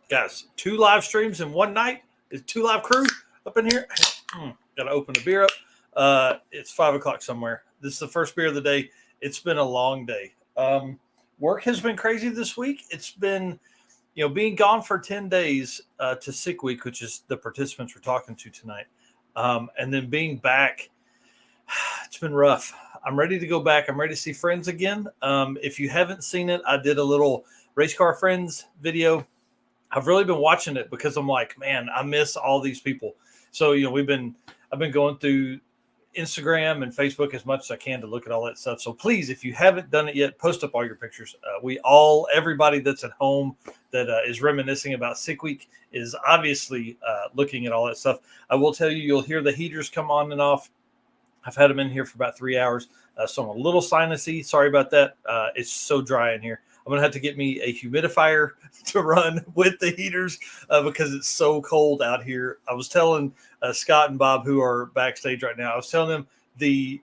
Guys, 2 live streams in one night. Is 2 live crew up in here. Got to open a beer up. It's 5 o'clock somewhere. This is the first beer of the day. It's been a long day. Work has been crazy this week. It's been, being gone for 10 days to sick week, which is the participants we're talking to tonight. And then being back, it's been rough. I'm ready to go back. I'm ready to see friends again. If you haven't seen it, I did a little Race Car Friends video. I've really been watching it because I'm like, man, I miss all these people. So, I've been going through Instagram and Facebook as much as I can to look at all that stuff. So please, if you haven't done it yet, post up all your pictures. Everybody that's at home that is reminiscing about sick week is obviously looking at all that stuff. I will tell you, you'll hear the heaters come on and off. I've had them in here for about 3 hours. So I'm a little sinusy. Sorry about that. It's so dry in here. I'm going to have to get me a humidifier to run with the heaters because it's so cold out here. I was telling Scott and Bob, who are backstage right now, I was telling them the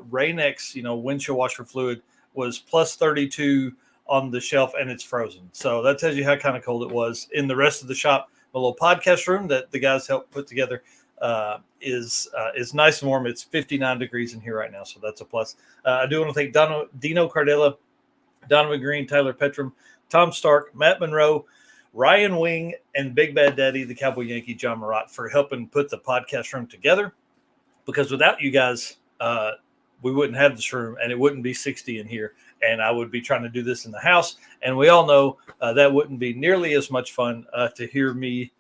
Rain-X, windshield washer fluid was plus 32 on the shelf and it's frozen. So that tells you how kind of cold it was. In the rest of the shop, a little podcast room that the guys helped put together is nice and warm. It's 59 degrees in here right now, so that's a plus. I do want to thank Dino Cardella, Donovan Green, Tyler Petrum, Tom Stark, Matt Monroe, Ryan Wing, and Big Bad Daddy, the Cowboy Yankee, John Marat, for helping put the podcast room together. Because without you guys, we wouldn't have this room, and it wouldn't be 60 in here, and I would be trying to do this in the house. And we all know that wouldn't be nearly as much fun to hear me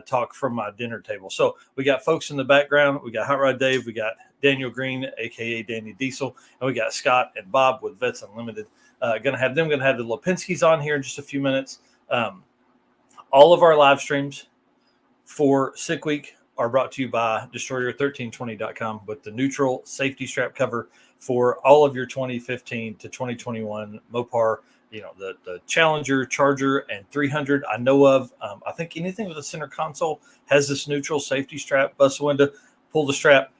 talk from my dinner table. So we got folks in the background. We got Hot Rod Dave. We got Daniel Green, a.k.a. Danny Diesel. And we got Scott and Bob with Vets Unlimited. Going to have the LePenskes on here in just a few minutes. All of our live streams for Sick Week are brought to you by Destroyer1320.com with the neutral safety strap cover for all of your 2015 to 2021 Mopar, the Challenger, Charger, and 300 I know of. I think anything with a center console has this neutral safety strap. Bust the window, pull the strap,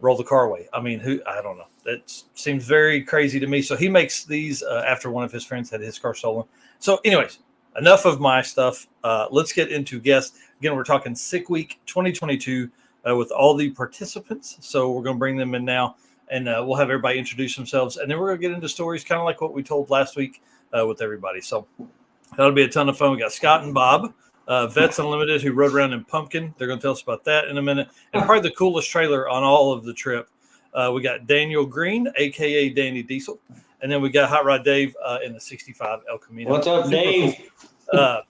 roll the car away. I mean, I don't know. That seems very crazy to me. So he makes these after one of his friends had his car stolen. So anyways, enough of my stuff. Let's get into guests. Again, we're talking Sick Week 2022 with all the participants. So we're going to bring them in now, and we'll have everybody introduce themselves. And then we're going to get into stories kind of like what we told last week with everybody. So that'll be a ton of fun. We got Scott and Bob, Vets Unlimited, who rode around in Pumpkin. They're going to tell us about that in a minute. And probably the coolest trailer on all of the trip. We got Daniel Green, a.k.a. Danny Diesel. And then we got Hot Rod Dave in the 65 El Camino. What's up, Dave? Cool.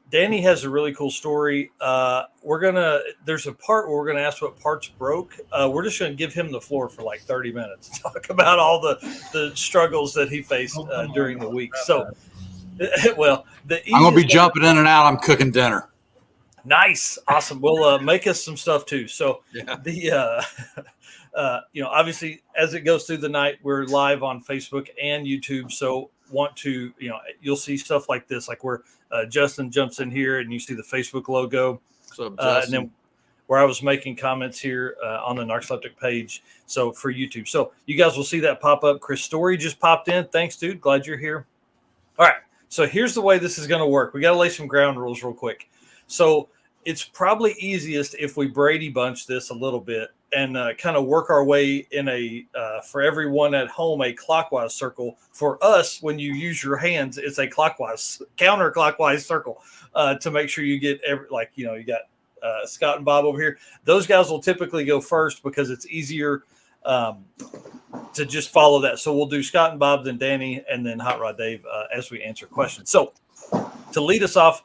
Danny has a really cool story. There's a part where we're going to ask what parts broke. We're just going to give him the floor for like 30 minutes to talk about all the struggles that he faced during the week. So, well, I'm going to be jumping in and out. I'm cooking dinner. Nice. Awesome. We'll make us some stuff too. So yeah. Obviously as it goes through the night, we're live on Facebook and YouTube. So you'll see stuff like this, like where Justin jumps in here and you see the Facebook logo. So, and then where I was making comments here on the Narcoleptic page. So for YouTube. So you guys will see that pop up. Chris Story just popped in. Thanks, dude. Glad you're here. All right. So here's the way this is going to work. We got to lay some ground rules real quick. So it's probably easiest if we Brady Bunch this a little bit and kind of work our way in for everyone at home, a clockwise circle. For us, when you use your hands, it's a counterclockwise circle to make sure you get you got Scott and Bob over here. Those guys will typically go first because it's easier to just follow that. So we'll do Scott and Bob, then Danny, and then Hot Rod Dave as we answer questions. So to lead us off,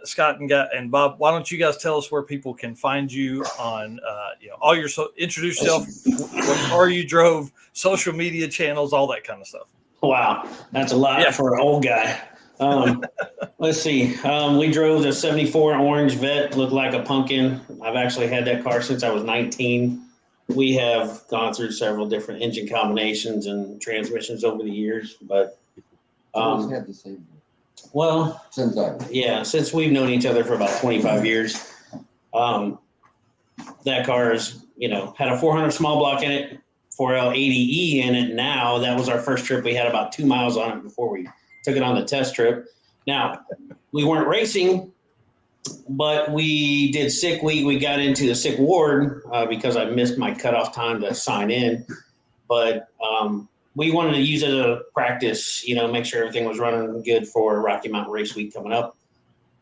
Scott and Bob, why don't you guys tell us where people can find you on, all your introduce yourself, what car you drove, social media channels, all that kind of stuff. Wow, that's a lot for an old guy. Let's see. We drove the 74 orange Vet, looked like a pumpkin. I've actually had that car since I was 19. We have gone through several different engine combinations and transmissions over the years, but had the same. Well, since we've known each other for about 25 years, that car's, had a 400 small block in it, 4L80E in it. Now that was our first trip. We had about 2 miles on it before we took it on the test trip. Now, we weren't racing, but we did sick week. We got into the sick ward because I missed my cutoff time to sign in. But we wanted to use it as a practice, make sure everything was running good for Rocky Mountain Race Week coming up.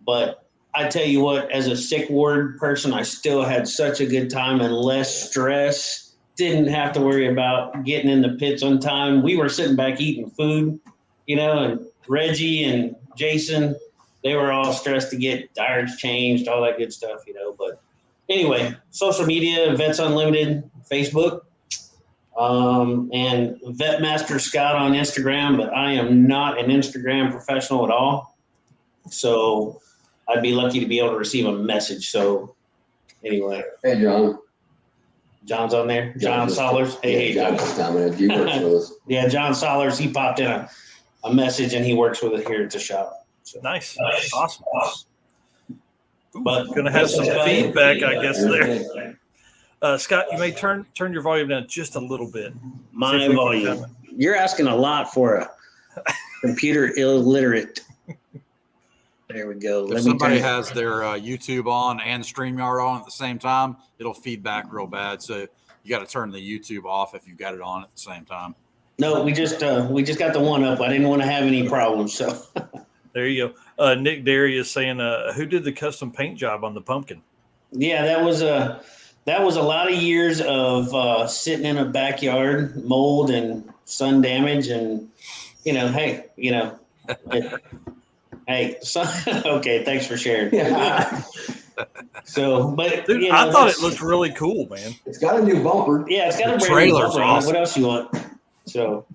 But I tell you what, as a sick ward person, I still had such a good time and less stress. Didn't have to worry about getting in the pits on time. We were sitting back eating food, and Reggie and Jason, they were all stressed to get tires changed, all that good stuff, But anyway, social media, Vets Unlimited, Facebook, and Vetmaster Scott on Instagram, but I am not an Instagram professional at all. So I'd be lucky to be able to receive a message. So anyway. Hey, John. John's on there. John Solers. Hey, John. He works with us. Yeah, John Solers. He popped in a message, and he works with us here at the shop. So, nice. Awesome. Ooh, but gonna have some feedback, I guess. There, Scott, you may turn your volume down just a little bit. My volume. You're asking a lot for a computer illiterate. There we go. If somebody has their YouTube on and StreamYard on at the same time, it'll feedback real bad. So you got to turn the YouTube off if you've got it on at the same time. No, we just got the one up. I didn't want to have any problems. So there you go. Nick Derry is saying, who did the custom paint job on the pumpkin? Yeah, that was a lot of years of sitting in a backyard, mold and sun damage, and Hey, so, okay, thanks for sharing. Yeah. So, but dude, I thought it looked really cool, man. It's got a new bumper. Yeah, it's got a brand new trailer's bumper. awesome. What else you want? So,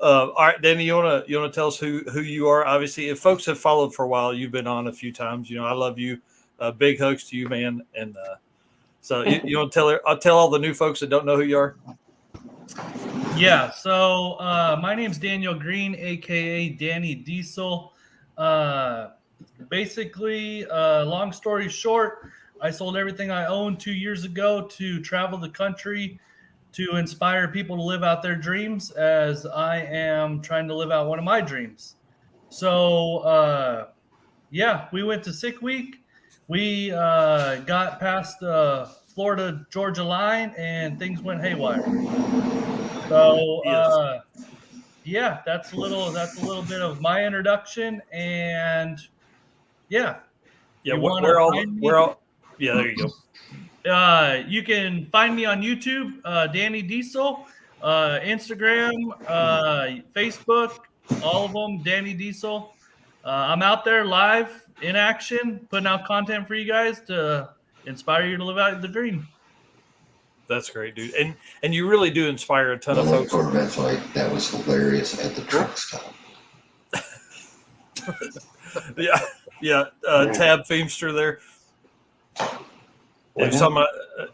all right, Danny, you wanna tell us who you are? Obviously, if folks have followed for a while, you've been on a few times. I love you. Big hugs to you, man. And so you want to tell her? I'll tell all the new folks that don't know who you are. Yeah, so my name's Daniel Green, aka Danny Diesel. Basically, long story short, I sold everything I owned 2 years ago to travel the country to inspire people to live out their dreams, as I am trying to live out one of my dreams. So, yeah, we went to Sick Week. We got past the Florida-Georgia line, and things went haywire. So, yeah, that's a little bit of my introduction, and yeah, Yeah, yeah, there you go. You can find me on YouTube, Danny Diesel, Instagram, Facebook, all of them, Danny Diesel. I'm out there live in action, putting out content for you guys to inspire you to live out the dream. That's great, dude. And you really do inspire a ton of folks. Corvette's like, that was hilarious at the truck stop. Yeah. Tab Feemster there.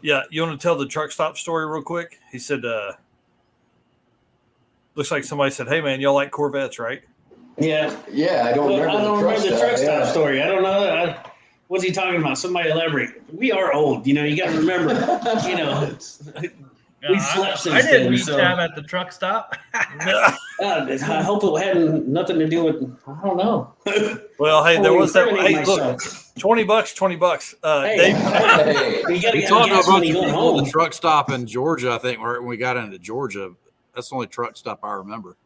You want to tell the truck stop story real quick? He said, looks like somebody said, "Hey man, y'all like Corvettes, right?" yeah, I don't remember the truck stop story. I don't know. What's he talking about? Somebody elaborate. We are old, you got to remember. We slept since I didn't then, meet Tab at the truck stop. I hope it had nothing to do with. I don't know. Well, hey, there was that. Hey, Myself. look, $20. Hey, Dave, you gotta We get talked to a gas when bunch you of go people home. at the truck stop in Georgia, I think, when we got into Georgia. That's the only truck stop I remember.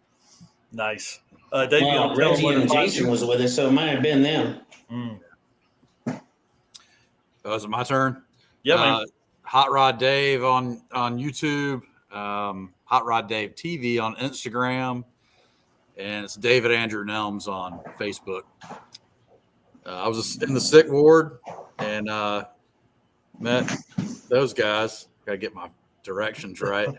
nice. Dave, you Well, want to tell them Reggie where to and find Jason you? was with us, so it might have been them. Was it my turn? Yeah, man. Hot Rod Dave on YouTube, Hot Rod Dave TV on Instagram, and it's David Andrew Nelms on Facebook. I was in the sick ward and met those guys. Got to get my directions right.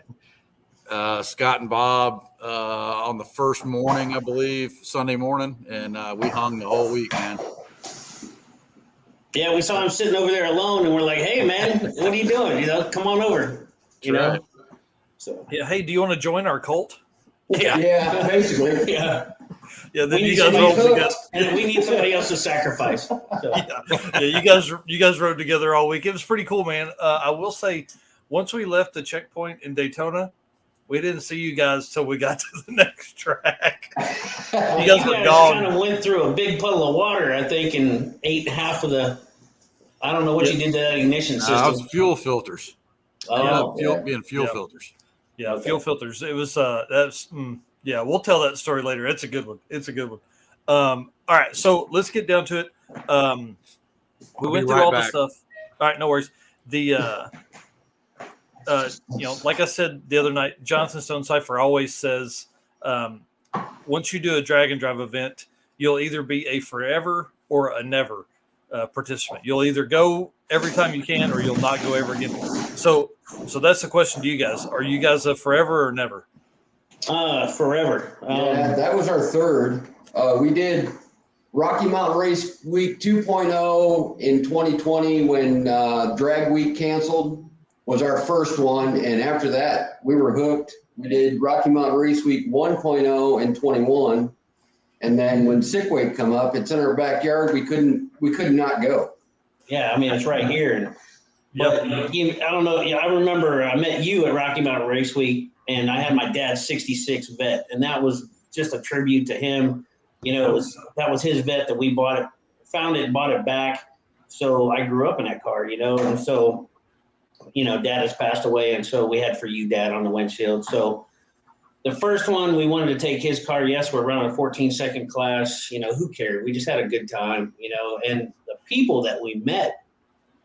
Scott and Bob on the first morning, I believe, Sunday morning, and we hung the whole week, man. Yeah, we saw him sitting over there alone, and we're like, "Hey, man, what are you doing? Come on over." Right. So Yeah. Hey, do you want to join our cult? Yeah, basically. Yeah. Yeah. Then We you need guys somebody rolled to together. and we need somebody else to sacrifice. So. You guys rode together all week. It was pretty cool, man. I will say, once we left the checkpoint in Daytona, We didn't see you guys till we got to the next track. You guys were gone. kind of went through a big puddle of water, I think, and ate half of the. I don't know what you did to that ignition system. Fuel filters. Oh, Fuel filters. Yeah, Okay. fuel filters. It was yeah, we'll tell that story later. It's a good one. All right, so let's get down to it. We went through all the stuff. All right, no worries. The like I said the other night, Jonathan Stone Cipher always says, once you do a drag and drive event, you'll either be a forever or a never participant. You'll either go every time you can, or you'll not go ever again. So that's the question to you guys. Are you guys a forever or never? Forever. Yeah, that was our third. We did Rocky Mountain Race Week 2.0 in 2020 when Drag Week canceled. Was our first one, and after that we were hooked. We did Rocky Mountain Race Week 1.0 in 21, and then when Sick Wake come up, it's in our backyard. We could not go. Yeah, I mean it's right here. Yep. I don't know. Yeah, I remember I met you at Rocky Mountain Race Week, and I had my dad's '66 Vet, and that was just a tribute to him. That was his Vet that we bought it, found it, and bought it back. So I grew up in that car, and so. Dad has passed away, and so we had For You, Dad on the windshield. So the first one, we wanted to take his car. Yes, we're running a 14-second class. Who cared? We just had a good time, and the people that we met,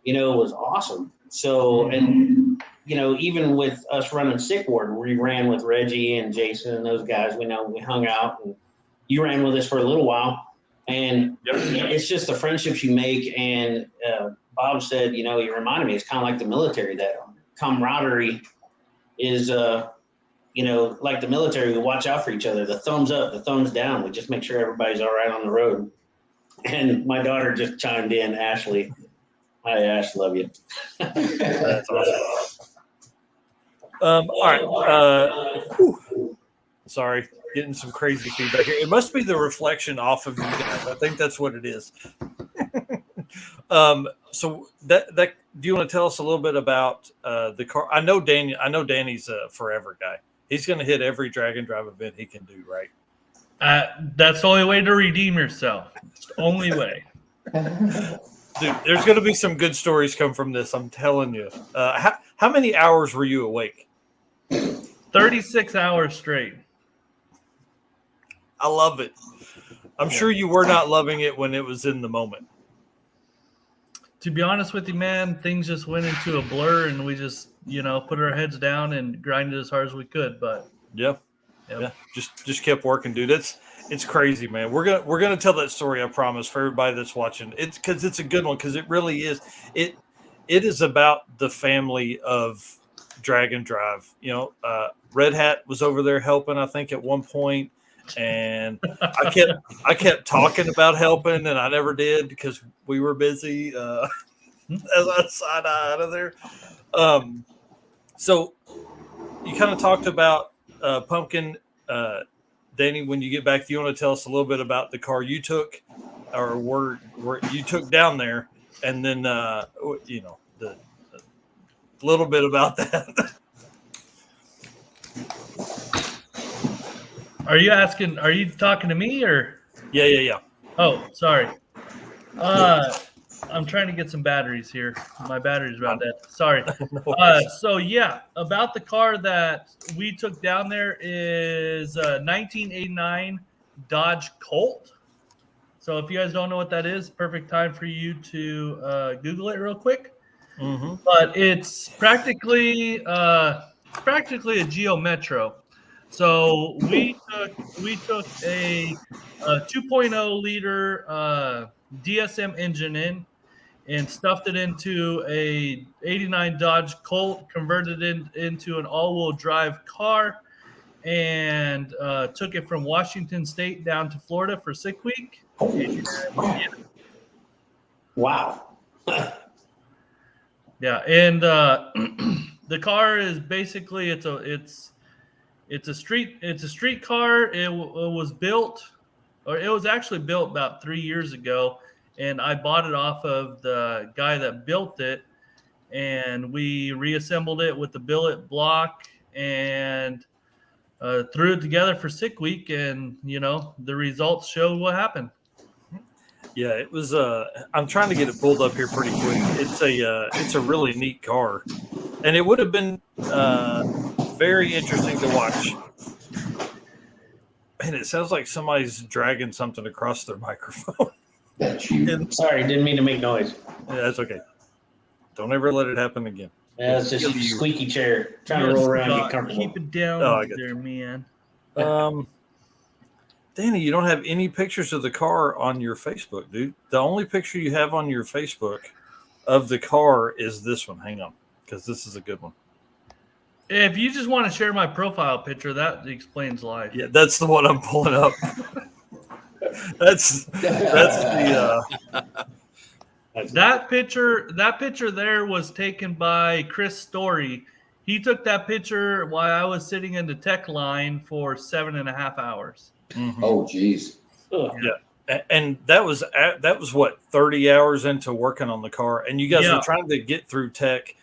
was awesome. So, and, even with us running Sick Ward, we ran with Reggie and Jason and those guys. We hung out, and you ran with us for a little while. And it's just the friendships you make. And Bob said, you reminded me, it's kind of like the military, that camaraderie is, like the military, we watch out for each other. The thumbs up, the thumbs down. We just make sure everybody's all right on the road. And my daughter just chimed in, Ashley. Hi, Ash, love you. That's awesome. All right. Sorry, getting some crazy feedback here. It must be the reflection off of you guys. I think that's what it is. So that do you want to tell us a little bit about the car? I know Danny's a forever guy. He's going to hit every drag and drive event he can do, right? That's the only way to redeem yourself. It's the only way. Dude, there's going to be some good stories come from this. I'm telling you. How many hours were you awake? 36 hours straight. I love it. I'm sure you were not loving it when it was in the moment. To be honest with you, man, things just went into a blur, and we just, put our heads down and grinded as hard as we could. But yeah, just kept working, dude. It's crazy, man. We're gonna tell that story, I promise, for everybody that's watching. It's because it's a good one, because it really is. It is about the family of drag and drive. Red Hat was over there helping, I think, at one point. And I kept talking about helping, and I never did because we were busy as I side eye out of there. So you kind of talked about Pumpkin. Danny, when you get back, do you want to tell us a little bit about the car you took, or where you took down there, and then the little bit about that? Are you talking to me or? Yeah. Oh, sorry. I'm trying to get some batteries here. My battery's about dead. Sorry. So yeah, about the car that we took down there is a 1989 Dodge Colt. So if you guys don't know what that is, perfect time for you to Google it real quick. Mm-hmm. But it's practically a Geo Metro. So we took a 2.0 liter DSM engine in and stuffed it into a 89 Dodge Colt, converted it into an all-wheel drive car, and took it from Washington State down to Florida for Sick Week. And, yeah. Wow. Yeah, and the car is basically it's a street car. It was built, or it was actually built about 3 years ago, and I bought it off of the guy that built it, and we reassembled it with the billet block and threw it together for sick week, and the results showed what happened. Yeah, it was. I'm trying to get it pulled up here pretty quick. It's a really neat car, and it would have been very interesting to watch. And it sounds like somebody's dragging something across their microphone. That's you. Sorry, didn't mean to make noise. Yeah, that's okay. Don't ever let it happen again. Yeah, it's just a squeaky chair. Trying to roll around and get comfortable. Keep it down there, man. Danny, you don't have any pictures of the car on your Facebook, dude. The only picture you have on your Facebook of the car is this one. Hang on, because this is a good one. If you just want to share my profile picture, that explains life. Yeah, that's the one I'm pulling up. that's the that picture there was taken by Chris Story. He took that picture while I was sitting in the tech line for 7.5 hours. Mm-hmm. Oh, geez. Yeah, and that was what 30 hours into working on the car, and you guys were trying to get through tech,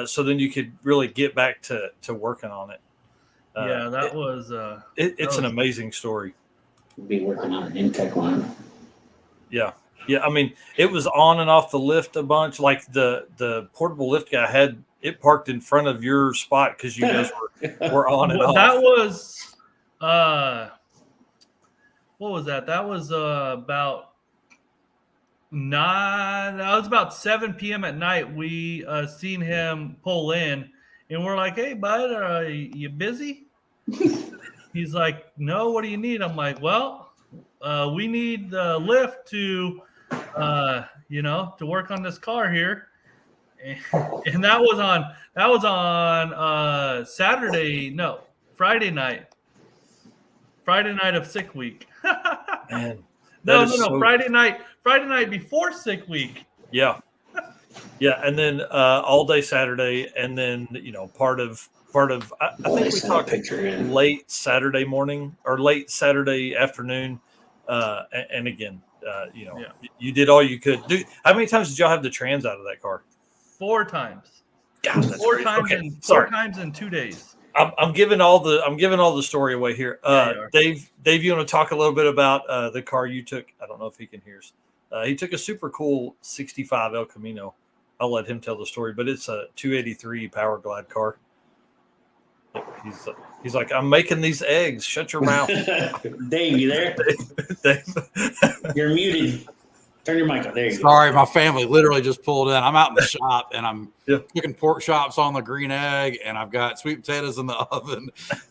so then you could really get back to working on it. It's an amazing story. We'll be working on an in-tech line. Yeah. I mean, it was on and off the lift a bunch. Like the portable lift guy had it parked in front of your spot because you guys were on and off. That was what was that? That was about 7 p.m. at night. We seen him pull in, and we're like, "Hey, bud, are you busy?" He's like, "No, what do you need?" I'm like, "Well, we need the lift to work on this car here." And that was on Friday night. Friday night of sick week. Man, no, Friday night before sick week. Yeah, and then all day Saturday, and then part of. I think we talked late Saturday morning or late Saturday afternoon, and again, you did all you could do. How many times did y'all have the trans out of that car? 4 times. God, four times in 2 days. I'm giving all the story away here. Dave, you want to talk a little bit about the car you took? I don't know if he can hear us. He took a super cool 65 El Camino. I'll let him tell the story, but it's a 283 Power Glide car. He's like, I'm making these eggs. Shut your mouth. Dave, you there? Dave. You're muted. Turn your mic on. There you go. Sorry, my family literally just pulled in. I'm out in the shop, and I'm cooking pork chops on the green egg, and I've got sweet potatoes in the oven,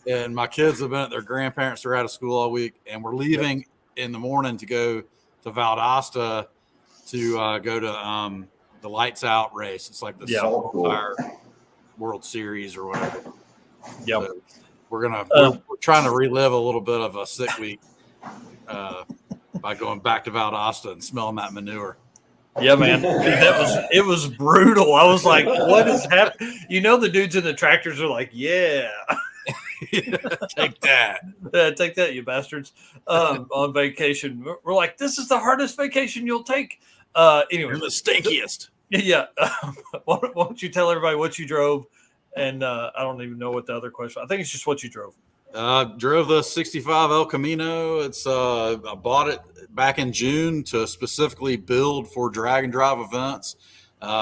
and my kids have been at their grandparents. They're out of school all week, and we're leaving in the morning to go to Valdosta to go to the Lights Out race. It's like the Fire World Series or whatever. Yeah, so we're trying to relive a little bit of a sick week by going back to Valdosta and smelling that manure. Yeah, man, it was brutal. I was like, "What is happening?" The dudes in the tractors are like, "Yeah, take that, take that, you bastards!" On vacation, we're like, "This is the hardest vacation you'll take." Anyway, you're the stinkiest. Yeah. Why don't you tell everybody what you drove? And I don't even know what the other question. I think it's just what you drove. Drove the 65 El Camino. It's I bought it back in June to specifically build for drag and drive events.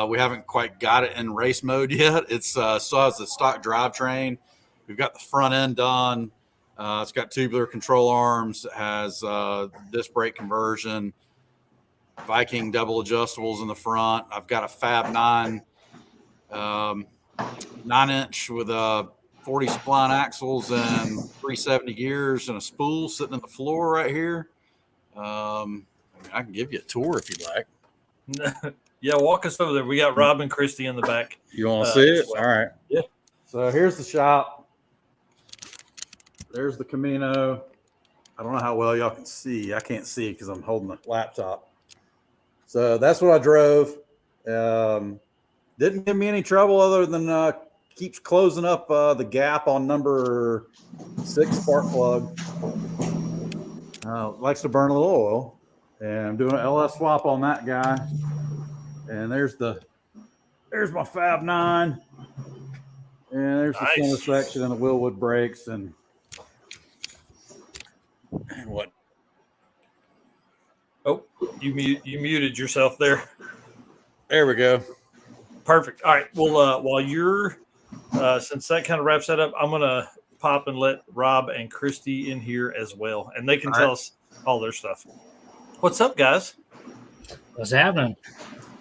We haven't quite got it in race mode yet. It's still has the stock drivetrain. We've got the front end done. It's got tubular control arms. It has disc brake conversion, Viking double adjustables in the front. I've got a Fab 9. 9-inch with 40 spline axles and 370 gears and a spool sitting on the floor right here. I can give you a tour if you'd like. Yeah, walk us over there. We got Rob and Christy in the back. You want to see it? All right. Yeah. So here's the shop. There's the Camino. I don't know how well y'all can see. I can't see because I'm holding the laptop. So that's what I drove. Didn't give me any trouble other than keeps closing up the gap on number 6 spark plug. Likes to burn a little oil. And I'm doing an LS swap on that guy. And there's my Fab 9. And there's the center section and the Willwood brakes. And And what? Oh, you muted yourself there. There we go. Perfect. All right. Well, while you're since that kind of wraps that up, I'm gonna pop and let Rob and Christy in here as well, and they can tell us all their stuff. What's up, guys? What's happening?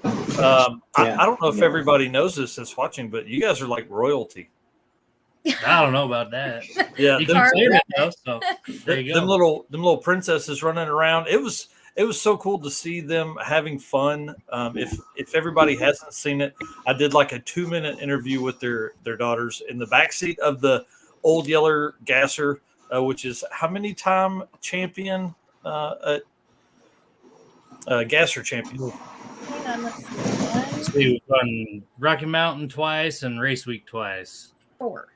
I don't know if everybody knows this that's watching, but you guys are like royalty. I don't know about that. Yeah, You can say that though, so there you go. Them little princesses running around. It was so cool to see them having fun. If everybody hasn't seen it, I did like a 2-minute interview with their daughters in the backseat of the Old Yeller Gasser, which is how many time champion, Gasser champion. We've run Rocky Mountain twice and Race Week twice. 4.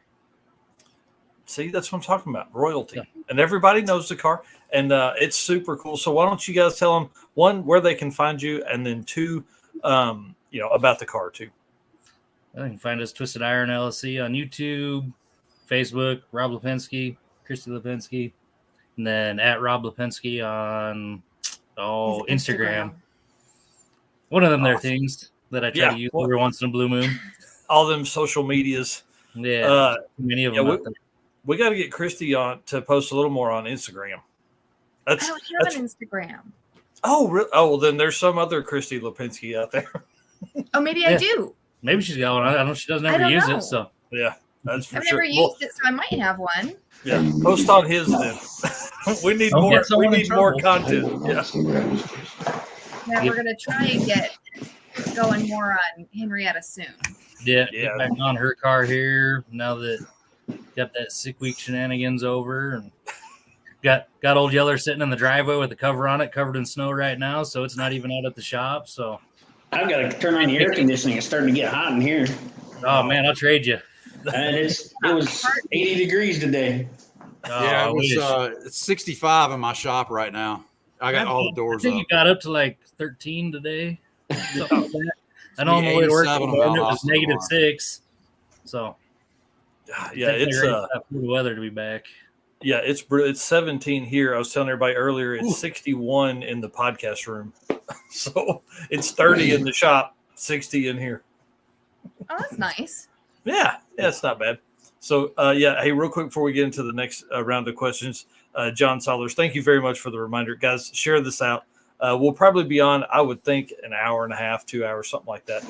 See, that's what I'm talking about. Royalty. Yeah. And everybody knows the car. And it's super cool. So why don't you guys tell them, 1, where they can find you, and then 2, about the car too. You can find us Twisted Iron LLC on YouTube, Facebook, Rob LePenske, Christy LePenske, and then at Rob LePenske on Instagram. One of them there things that I try to use every once in a blue moon. All them social medias. Yeah, many of them. We got to get Christy on to post a little more on Instagram. I don't have an Instagram. Oh, really? Oh, well, then there's some other Christy LePenske out there. Oh, maybe I do. Maybe she's got one. I don't know. She doesn't ever use it. So yeah, that's for I've sure. never used it, so I might have one. Yeah, post on his then. We need more. We need more content. Yeah. Yeah, we're gonna try and get going more on Henrietta soon. Yeah. Get back on her car here now that got that sick week shenanigans over, and got Old Yeller sitting in the driveway with the cover on it, covered in snow right now, so it's not even out at the shop. So I've got to turn on the air conditioning. It's starting to get hot in here. Oh man, I'll trade you. And it was 80 degrees today. Yeah, it's 65 in my shop right now. I got all the doors I think up. you got up to like 13 today. Something like that. I know on the way to work it was -6. So yeah, it's for the weather to be back. Yeah, it's 17 here. I was telling everybody earlier, it's 61 in the podcast room. So it's 30 in the shop, 60 in here. Oh, that's nice. Yeah, it's not bad. So, hey, real quick before we get into the next round of questions, John Sollers, thank you very much for the reminder. Guys, share this out. We'll probably be on, I would think, an hour and a half, 2 hours, something like that.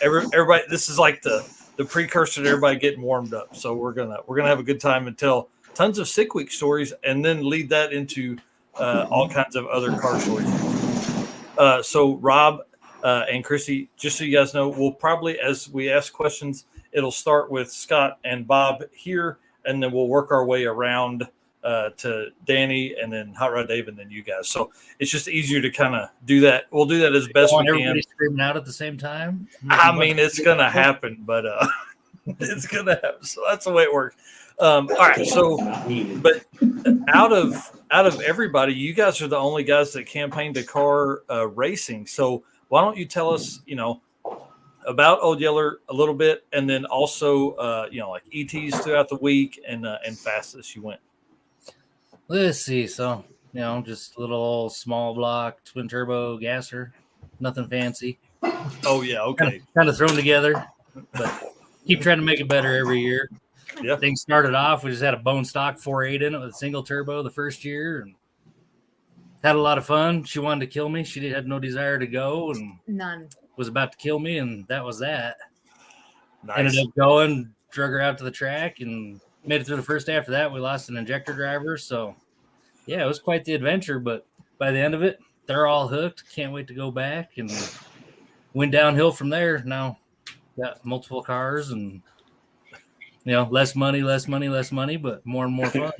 Everybody, this is like the precursor to everybody getting warmed up. So we're gonna have a good time and tell tons of sick week stories, and then lead that into all kinds of other car stories. So Rob and Christy, just so you guys know, we'll probably, as we ask questions, it'll start with Scott and Bob here, and then we'll work our way around to Danny, and then Hot Rod Dave, and then you guys. So it's just easier to kind of do that. We'll do that as best we can. Everybody screaming out at the same time. I mean, it's going to happen, but it's going to happen. So that's the way it works. All right. So, but out of everybody, you guys are the only guys that campaigned to car racing. So why don't you tell us, about Old Yeller a little bit, and then also, like ETs throughout the week and fastest you went. Let's see. So, just a little old small block twin turbo gasser, nothing fancy. Oh yeah. Okay. Kind of thrown together, but keep trying to make it better every year. Yeah. Things started off, we just had a bone stock 4.8 in it with a single turbo the first year, and had a lot of fun. She wanted to kill me. She had no desire to go, and None. Was about to kill me, and that was that. Nice. Ended up going, drug her out to the track, and made it through the first day. After that, we lost an injector driver. So, yeah, it was quite the adventure. But by the end of it, they're all hooked. Can't wait to go back, and went downhill from there. Now, got multiple cars, and less money, but more and more fun.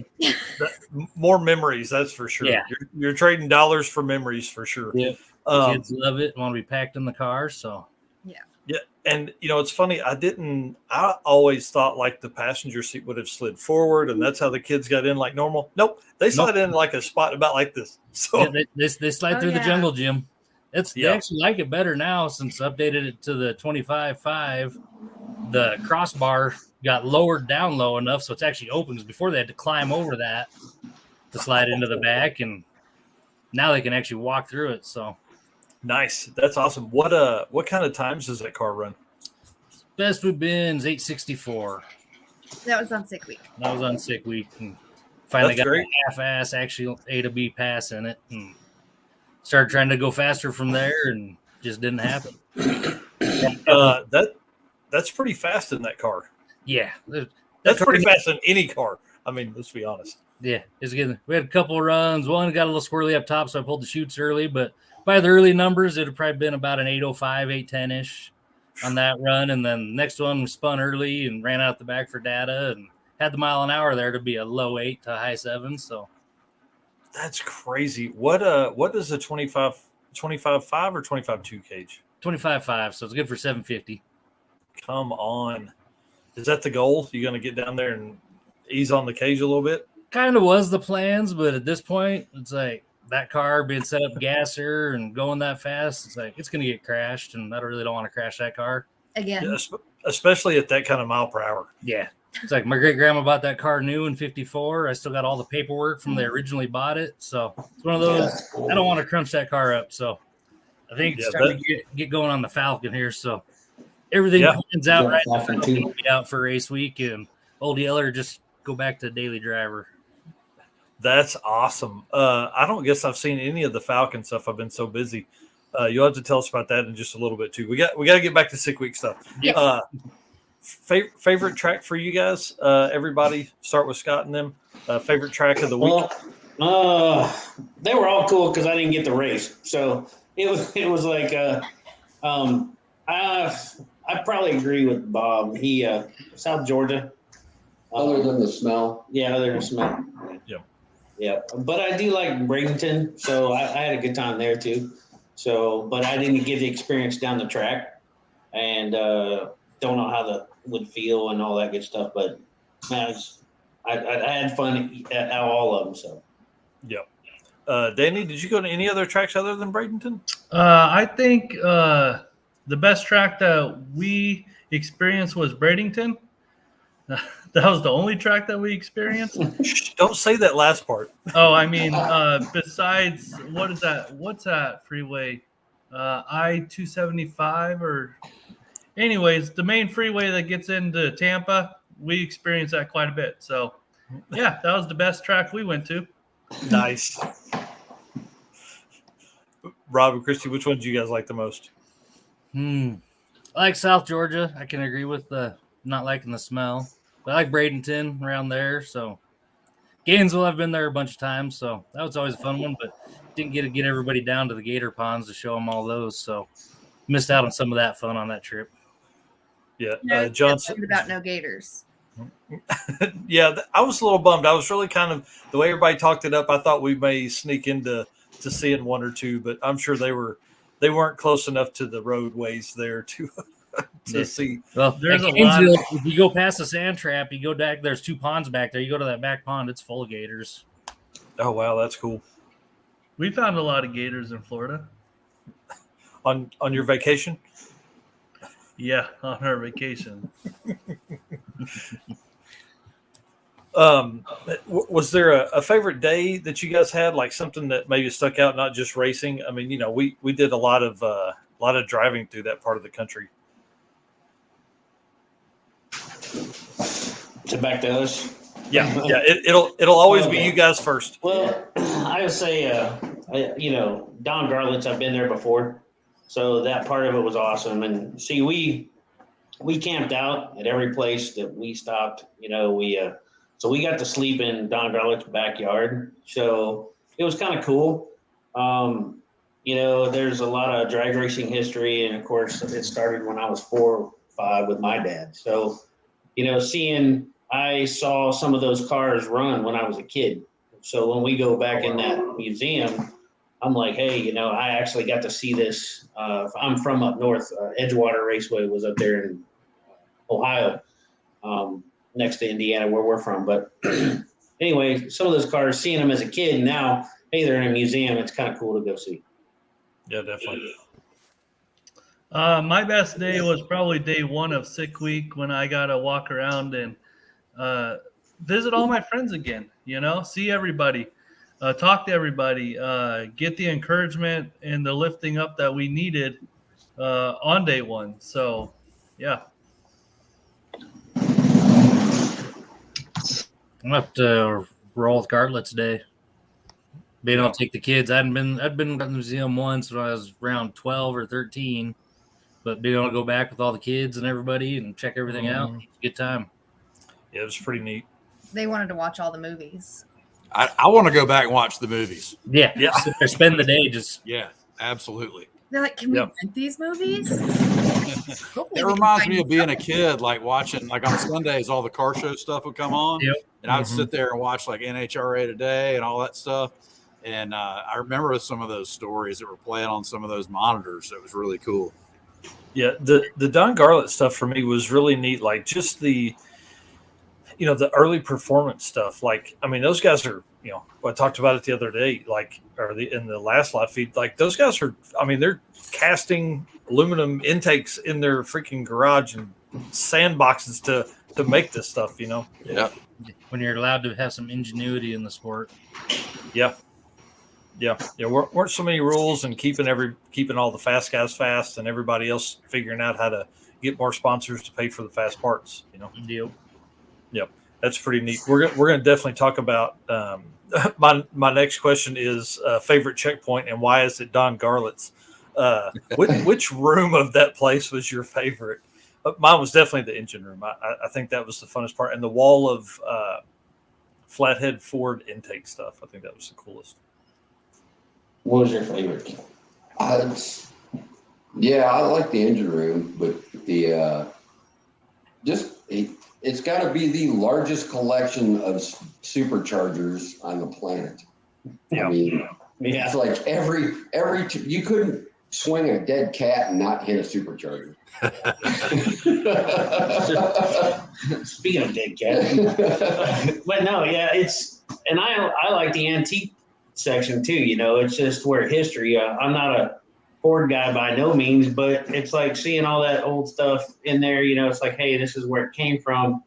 More memories, that's for sure. Yeah. You're trading dollars for memories for sure. Yeah. Kids love it, want to be packed in the car. So yeah. And it's funny, I always thought like the passenger seat would have slid forward, and that's how the kids got in like normal. Nope. They slid in like a spot about like this. So they slide through the jungle gym. They actually like it better now since updated it to the 25.5. The crossbar got lowered down low enough so it's actually open, because before they had to climb over that to slide into the back, and now they can actually walk through it. So Nice. That's awesome. What kind of times does that car run? best we've been is 864. That was on sick week. That was on sick week, and finally That's got great. a half-ass actual A to B pass in it, and started trying to go faster from there, and just didn't happen. That's pretty fast in that car. Yeah, That's pretty fast in any car. I mean, let's be honest. Yeah, it's good. We had a couple of runs. One got a little squirrely up top, so I pulled the chutes early. But by the early numbers, it had probably been about an 805, 810-ish on that run. And then next one spun early and ran out the back for data and had the mile an hour there to be a low 8 to high 7. So That's crazy. What is a 25.5 or 25.2 cage? 25.5, so it's good for 750. Come on. Is that the goal? You going to get down there and ease on the cage a little bit? Kind of was the plans, but at this point, it's like that car being set up gasser and going that fast, it's like it's going to get crashed, and I really don't want to crash that car. Again. Yeah, especially at that kind of mile per hour. Yeah. It's like my great-grandma bought that car new in 54. I still got all the paperwork from they originally bought it. So it's one of those, I don't want to crunch that car up. So I think it's time to get going on the Falcon here. So everything plans out right now. I'll be out for race week, and Old Yeller just go back to daily driver. That's awesome. I don't guess I've seen any of the Falcon stuff. I've been so busy. You'll have to tell us about that in just a little bit too. We got to get back to sick week stuff. Yes. Favorite track for you guys? Everybody, start with Scott and them. Favorite track of the week? Well, they were all cool because I didn't get the race, so it was like I probably agree with Bob. He South Georgia. Other than the smell. Yeah, other than the smell. Yeah, but I do like Bradenton, so I had a good time there too. So, but I didn't get the experience down the track, and don't know how the would feel and all that good stuff. But man, I had fun at all of them. So, Danny, did you go to any other tracks other than Bradenton? I think the best track that we experienced was Bradenton. That was the only track that we experienced. Don't say that last part. Oh, I mean, besides, what is that? What's that freeway? I-275 or anyways, the main freeway that gets into Tampa, we experienced that quite a bit. So, yeah, that was the best track we went to. Nice. Rob and Christy, which one do you guys like the most? I like South Georgia. I can agree with the not liking the smell. But I like Bradenton around there. So Gainesville, I've been there a bunch of times. So that was always a fun one, but didn't get to get everybody down to the Gator ponds to show them all those. So missed out on some of that fun on that trip. Yeah. Johnson. About no gators. Yeah, I was a little bummed. I was really kind of, the way everybody talked it up, I thought we may sneak into seeing one or two, but I'm sure they weren't close enough to the roadways there to see. Well, there's a Gainesville, lot. if you go past the sand trap, you go back, there's 2 ponds back there. You go to that back pond, it's full of gators. Oh, wow, that's cool. We found a lot of gators in Florida. On your vacation? Yeah, on our vacation. Was there a favorite day that you guys had, like something that maybe stuck out, not just racing? I mean, we did a lot of driving through that part of the country. to back to us. Yeah. It'll always be you guys first. Well, I would say, Don Garlitz, I've been there before. So that part of it was awesome. And see, we camped out at every place that we stopped. So we got to sleep in Don Garlitz's backyard. So it was kind of cool. There's a lot of drag racing history. And of course, it started when I was 4 or 5 with my dad. So, I saw some of those cars run when I was a kid. So when we go back in that museum, I'm like, hey, I actually got to see this. I'm from up north. Edgewater Raceway was up there in Ohio, next to Indiana, where we're from. But anyway, some of those cars, seeing them as a kid, now, hey, they're in a museum. It's kind of cool to go see. Yeah, definitely. My best day was probably day 1 of sick week when I got to walk around and visit all my friends again, see everybody. talk to everybody, get the encouragement and the lifting up that we needed on day one. So, yeah. I'm gonna have to roll with Gartlet's day. Being able to take the kids. I'd been at the museum once when I was around 12 or 13, but being able to go back with all the kids and everybody and check everything out, good time. Yeah, it was pretty neat. They wanted to watch all the movies. I want to go back and watch the movies. Yeah. Yeah. Spend the day just. Yeah, absolutely. They're like, can we rent these movies? It reminds me of being a kid, like watching, like on Sundays, all the car show stuff would come on. Yep. And I would sit there and watch like NHRA Today and all that stuff. And I remember some of those stories that were playing on some of those monitors. It was really cool. Yeah, the Don Garlett stuff for me was really neat. Like just the early performance stuff. Like, I mean, those guys are, I talked about it the other day, like, in the last live feed, like those guys are, I mean, they're casting aluminum intakes in their freaking garage and sandboxes to make this stuff, Yeah. When you're allowed to have some ingenuity in the sport. Yeah. Weren't so many rules and keeping all the fast guys fast and everybody else figuring out how to get more sponsors to pay for the fast parts, Yep. That's pretty neat. We're going to definitely talk about my next question is favorite checkpoint and why is it Don Garlett's? Which room of that place was your favorite? Mine was definitely the engine room. I think that was the funnest part, and the wall of flathead Ford intake stuff. I think that was the coolest. What was your favorite? I like the engine room, but it's got to be the largest collection of superchargers on the planet. Yeah. I mean, it's like every you couldn't swing a dead cat and not hit a supercharger. Speaking of dead cat, but no, yeah, and I like the antique section too. It's just where history. I'm not a Ford guy by no means, but it's like seeing all that old stuff in there. It's like, hey, this is where it came from.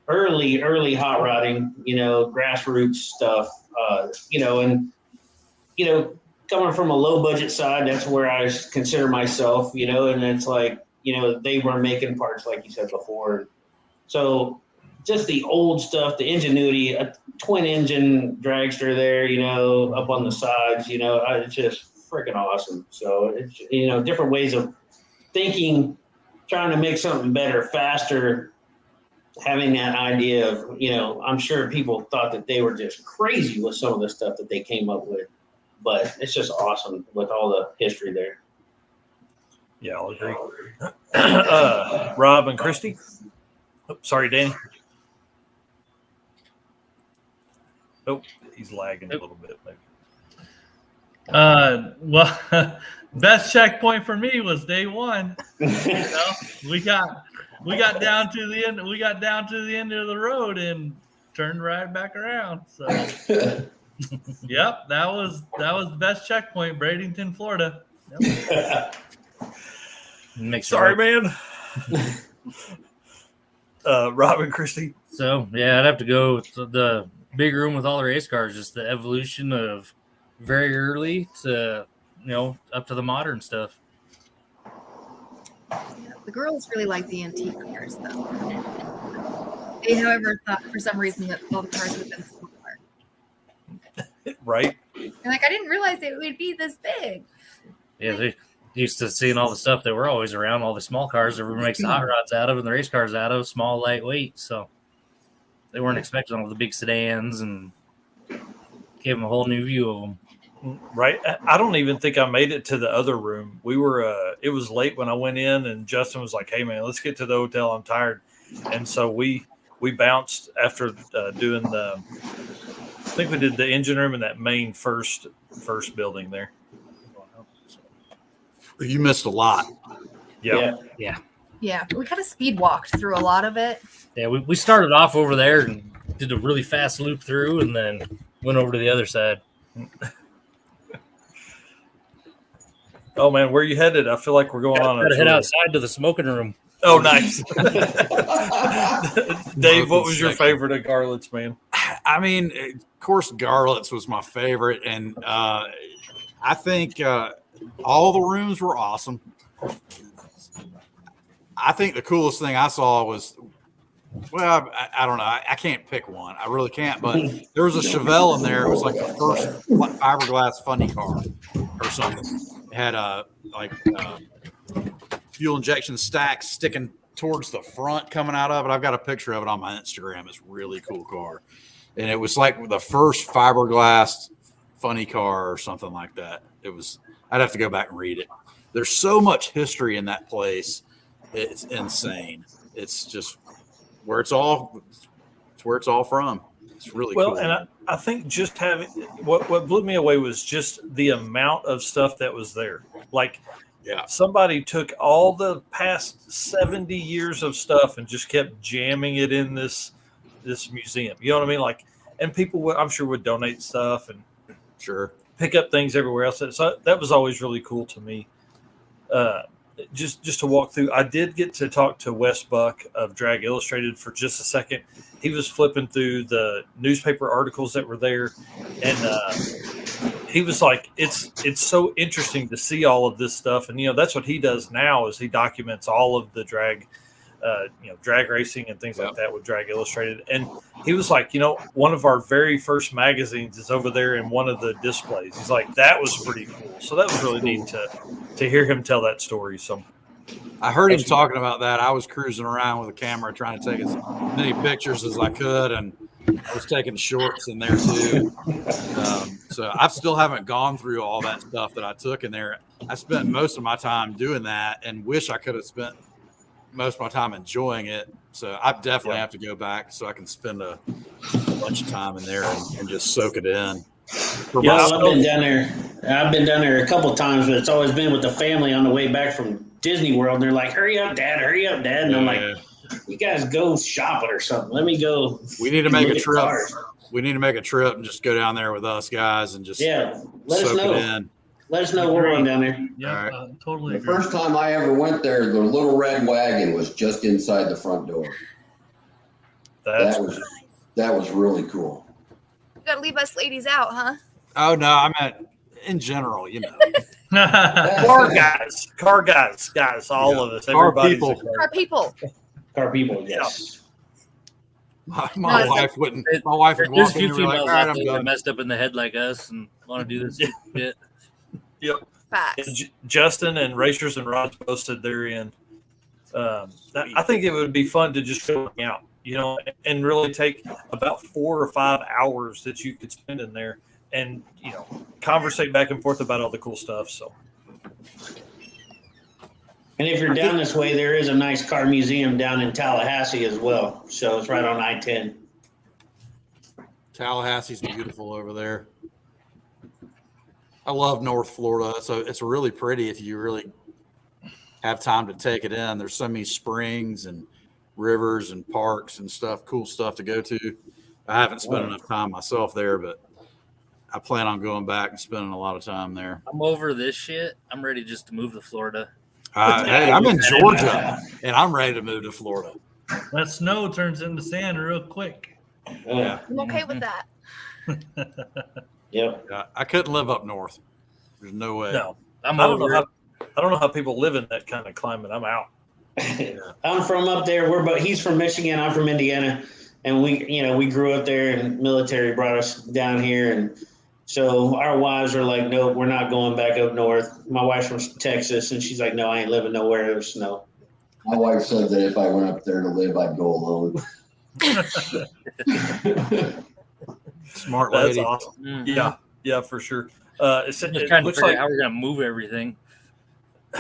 Early hot rodding, grassroots stuff, and coming from a low budget side, that's where I consider myself, and it's like, they were making parts like you said before. So just the old stuff, the ingenuity, a twin engine dragster there, up on the sides, it's just freaking awesome. So it's, different ways of thinking, trying to make something better, faster, having that idea of, I'm sure people thought that they were just crazy with some of the stuff that they came up with, but it's just awesome with all the history there. Yeah, I'll agree. Rob and Christy. Oh, sorry, Danny. Oh, he's lagging a little bit, maybe. Well, best checkpoint for me was day one. We got down to the end. We got down to the end of the road and turned right back around. So, yep, that was the best checkpoint, Bradenton, Florida. Yep. Sorry, man. Rob and Christy. So yeah, I'd have to go to the big room with all the race cars. Just the evolution of very early to up to the modern stuff. Yeah, the girls really like the antique cars, though. They, however, thought for some reason that all the cars would have been smaller. Right. And I didn't realize it would be this big. Yeah, they used to seeing all the stuff that were always around, all the small cars that everyone makes the hot rods out of and the race cars out of, small, lightweight. So they weren't expecting all the big sedans and gave them a whole new view of them. Right. I don't even think I made it to the other room. We were, it was late when I went in and Justin was like, hey man, let's get to the hotel. I'm tired. And so we bounced after doing I think we did the engine room in that main first building there. You missed a lot. Yeah. Yeah, we kind of speed walked through a lot of it. Yeah, we started off over there and did a really fast loop through and then went over to the other side. Oh man, where you headed? I feel like we're going on. Got to head outside to the smoking room. Oh, nice. Dave, what was your favorite of Garlett's, man? I mean, of course, Garlett's was my favorite, and I think all the rooms were awesome. I think the coolest thing I saw was, well, I don't know. I can't pick one. I really can't. But there was a Chevelle in there. It was like the first fiberglass funny car or something. It had fuel injection stacks sticking towards the front coming out of it. I've got a picture of it on my Instagram. It's a really cool car. And it was like the first fiberglass funny car or something like that. It was, I'd have to go back and read it. There's so much history in that place. It's insane. It's just where it's all from. It's really cool. And I think just having what blew me away was just the amount of stuff that was there. Like, somebody took all the past 70 years of stuff and just kept jamming it in this museum. You know what I mean? Like, and people I'm sure would donate stuff and pick up things everywhere else. So that was always really cool to me. Just to walk through. I did get to talk to Wes Buck of Drag Illustrated for just a second. He was flipping through the newspaper articles that were there, and he was like, it's so interesting to see all of this stuff. And that's what he does now, is he documents all of the drag drag racing and things like that with Drag Illustrated. And he was like, one of our very first magazines is over there in one of the displays. He's like, that was pretty cool. So that was really neat to hear him tell that story. So I heard him talking about that. I was cruising around with a camera trying to take as many pictures as I could, and I was taking shorts in there too. So I still haven't gone through all that stuff that I took in there. I spent most of my time doing that and wish I could have spent most of my time enjoying it. So I definitely have to go back so I can spend a bunch of time in there and just soak it in. I've been down there. I've been down there a couple of times, but it's always been with the family on the way back from Disney World. And they're like, hurry up, Dad. And I'm like, you guys go shopping or something. Let me go. We need to make a trip. We need to make a trip and just go down there with us guys and just let us know. It in. Let us know we're going down there. Yeah, right. Totally. The agree. first time I ever went there, the little red wagon was just inside the front door. That was really cool. You gotta leave us ladies out, huh? Oh no, I meant in general, car guys, all of us, everybody's Our people. Car people, yes. My wife wouldn't. My wife would walk in and be like, all right, I'm done. Messed up in the head like us and want to do this shit. Yep. Facts. Justin and Racers and Rods posted therein. I think it would be fun to just go out, and really take about 4 or 5 hours that you could spend in there and, conversate back and forth about all the cool stuff. So. And if you're down this way, there is a nice car museum down in Tallahassee as well. So it's right on I-10. Tallahassee's beautiful over there. I love North Florida. So it's really pretty if you really have time to take it in. There's so many springs and rivers and parks and stuff, cool stuff to go to. I haven't spent enough time myself there, but I plan on going back and spending a lot of time there. I'm over this shit. I'm ready just to move to Florida. Hey, I'm in Georgia, and I'm ready to move to Florida. That snow turns into sand real quick. Yeah. I'm okay with that. Yep. I couldn't live up north. There's no way. No, I'm I don't over know it. I don't know how people live in that kind of climate. I'm out. I'm from up there. He's from Michigan. I'm from Indiana, and we grew up there, and military brought us down here, and so our wives are like, nope, we're not going back up north. My wife's from Texas, and she's like, no, I ain't living nowhere there's snow. My wife said that if I went up there to live, I'd go alone. Smart That's lady. awesome. Mhm. Yeah, for sure. I'm just It trying to looks figure like, out how we're gonna move everything.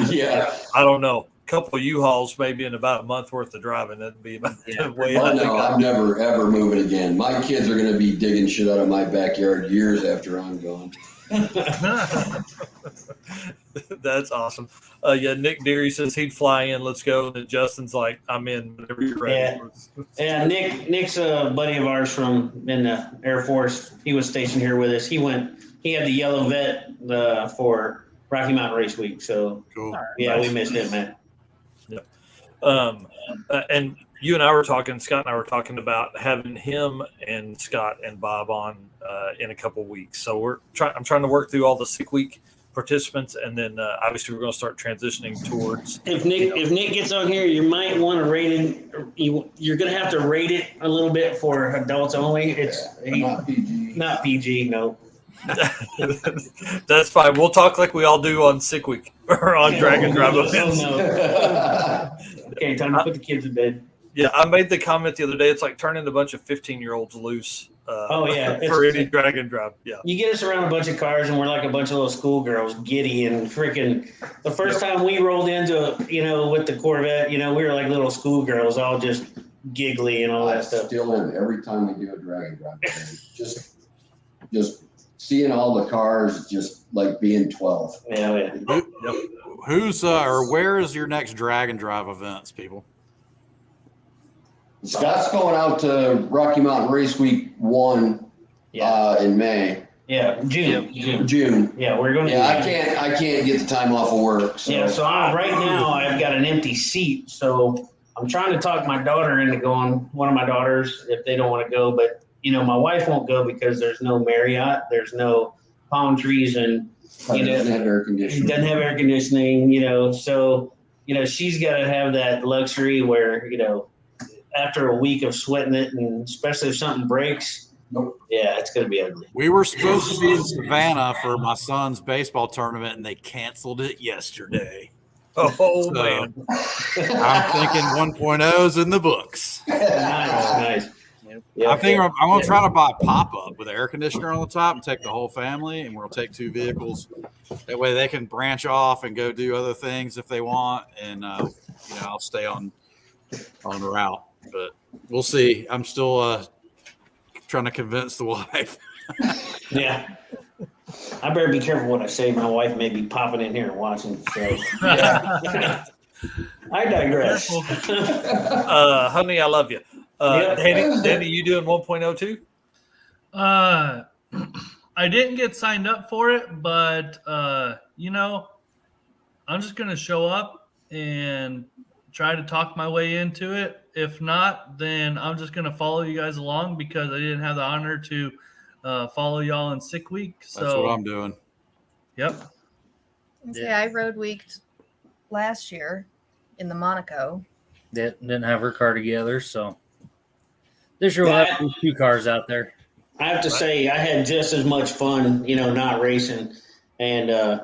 Yeah. I don't know, a couple of U-Hauls maybe in about a month worth of driving. That'd be about the way I Well, think. no, I'm never, ever moving again. My kids are going to be digging shit out of my backyard years after I'm gone. That's awesome. Nick Deary says he'd fly in. Let's go. And Justin's like, I'm in whenever you're ready. Yeah, Nick's a buddy of ours from in the Air Force. He was stationed here with us. He had the yellow vet for Rocky Mountain Race Week. So Cool. yeah, we missed him, man. And you and I were talking, Scott and I were talking about having him and Scott and Bob on in a couple weeks. So I'm trying to work through all the sick week participants, and then obviously we're going to start transitioning towards. If Nick gets on here, you might want to rate it. You're going to have to rate it a little bit for adults only. It's Not PG. not PG. No. That's fine. We'll talk like we all do on sick week or on drag and drive events. No. Okay, time to put the kids in bed. Yeah, I made the comment the other day. It's like turning a bunch of 15-year-olds loose. For any drag and drive. Yeah. You get us around a bunch of cars, and we're like a bunch of little schoolgirls, giddy and freaking. The first time we rolled into, with the Corvette, we were like little schoolgirls, all just giggly and all that stuff. Still am every time we do a drag and drive. just seeing all the cars, just like being 12. Yeah. Who's or where is your next drag and drive events, people? Scott's going out to Rocky Mountain Race Week 1 in May. Yeah, June. Yeah, we're going to. Yeah, I can't get the time off of work. So. Yeah, so right now I've got an empty seat, so I'm trying to talk my daughter into going. One of my daughters, if they don't want to go, but my wife won't go because there's no Marriott, there's no palm trees, and it doesn't have air conditioning. It doesn't have air conditioning, so she's got to have that luxury where after a week of sweating it, and especially if something breaks, it's going to be ugly. We were supposed to be in Savannah for my son's baseball tournament, and they canceled it yesterday. Oh, man. I'm thinking 1.0's in the books. Nice. I think I'm going to try to buy a pop-up with an air conditioner on the top and take the whole family, and we'll take 2 vehicles. That way they can branch off and go do other things if they want, and I'll stay on route. But we'll see. I'm still trying to convince the wife. Yeah. I better be careful what I say. My wife may be popping in here and watching. So I digress. Honey, I love you. Danny, you doing 1.0 too? I didn't get signed up for it, but I'm just gonna show up and try to talk my way into it. If not, then I'm just gonna follow you guys along because I didn't have the honor to follow y'all in sick week. So that's what I'm doing. Yep. I road weeked last year in the Monaco. Didn't have her car together, so this year we'll have 2 cars out there. I have to say I had just as much fun, not racing. And, I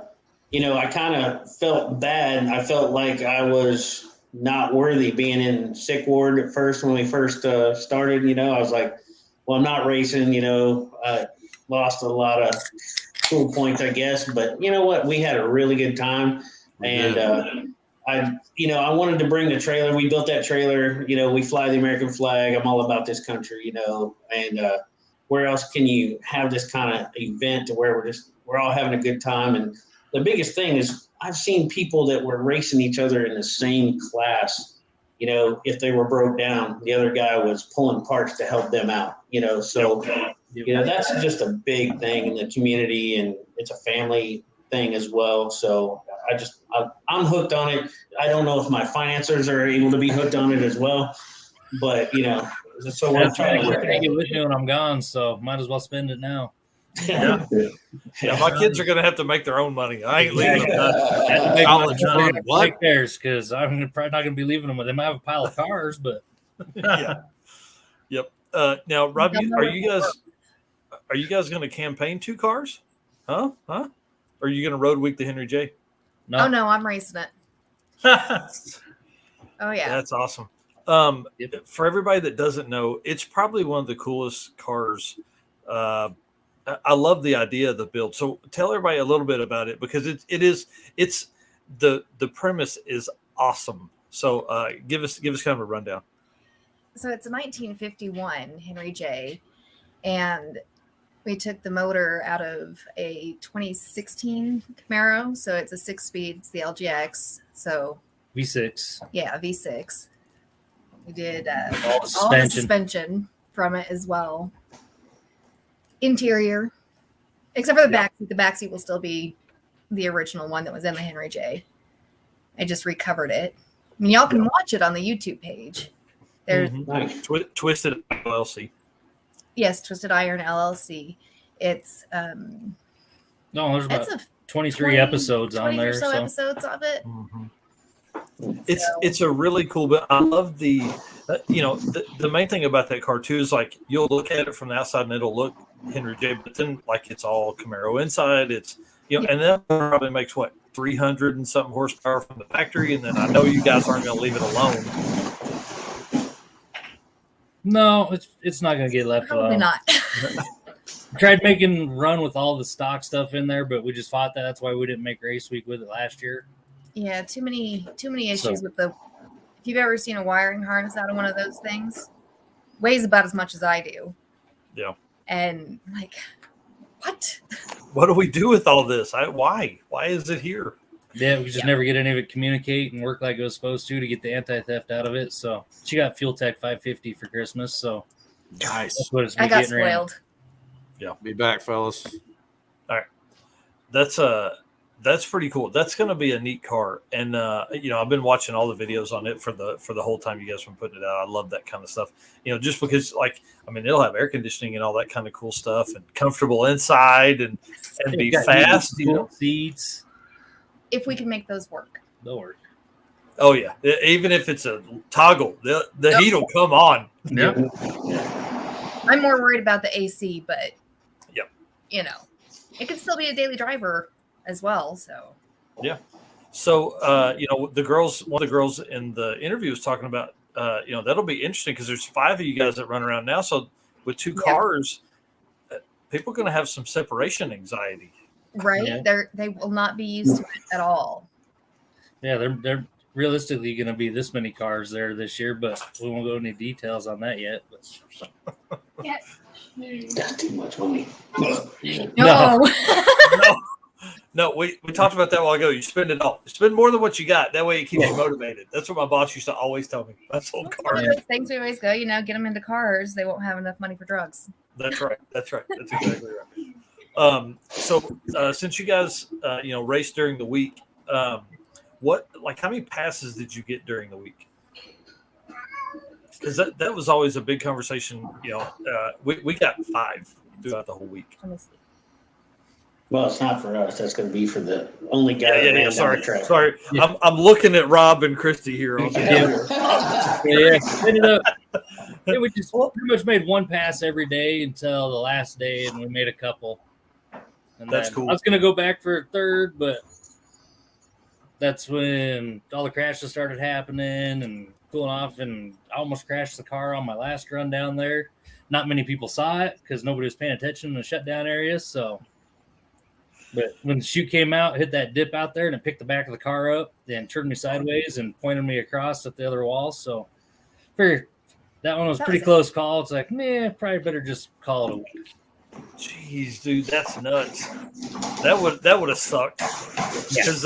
kind of felt bad. I felt like I was not worthy being in sick ward at first when we first started. I was like, well, I'm not racing. I lost a lot of cool points, I guess. But you know what? We had a really good time. And I wanted to bring the trailer. We built that trailer. We fly the American flag. I'm all about this country, and where else can you have this kind of event to where we're all having a good time? And the biggest thing is I've seen people that were racing each other in the same class. If they were broke down, the other guy was pulling parts to help them out, so, that's just a big thing in the community, and it's a family thing as well. So I'm hooked on it. I don't know if my financiers are able to be hooked on it as well, but so we're trying to take it with me when I'm gone. So might as well spend it now. Yeah, my kids are going to have to make their own money. I ain't leaving them. Take theirs because I'm probably not going to be leaving them with them. I have a pile of cars, but Yep. Now, Rob, are you guys going to campaign 2 cars? Huh? Or are you going to road week the Henry J? No. Oh no, I'm racing it. Oh yeah, that's awesome. For everybody that doesn't know, it's probably one of the coolest cars. I love the idea of the build. So tell everybody a little bit about it because it's the premise is awesome. So give us kind of a rundown. So it's a 1951 Henry J, and we took the motor out of a 2016 Camaro. So it's a 6-speed. It's the LGX. So V6. Yeah, V6. We did all the suspension from it as well. Interior, except for the backseat. The backseat will still be the original one that was in the Henry J. I just recovered it. I mean, y'all can watch it on the YouTube page. There's Nice. Twisted LLC. yes, Twisted Iron LLC. It's No, there's about it's a 23 episodes 20 on there. or so So episodes of it. It's a really cool, but I love the the main thing about that car too is like you'll look at it from the outside and it'll look Henry J, but then like it's all Camaro inside. It's and that probably makes what 300 and something horsepower from the factory, and then I know you guys aren't going to leave it alone. no, it's not going to get left Probably alone. not. Tried making run with all the stock stuff in there, but we just fought that. That's why we didn't make race week with it last year. Yeah, too many issues with the. If you've ever seen a wiring harness out of one of those things, weighs about as much as I do. Yeah. And I'm like, what? What do we do with all this? Why is it here? Yeah, we just never get any of it communicate and work like it was supposed to get the anti-theft out of it. So she got Fuel Tech 550 for Christmas. So Nice. that's what it's I been got getting ran. spoiled. Be back, fellas. That's pretty cool. That's going to be a neat car, and I've been watching all the videos on it for the whole time you guys have been putting it out. I love that kind of stuff. Just because it'll have air conditioning and all that kind of cool stuff, and comfortable inside, and be fast. Seats. If we can make those work. They'll work. Oh yeah, even if it's a toggle, the heat will come on. Yeah. I'm more worried about the AC, but Yep. It could still be a daily driver as well. So yeah. So one of the girls in the interview was talking about that'll be interesting because there's 5 of you guys that run around now. So with 2 cars, people are going to have some separation anxiety. right, Yeah. they will not be used to it at all. Yeah, they're realistically going to be this many cars there this year, but we won't go into details on that yet. That's too much money. No. No, we talked about that a while ago. You spend it all. Spend more than what you got. That way it keeps you motivated. That's what my boss used to always tell me. That's old One cars. of those things we always go, get them into cars. They won't have enough money for drugs. That's right. That's exactly right. So since you guys race during the week, how many passes did you get during the week? Because that was always a big conversation. We got 5 throughout the whole week. Let me see. Well, it's not for us. That's going to be for the only guy. that ran down Sorry. the track. Sorry. Yeah. I'm looking at Rob and Christy here. On Ended up. We just pretty much made one pass every day until the last day, and we made a couple. And That's then cool. I was going to go back for a third, but that's when all the crashes started happening and cooling off, and I almost crashed the car on my last run down there. Not many people saw it because nobody was paying attention in the shutdown area. So, but when the chute came out, hit that dip out there, and it picked the back of the car up, then turned me sideways and pointed me across at the other wall. So, figured that one was a pretty close call. It's like, probably better just call it a week. Jeez, dude, that's nuts. That would have sucked. Because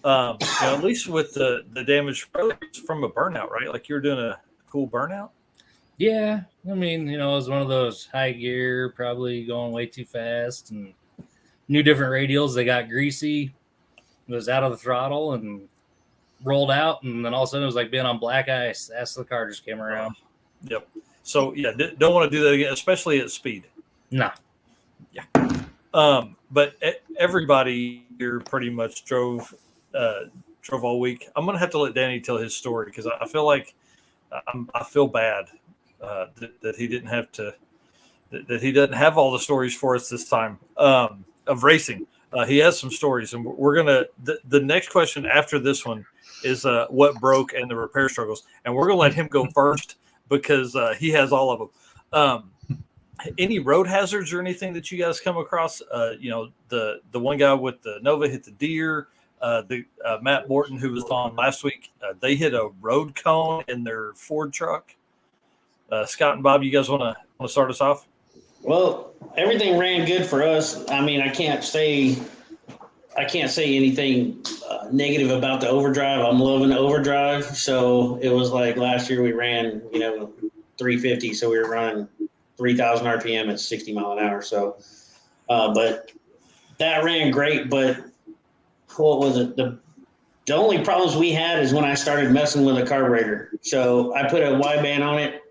at least with the damage from a burnout, right? Like you were doing a cool burnout. Yeah, I mean, it was one of those high gear, probably going way too fast, and new different radials. They got greasy, was out of the throttle and rolled out, and then all of a sudden it was like being on black ice. That's the car just came around. Yep. So don't want to do that again, especially at speed. No. Yeah. But everybody here pretty much drove all week. I'm gonna have to let Danny tell his story because I feel like I feel bad that he didn't have to that he doesn't have all the stories for us this time of racing. He has some stories, and we're gonna the next question after this one is what broke and the repair struggles, and we're gonna let him go first because he has all of them. Any road hazards or anything that you guys come across? The one guy with the Nova hit the deer. Matt Morton, who was on last week, they hit a road cone in their Ford truck. Scott and Bob, you guys want to start us off? Well, everything ran good for us. I mean, I can't say anything negative about the overdrive. I'm loving the overdrive. So it was like last year we ran, 350. So we were running 3,000 RPM at 60 mile an hour. So, but that ran great. But what was it? The only problems we had is when I started messing with a carburetor. So I put a Y-band on it,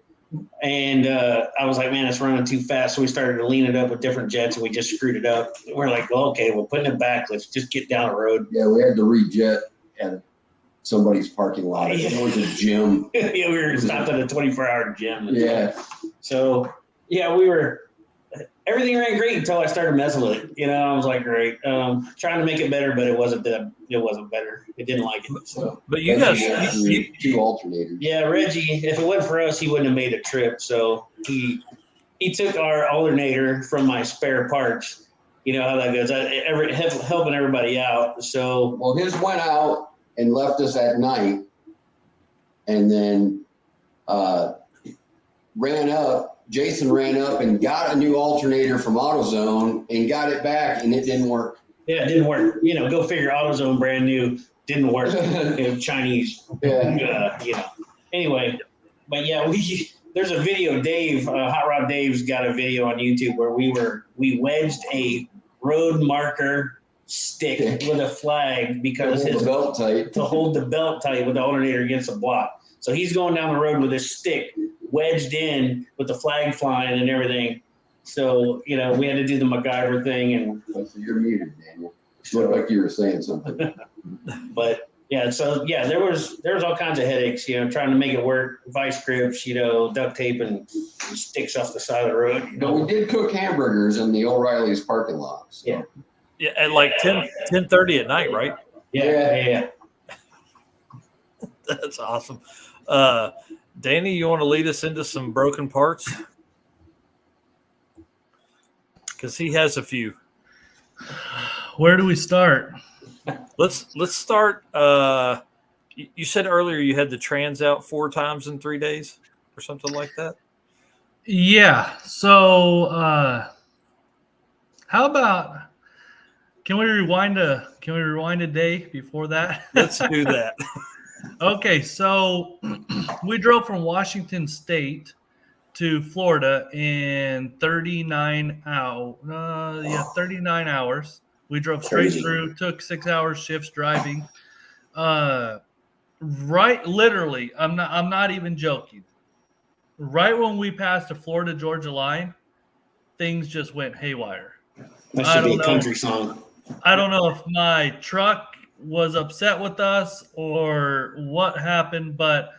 and I was like, man, it's running too fast. So we started to lean it up with different jets, and we just screwed it up. We're like, well, okay, we're putting it back. Let's just get down the road. Yeah, we had to rejet at somebody's parking lot. It was a gym. Yeah, we were stopped at a 24-hour gym. Yeah. So, yeah, everything ran great until I started messing with it. You know, I was like, great. Trying to make it better, but it wasn't better. It didn't like it. So, But you guys, two alternators. yeah, Reggie, if it wasn't for us, he wouldn't have made a trip. So he took our alternator from my spare parts. You know how that goes. Helping everybody out. So, Well, his went out and left us at night, and then Jason ran up and got a new alternator from AutoZone and got it back, and it didn't work. yeah, it didn't work. You know, go figure. AutoZone brand new didn't work. Chinese. Yeah. You know. Anyway, but yeah, there's a video. Hot Rod Dave's got a video on YouTube where we wedged a road marker stick with a flag because to hold the belt tight with the alternator against the block. So he's going down the road with his stick wedged in with the flag flying and everything. So, you know, we had to do the MacGyver thing. And So you're muted, Daniel. You looked like you were saying something. But yeah, so yeah, there was all kinds of headaches, you know, trying to make it work, vice grips, you know, duct tape and sticks off the side of the road. You know? But we did cook hamburgers in the O'Reilly's parking lot. So. Yeah. yeah, at like 10:30 at night, right? Yeah. That's awesome. Danny, you want to lead us into some broken parts? Because he has a few. Where do we start? Let's start. You said earlier you had the trans out 4 times in 3 days or something like that. Yeah. So how about can we rewind a day before that? Let's do that. Okay, so we drove from Washington State to Florida in 39 hours. 39 hours. We drove straight through, took 6 hour shifts driving. Right, literally, I'm not even joking. Right when we passed the Florida-Georgia line, things just went haywire. That should be a country song. I don't know if my truck was upset with us or what happened, but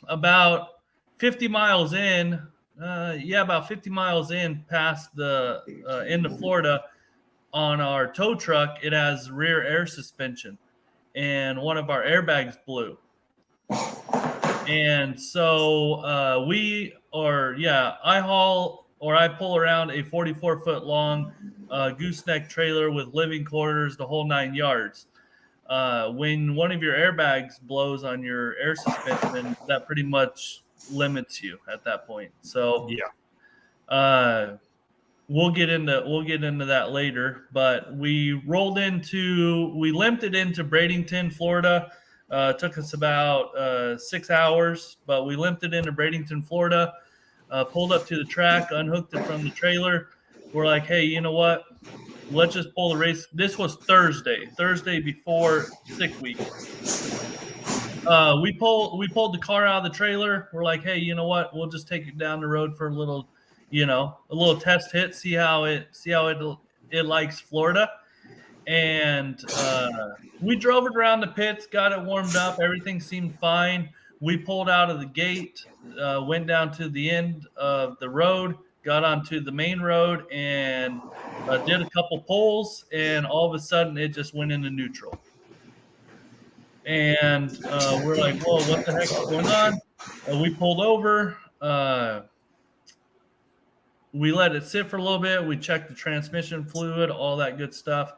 about 50 miles in, past the into Florida, on our tow truck, it has rear air suspension, and one of our airbags blew. And so I pull around a 44-foot long gooseneck trailer with living quarters, the whole 9 yards. When one of your airbags blows on your air suspension, that pretty much limits you at that point. So yeah, we'll get into that later. But we limped it into Bradenton, Florida. Took us about 6 hours, but we limped it into Bradenton, Florida. Pulled up to the track, unhooked it from the trailer. We're like, hey, you know what? Let's just pull the race. This was Thursday before sick week. We pulled the car out of the trailer. We're like, hey, you know what? We'll just take it down the road for a little test hit, see how it likes Florida. And we drove it around the pits, got it warmed up. Everything seemed fine. We pulled out of the gate, went down to the end of the road, got onto the main road, and did a couple pulls, and all of a sudden it just went into neutral. And we're like, whoa, what the heck is going on? We pulled over. We let it sit for a little bit. We checked the transmission fluid, all that good stuff.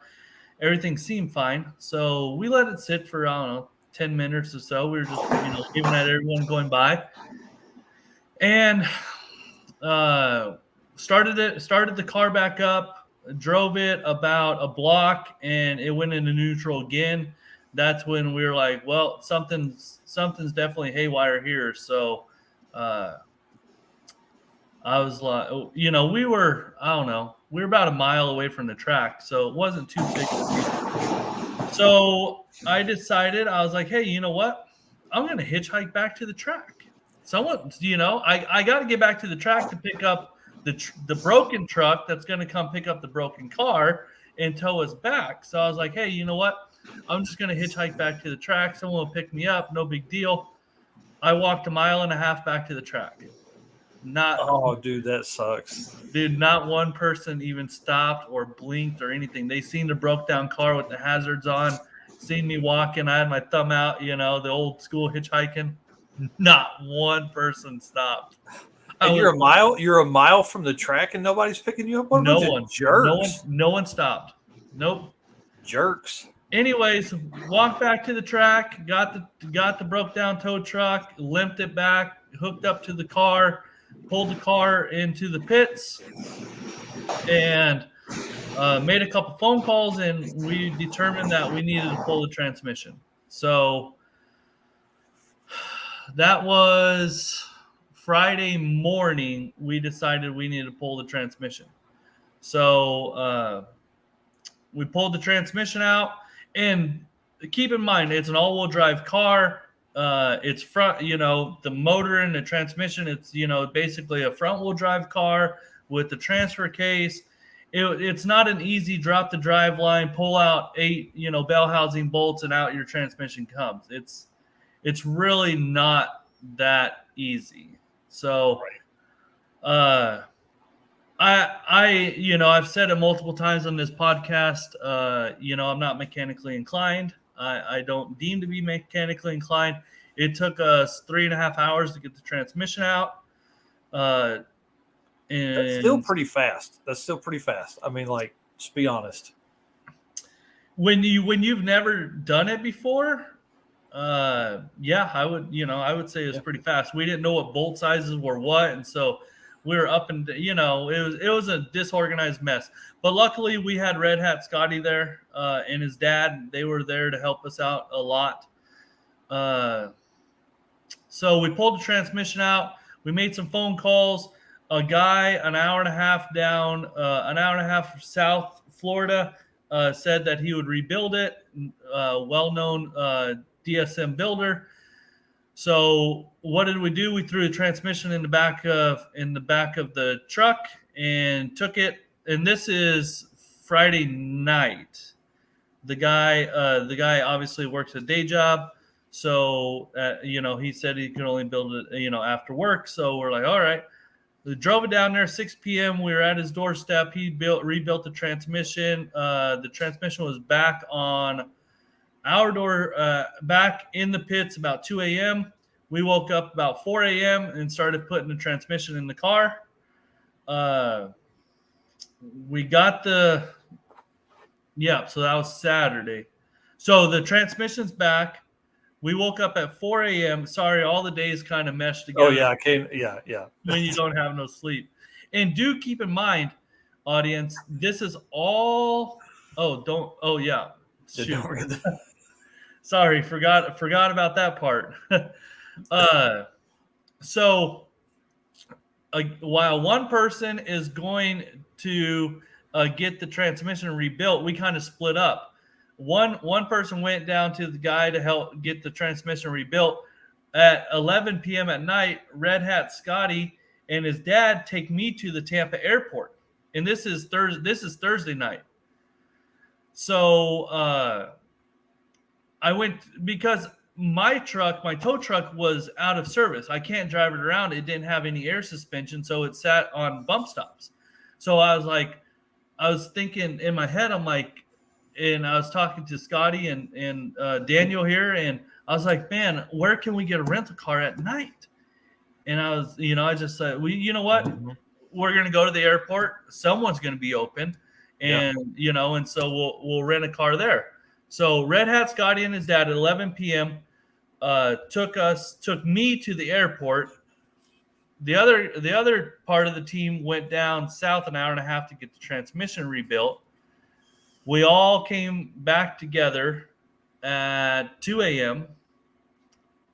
Everything seemed fine. So we let it sit for, 10 minutes or so. We were just, giving at everyone going by. And started the car back up, drove it about a block, and it went into neutral again. That's when we were like, well, something's definitely haywire here. So I was like, we were about a mile away from the track, so it wasn't too big of a deal. So I decided, I was like, hey, you know what? I'm going to hitchhike back to the track. Someone, I got to get back to the track to pick up the broken truck that's going to come pick up the broken car and tow us back. So I was like, hey, you know what? I'm just going to hitchhike back to the track. Someone will pick me up. No big deal. I walked 1.5 miles back to the track. Dude, that sucks. Dude, not one person even stopped or blinked or anything. They seen the broke down car with the hazards on, seen me walking. I had my thumb out, the old school hitchhiking. Not one person stopped. And you're a mile from the track and nobody's picking you up? No one. Jerks. No one stopped. Nope. Jerks. Anyways, walked back to the track, got the broke down tow truck, limped it back, hooked up to the car, pulled the car into the pits, and made a couple phone calls, and we determined that we needed to pull the transmission. So that was Friday morning. We decided we needed to pull the transmission. So we pulled the transmission out, and keep in mind, it's an all-wheel drive car. It's front, the motor and the transmission. It's, basically a front wheel drive car with the transfer case. It's not an easy drop the drive line, pull out 8, bell housing bolts, and out your transmission comes. It's really not that easy. So, I've said it multiple times on this podcast. I'm not mechanically inclined. I don't deem to be mechanically inclined. It took us 3.5 hours to get the transmission out. And that's still pretty fast. I mean, just be honest. When you've never done it before, I would say it's pretty fast. We didn't know what bolt sizes were what, and so we were up and it was a disorganized mess. But luckily we had Red Hat Scotty there and his dad. They were there to help us out a lot. So we pulled the transmission out. We made some phone calls. A guy an hour and a half south Florida said that he would rebuild it. Well-known DSM builder. So what did we do? We threw the transmission in the back of the truck and took it. And this is Friday night. The guy obviously works a day job. So, he said he could only build it, after work. So we're like, all right. We drove it down there 6 p.m. We were at his doorstep. He rebuilt the transmission. The transmission was back on our door, back in the pits about 2 a.m. We woke up about 4 a.m. and started putting the transmission in the car. We got so that was Saturday. So the transmission's back. We woke up at 4 a.m. Sorry, all the days kind of meshed together. Oh, yeah. Yeah. When you don't have no sleep. And do keep in mind, audience, this is all – yeah. Shoot. Sorry, forgot about that part. So while one person is going to get the transmission rebuilt, we kind of split up. One person went down to the guy to help get the transmission rebuilt. At 11 p.m. at night, Red Hat Scotty and his dad take me to the Tampa airport, and this is Thursday night. So I went because my tow truck was out of service. I can't drive it around. It didn't have any air suspension, so it sat on bump stops. So I was thinking in my head, I'm like, and I was talking to Scotty and Daniel here, and I was like, man, where can we get a rental car at night? And I just said, well, you know what? Mm-hmm. We're going to go to the airport. Someone's going to be open. And, and so we'll rent a car there. So Red Hat Scotty and his dad at 11 p.m. took me to the airport. The other part of the team went down south an hour and a half to get the transmission rebuilt. We all came back together at 2 a.m.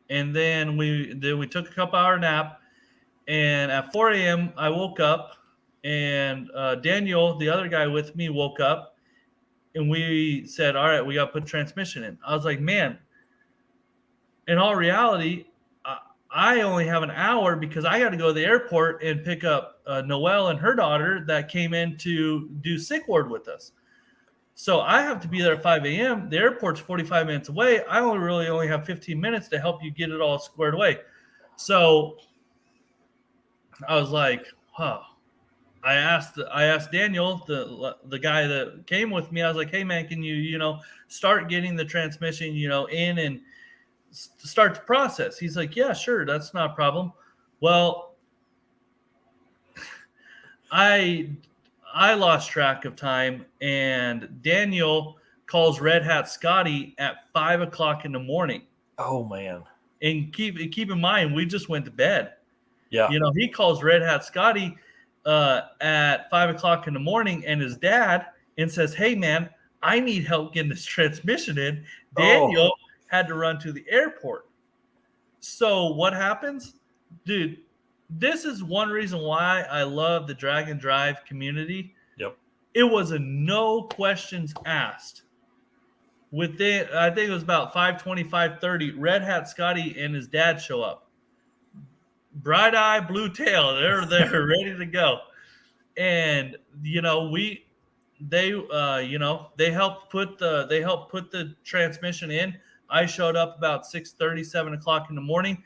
and then we took a couple hour nap. And at 4 a.m. I woke up, and Daniel, the other guy with me, woke up, and we said, all right, we got to put transmission in. I was like, man, in all reality, I only have an hour because I got to go to the airport and pick up Noelle and her daughter that came in to do sick ward with us. So I have to be there at 5 a.m. The airport's 45 minutes away. I only have 15 minutes to help you get it all squared away. So I was like, huh. I asked Daniel, the guy that came with me. I was like, hey man, can you start getting the transmission in and start the process? He's like, yeah, sure, that's not a problem. Well, I lost track of time, and Daniel calls Red Hat Scotty at 5 o'clock in the morning. Oh man. And keep in mind, we just went to bed. Yeah. He calls Red Hat Scotty at 5 o'clock in the morning and his dad and says, hey man, I need help getting this transmission in. Daniel had to run to the airport. So what happens? Dude, this is one reason why I love the drag and drive community. Yep. It was a no questions asked. Within, I think it was about 5:20, 5:30, Red Hat Scotty and his dad show up. Bright eye, blue tail, they're there ready to go. And they helped put the transmission in. I showed up about 6:30, 7 o'clock in the morning.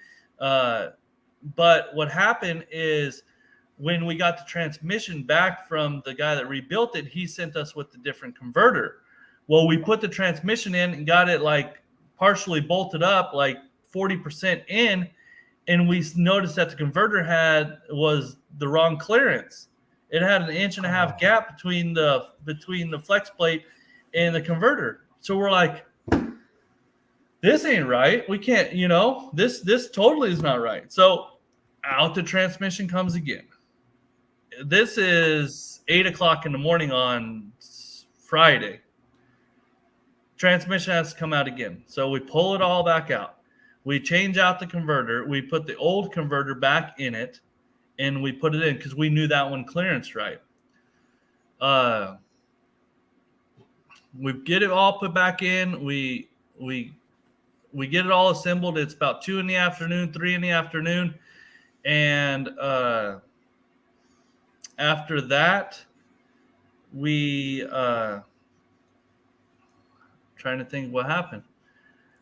But what happened is when we got the transmission back from the guy that rebuilt it, he sent us with the different converter. Well, we put the transmission in and got it like partially bolted up, like 40% in, and we noticed that the converter was the wrong clearance. It had an 1.5 inch gap between the flex plate and the converter. So we're like, this ain't right. We can't, this totally is not right. So out the transmission comes again. This is 8 o'clock in the morning on Friday. Transmission has to come out again. So we pull it all back out. We change out the converter. We put the old converter back in it, and we put it in because we knew that one clearance right. We get it all put back in. We get it all assembled. It's about 2 in the afternoon, 3 in the afternoon. And after that, we trying to think what happened.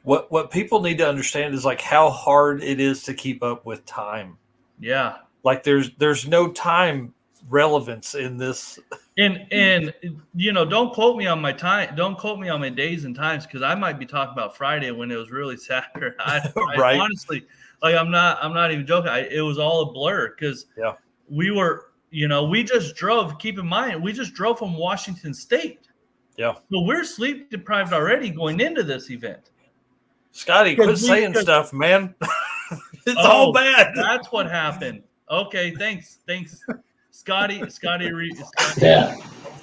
What people need to understand is like how hard it is to keep up with time. Yeah. Like there's no time relevance in this. And don't quote me on my time. Don't quote me on my days and times, because I might be talking about Friday when it was really Saturday. Right. I honestly, like I'm not even joking. It was all a blur because we were, we just drove. Keep in mind, we just drove from Washington State. Yeah. So we're sleep deprived already going into this event. Scotty, quit saying stuff, man. It's all bad. That's what happened. Okay, thanks, Scotty. Scotty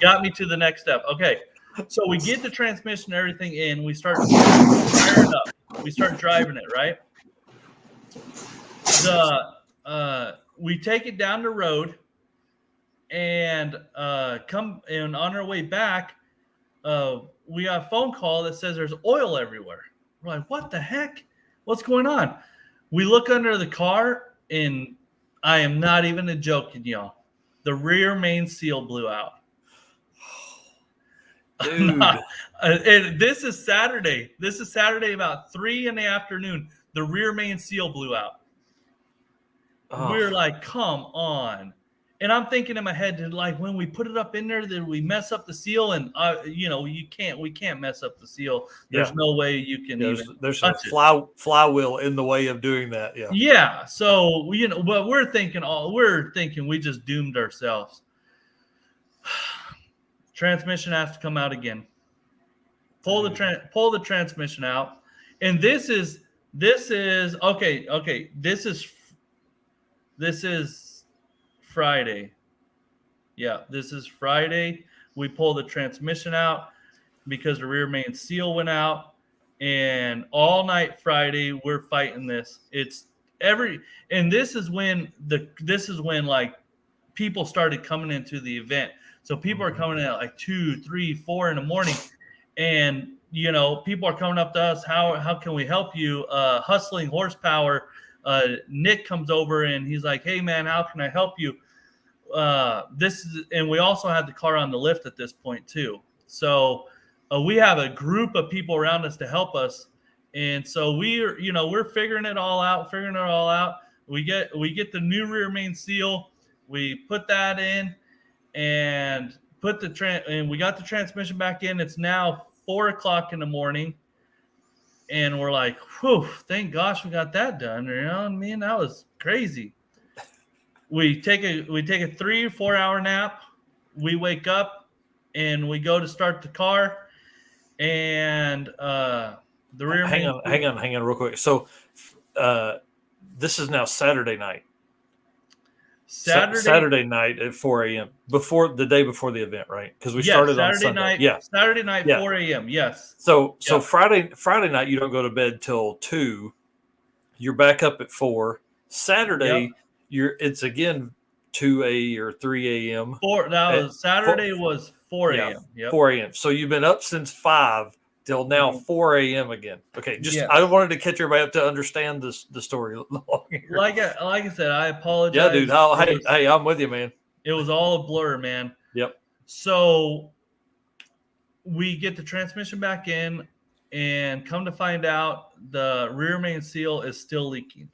got me to the next step. Okay, so we get the transmission, everything in. We start firing up. We start driving it, right? We take it down the road, and on our way back, we got a phone call that says there's oil everywhere. We're like, what the heck? What's going on? We look under the car, and I am not even joking, y'all. The rear main seal blew out. Dude. And this is Saturday. This is Saturday about 3 in the afternoon. The rear main seal blew out. Oh. We're like, come on. And I'm thinking in my head, like, when we put it up in there, did we mess up the seal? And we can't mess up the seal. There's no way you can. There's a flywheel in the way of doing that. Yeah. Yeah. So but we're thinking we just doomed ourselves. Transmission has to come out again. Pull the transmission out, and this is okay. This is Friday. Yeah, this is Friday. We pull the transmission out because the rear main seal went out, and all night Friday we're fighting this. And this is when like people started coming into the event. So people are coming in at like 2, 3, 4 in the morning, and people are coming up to us. How can we help you? Hustling Horsepower. Nick comes over and he's like, "Hey man, how can I help you?" And we also had the car on the lift at this point too. So we have a group of people around us to help us, and so we're figuring it all out. We get the new rear main seal. We put that in, and and we got the transmission back in. It's now 4:00 in the morning. And we're like, whew, thank gosh we got that done. You know what I mean? That was crazy. We take a 3 or 4 hour nap. We wake up and we go to start the car. And the rear hang on real quick. So this is now Saturday night. Saturday night at 4 a.m. the day before the event, right? Because we started on Sunday. Saturday night, 4 a.m. Yes. So Friday night you don't go to bed till 2. You're back up at 4. Saturday it's again 2 a or 3 a.m. Saturday was 4 a.m. Yep. 4 a.m. So you've been up since 5 till now 4 a.m. again. Okay, I wanted to catch everybody up to understand the story longer. Like I said, I apologize. Yeah, dude. Hey, I'm with you, man. It was all a blur, man. Yep. So we get the transmission back in, and come to find out the rear main seal is still leaking.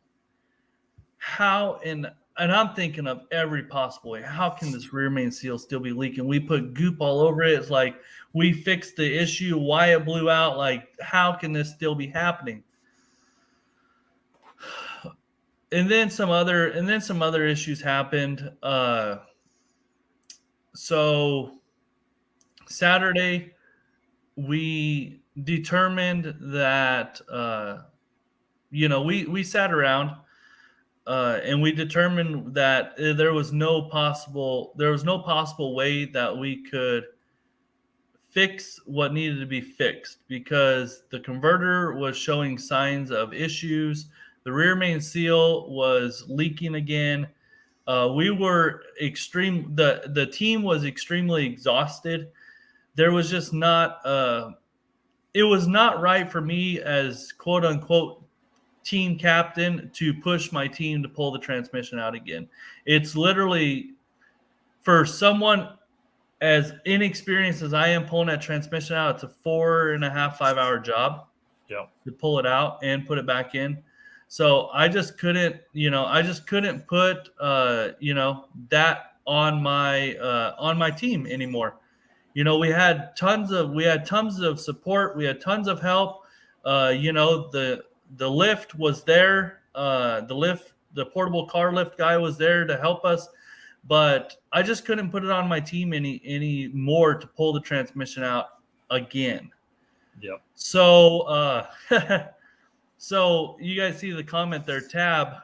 How and I'm thinking of every possible way. How can this rear main seal still be leaking? We put goop all over it. It's like we fixed the issue. Why it blew out? Like, how can this still be happening? And then some other issues happened. So Saturday, we determined that we sat around. And we determined that there was no possible way that we could fix what needed to be fixed, because the converter was showing signs of issues. The rear main seal was leaking again. The team was extremely exhausted. There was just it was not right for me as quote unquote team captain to push my team to pull the transmission out again. It's literally, for someone as inexperienced as I am pulling that transmission out, it's a 4.5, 5 hour job to pull it out and put it back in. So I just couldn't put that on my team anymore. We had tons of support. We had tons of help. The lift was there. The portable car lift guy was there to help us, but I just couldn't put it on my team any more to pull the transmission out again. Yep. So, so you guys see the comment there, Tab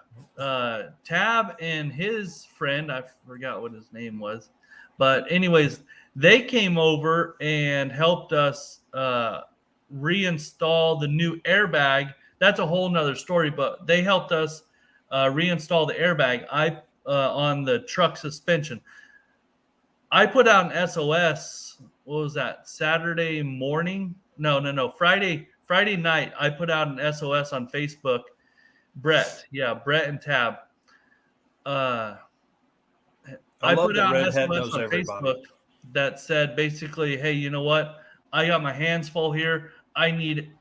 and his friend, I forgot what his name was, but anyways, they came over and helped us reinstall the new airbag. That's a whole nother story, but they helped us reinstall the airbag on the truck suspension. I put out an SOS. What was that? Saturday morning? No. Friday night, I put out an SOS on Facebook. Brett and Tab. I put out an SOS on Facebook that said basically, hey, you know what? I got my hands full here. I need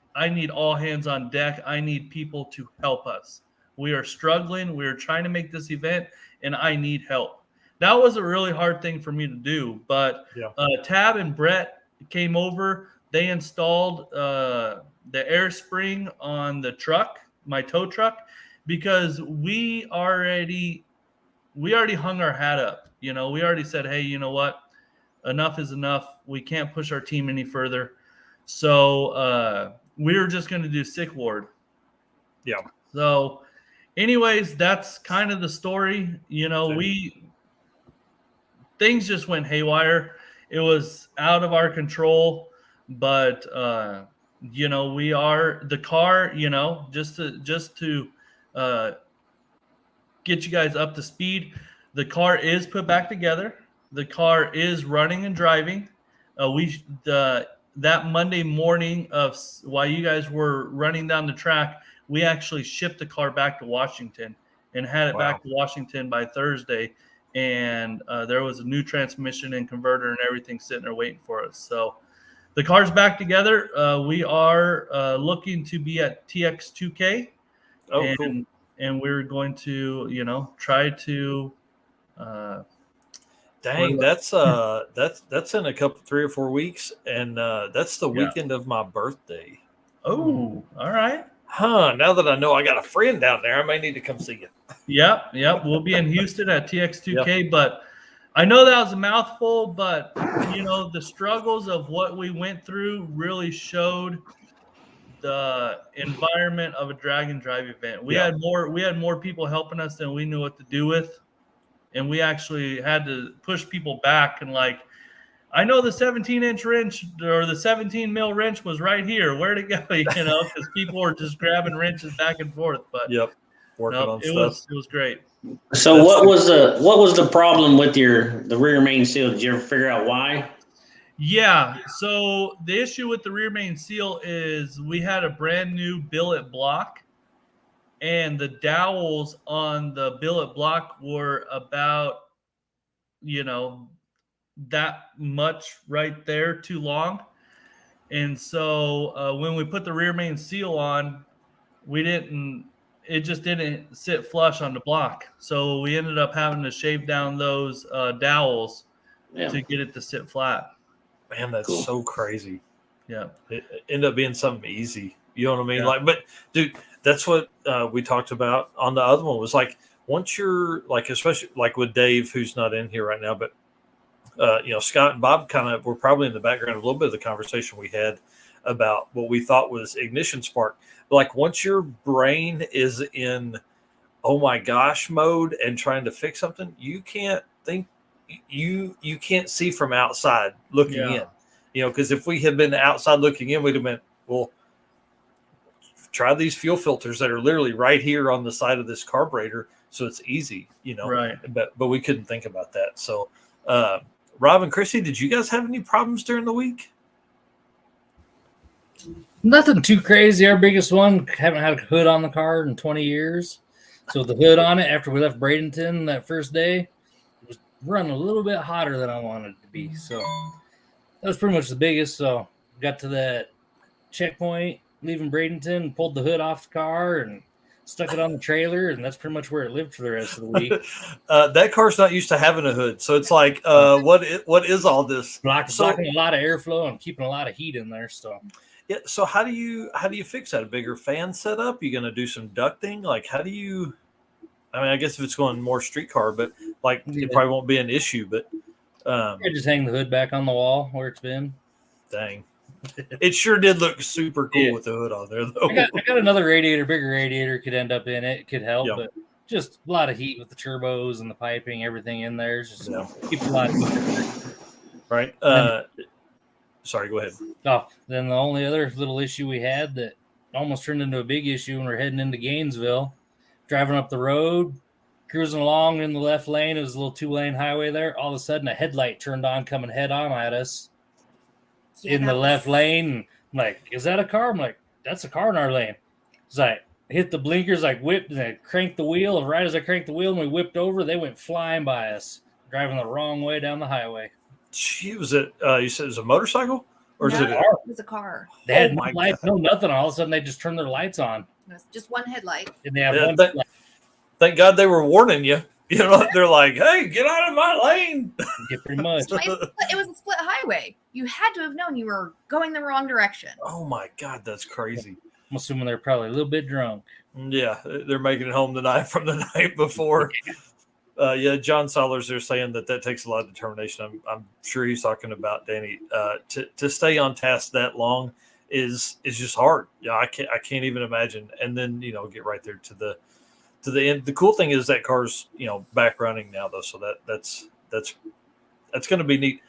all hands on deck. I need people to help us. We are struggling. We are trying to make this event, and I need help. That was a really hard thing for me to do, but Tab and Brett came over. They installed the air spring on the truck, my tow truck, because we already hung our hat up. We already said, hey, you know what? Enough is enough. We can't push our team any further. So we were just going to do sick ward. Yeah. So anyways, that's kind of the story. Things just went haywire. It was out of our control, but we are the car, just to get you guys up to speed. The car is put back together. The car is running and driving. that Monday morning while you guys were running down the track, we actually shipped the car back to Washington and had it back to Washington by Thursday. And there was a new transmission and converter and everything sitting there waiting for us. So the car's back together. We are looking to be at TX2K. Oh, cool. And we're going to, try to. Dang, that's in a couple 3 or 4 weeks, and that's the weekend of my birthday. Oh, all right. Huh. Now that I know I got a friend down there, I may need to come see you. Yep. We'll be in Houston at TX2K, but I know that was a mouthful, but the struggles of what we went through really showed the environment of a drag and drive event. We had more people helping us than we knew what to do with, and we actually had to push people back and I know the 17-inch wrench or the 17 mil wrench was right here. Where'd it go? Because people were just grabbing wrenches back and forth. But working on stuff. It was great. So what was the problem with the rear main seal? Did you ever figure out why? Yeah. So the issue with the rear main seal is we had a brand new billet block, and the dowels on the billet block were about, that much right there too long. And so when we put the rear main seal on, it just didn't sit flush on the block. So we ended up having to shave down those dowels to get it to sit flat. Man, that's so crazy. Yeah. It ended up being something easy. You know what I mean? Yeah. But dude, that's what we talked about on the other one was once you're especially with Dave, who's not in here right now, but Scott and Bob kind of were probably in the background a little bit of the conversation we had about what we thought was ignition spark. Once your brain is in, oh my gosh mode and trying to fix something, you can't think, you can't see from outside looking in, because if we had been outside looking in, we'd have been, well, try these fuel filters that are literally right here on the side of this carburetor. So it's easy, right. But we couldn't think about that. So, Rob and Chrissy, did you guys have any problems during the week? Nothing too crazy. Our biggest one, haven't had a hood on the car in 20 years. So the hood on it after we left Bradenton that first day, it was running a little bit hotter than I wanted it to be. So that was pretty much the biggest. So got to that checkpoint, leaving Bradenton, pulled the hood off the car and stuck it on the trailer, and that's pretty much where it lived for the rest of the week. That car's not used to having a hood, so it's what is all this? Blocking a lot of airflow and keeping a lot of heat in there. So yeah. So how do you fix that? A bigger fan setup? You going to do some ducting? How do you? I mean, I guess if it's going more street car, but it probably won't be an issue. But I just hang the hood back on the wall where it's been. Dang. It sure did look super cool with the hood on there, though. I got another bigger radiator could end up in it. It could help, but just a lot of heat with the turbos and the piping, everything in there. Just keeps a lot of heat. Right. Sorry, go ahead. Oh, then the only other little issue we had that almost turned into a big issue when we're heading into Gainesville, driving up the road, cruising along in the left lane. It was a little 2-lane highway there. All of a sudden, a headlight turned on coming head on at us. In the left lane. I'm like, is that a car? I'm like, that's a car in our lane. It's like, hit the blinkers, whipped and I cranked the wheel. And right as I cranked the wheel and we whipped over, they went flying by us, driving the wrong way down the highway. Gee, was it, you said it was a motorcycle? Or is it it was a car. They had no lights, no nothing. All of a sudden, they just turned their lights on. It was just one headlight. And they had one headlight. Thank God they were warning you. They're like, hey, get out of my lane. Yeah, pretty much. It was a split highway. You had to have known you were going the wrong direction. Oh, my God, that's crazy. I'm assuming they're probably a little bit drunk. Yeah, they're making it home tonight from the night before. John Sollers, they're saying that takes a lot of determination. I'm sure he's talking about Danny. To stay on task that long is just hard. Yeah, I can't even imagine. And then get right there to the end. The cool thing is that car's back running now though, so that's going to be neat.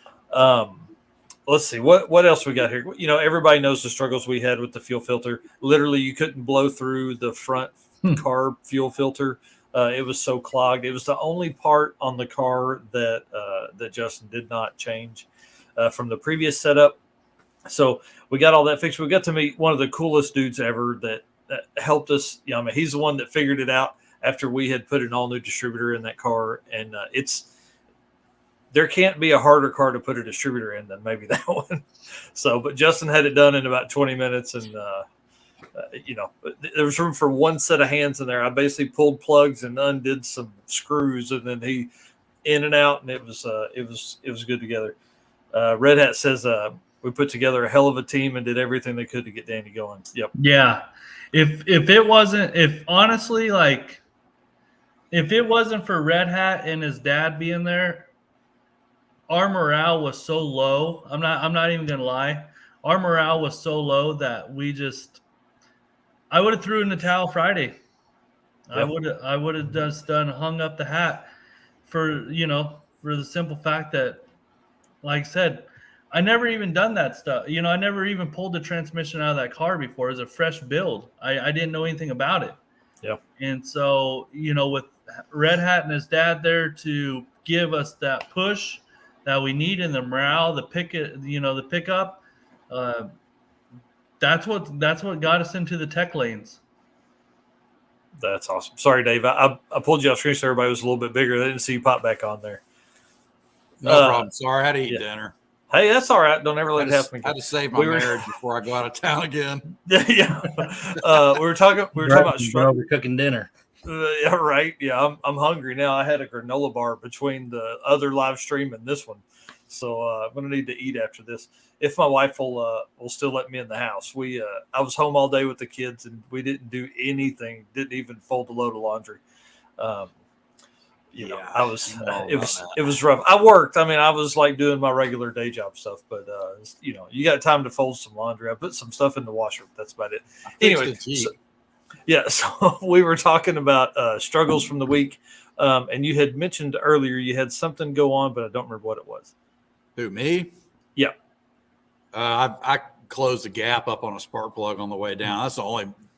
Let's see what else we got here. Everybody knows the struggles we had with the fuel filter. Literally, you couldn't blow through the front carb fuel filter. It was so clogged. It was the only part on the car that Justin did not change from the previous setup. So we got all that fixed. We got to meet one of the coolest dudes ever that helped us. I mean, he's the one that figured it out after we had put an all new distributor in that car. And there can't be a harder car to put a distributor in than maybe that one. So, but Justin had it done in about 20 minutes. And, there was room for one set of hands in there. I basically pulled plugs and undid some screws, and then he in and out, and it was good together. Red Hat says, we put together a hell of a team and did everything they could to get Danny going. Yep. Yeah. If it wasn't for Red Hat and his dad being there, our morale was so low. I'm not even gonna lie. Our morale was so low that I would have threw in the towel Friday. Yep. I would have just hung up the hat for the simple fact that, like I said, I never even done that stuff. I never even pulled the transmission out of that car before. It was a fresh build. I didn't know anything about it. Yeah. And so, with Red Hat and his dad there to give us that push that we need in the morale, the pickup, that's what got us into the tech lanes. That's awesome. Sorry, Dave. I pulled you off screen so everybody was a little bit bigger. They didn't see you pop back on there. No problem. Sorry, I had to eat dinner. Hey, that's all right. Don't ever let it happen again. I had to save my marriage before I go out of town again. Yeah. We were talking about we're cooking dinner. Yeah, right. Yeah, I'm hungry now. I had a granola bar between the other live stream and this one, so I'm gonna need to eat after this. If my wife will still let me in the house. I was home all day with the kids, and we didn't do anything. Didn't even fold a load of laundry. It was rough. I worked. I mean, I was like doing my regular day job stuff, but you got time to fold some laundry. I put some stuff in the washer. That's about it. Anyway, so we were talking about struggles from the week, and you had mentioned earlier you had something go on, but I don't remember what it was. Who, me? Yeah. I closed the gap up on a spark plug on the way down.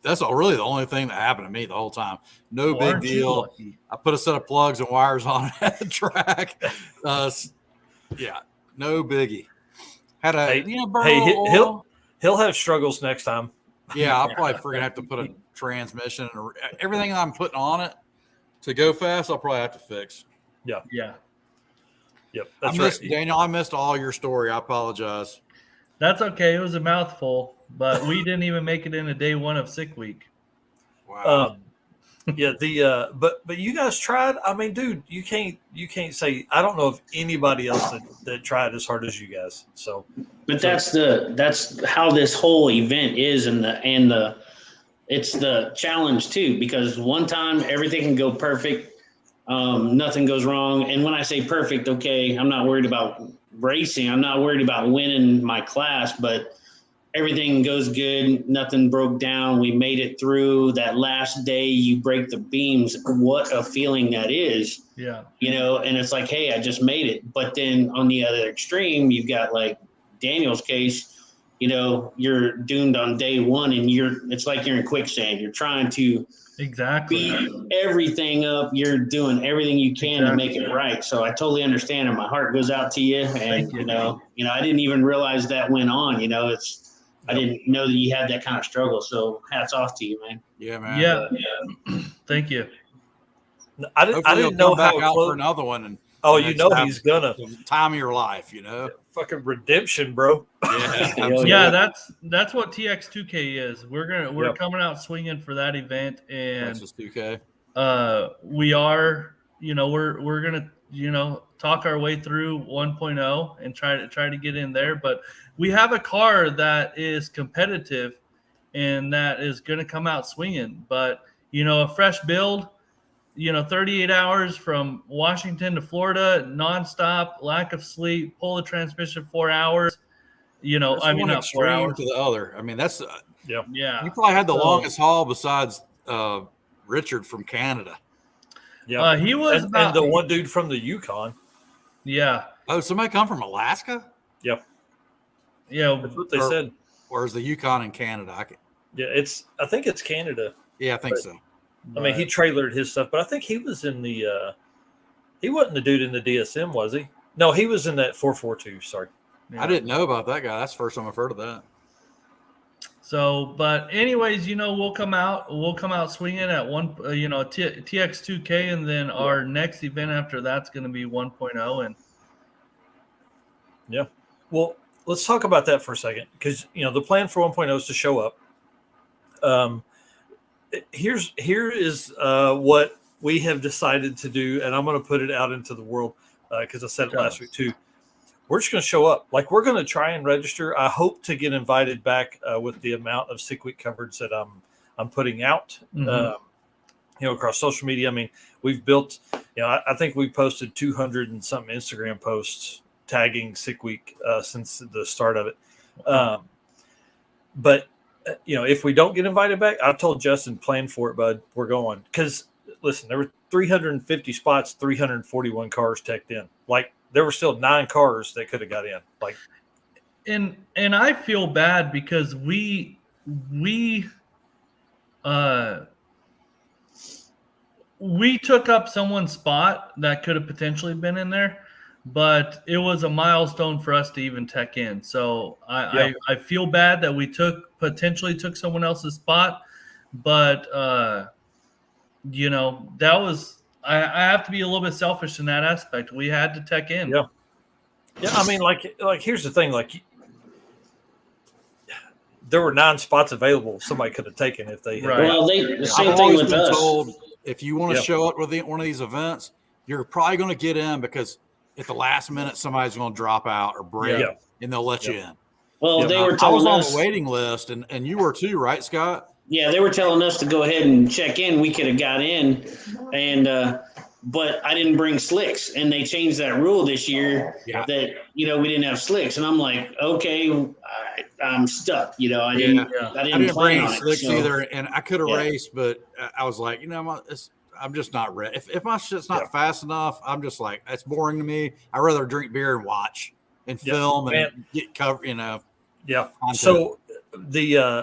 That's really the only thing that happened to me the whole time. No big deal. I put a set of plugs and wires on it at the track. No biggie. Had a he'll have struggles next time. Yeah, I'll probably have to put a transmission and everything I'm putting on it to go fast. I'll probably have to fix. Yeah. Yep. That's right, Daniel. I missed all your story. I apologize. That's okay. It was a mouthful, but we didn't even make it into day one of sick week. Wow. But you guys tried. I mean, dude, you can't say I don't know of anybody else that tried as hard as you guys. So, but that's how this whole event is, and it's the challenge too, because one time everything can go perfect, nothing goes wrong. And when I say perfect, okay, I'm not worried about racing. I'm not worried about winning my class, but everything goes good. Nothing broke down. We made it through. That last day you break the beams. What a feeling that is. Yeah. And it's like, hey, I just made it. But then on the other extreme, you've got like Daniel's case, you're doomed on day one, and it's like you're in quicksand. You're trying to beat everything up. You're doing everything you can to make it right. So I totally understand, and my heart goes out to you. And I didn't even realize that went on. I didn't know that you had that kind of struggle. So hats off to you, man. Yeah, man. Yeah. Thank you. I didn't know how out for another one. And he's gonna time of your life. Fucking redemption, bro. Yeah, that's what TX2K is. We're coming out swinging for that event, and Texas 2K. We are, we're gonna talk our way through 1.0 and try to get in there. But we have a car that is competitive and that is going to come out swinging. But a fresh build, 38 hours from Washington to Florida, nonstop, lack of sleep, pull the transmission 4 hours. Not 4 hours to the other. I mean, that's yeah. You probably had the longest haul besides Richard from Canada. Yeah, he was and the one dude from the Yukon. Yeah. Oh, somebody come from Alaska? Yep. Yeah, that's what they said. Or is the Yukon in Canada? I think it's Canada. Yeah, I think so. I mean, he trailered his stuff, but I think he was in the. He wasn't the dude in the DSM, was he? No, he was in that 442. Sorry. I didn't know about that guy. That's the first time I've heard of that. So, but anyways, we'll come out swinging at TX2K, and then our next event after that's going to be 1.0. And yeah, well, let's talk about that for a second, because the plan for 1.0 is to show up. Here is what we have decided to do, and I'm going to put it out into the world because I said it last week too. We're just going to show up. Like, we're going to try and register. I hope to get invited back with the amount of sick week coverage that I'm putting out, across social media. I mean, we've built, I think we posted 200 and something Instagram posts tagging sick week since the start of it. But if we don't get invited back, I've told Justin, plan for it, bud. We're going. Because, listen, there were 350 spots, 341 cars teched in. Like, there were still 9 cars that could have got in. Like, and I feel bad because we took up someone's spot that could have potentially been in there, but it was a milestone for us to even tech in. So I feel bad that we potentially took someone else's spot, but that was. I have to be a little bit selfish in that aspect. We had to tech in. Yeah. I mean, like here's the thing. Like, there were 9 spots available. Somebody could have taken if they. Right. Well, the same thing with us. Told, if you want to show up with one of these events, you're probably going to get in because at the last minute somebody's going to drop out or break, and they'll let you in. Well, they were I telling was on us the waiting list, and you were too, right, Scott? Yeah, they were telling us to go ahead and check in. We could have got in, but I didn't bring slicks, and they changed that rule this year that we didn't have slicks, and I'm like, okay, I'm stuck. I didn't plan bring on slicks it, either, and I could have raced, but I was like, I'm just not ready. If my shit's not fast enough, I'm just like, that's boring to me. I'd rather drink beer and watch and film and get covered. Yeah. Content. So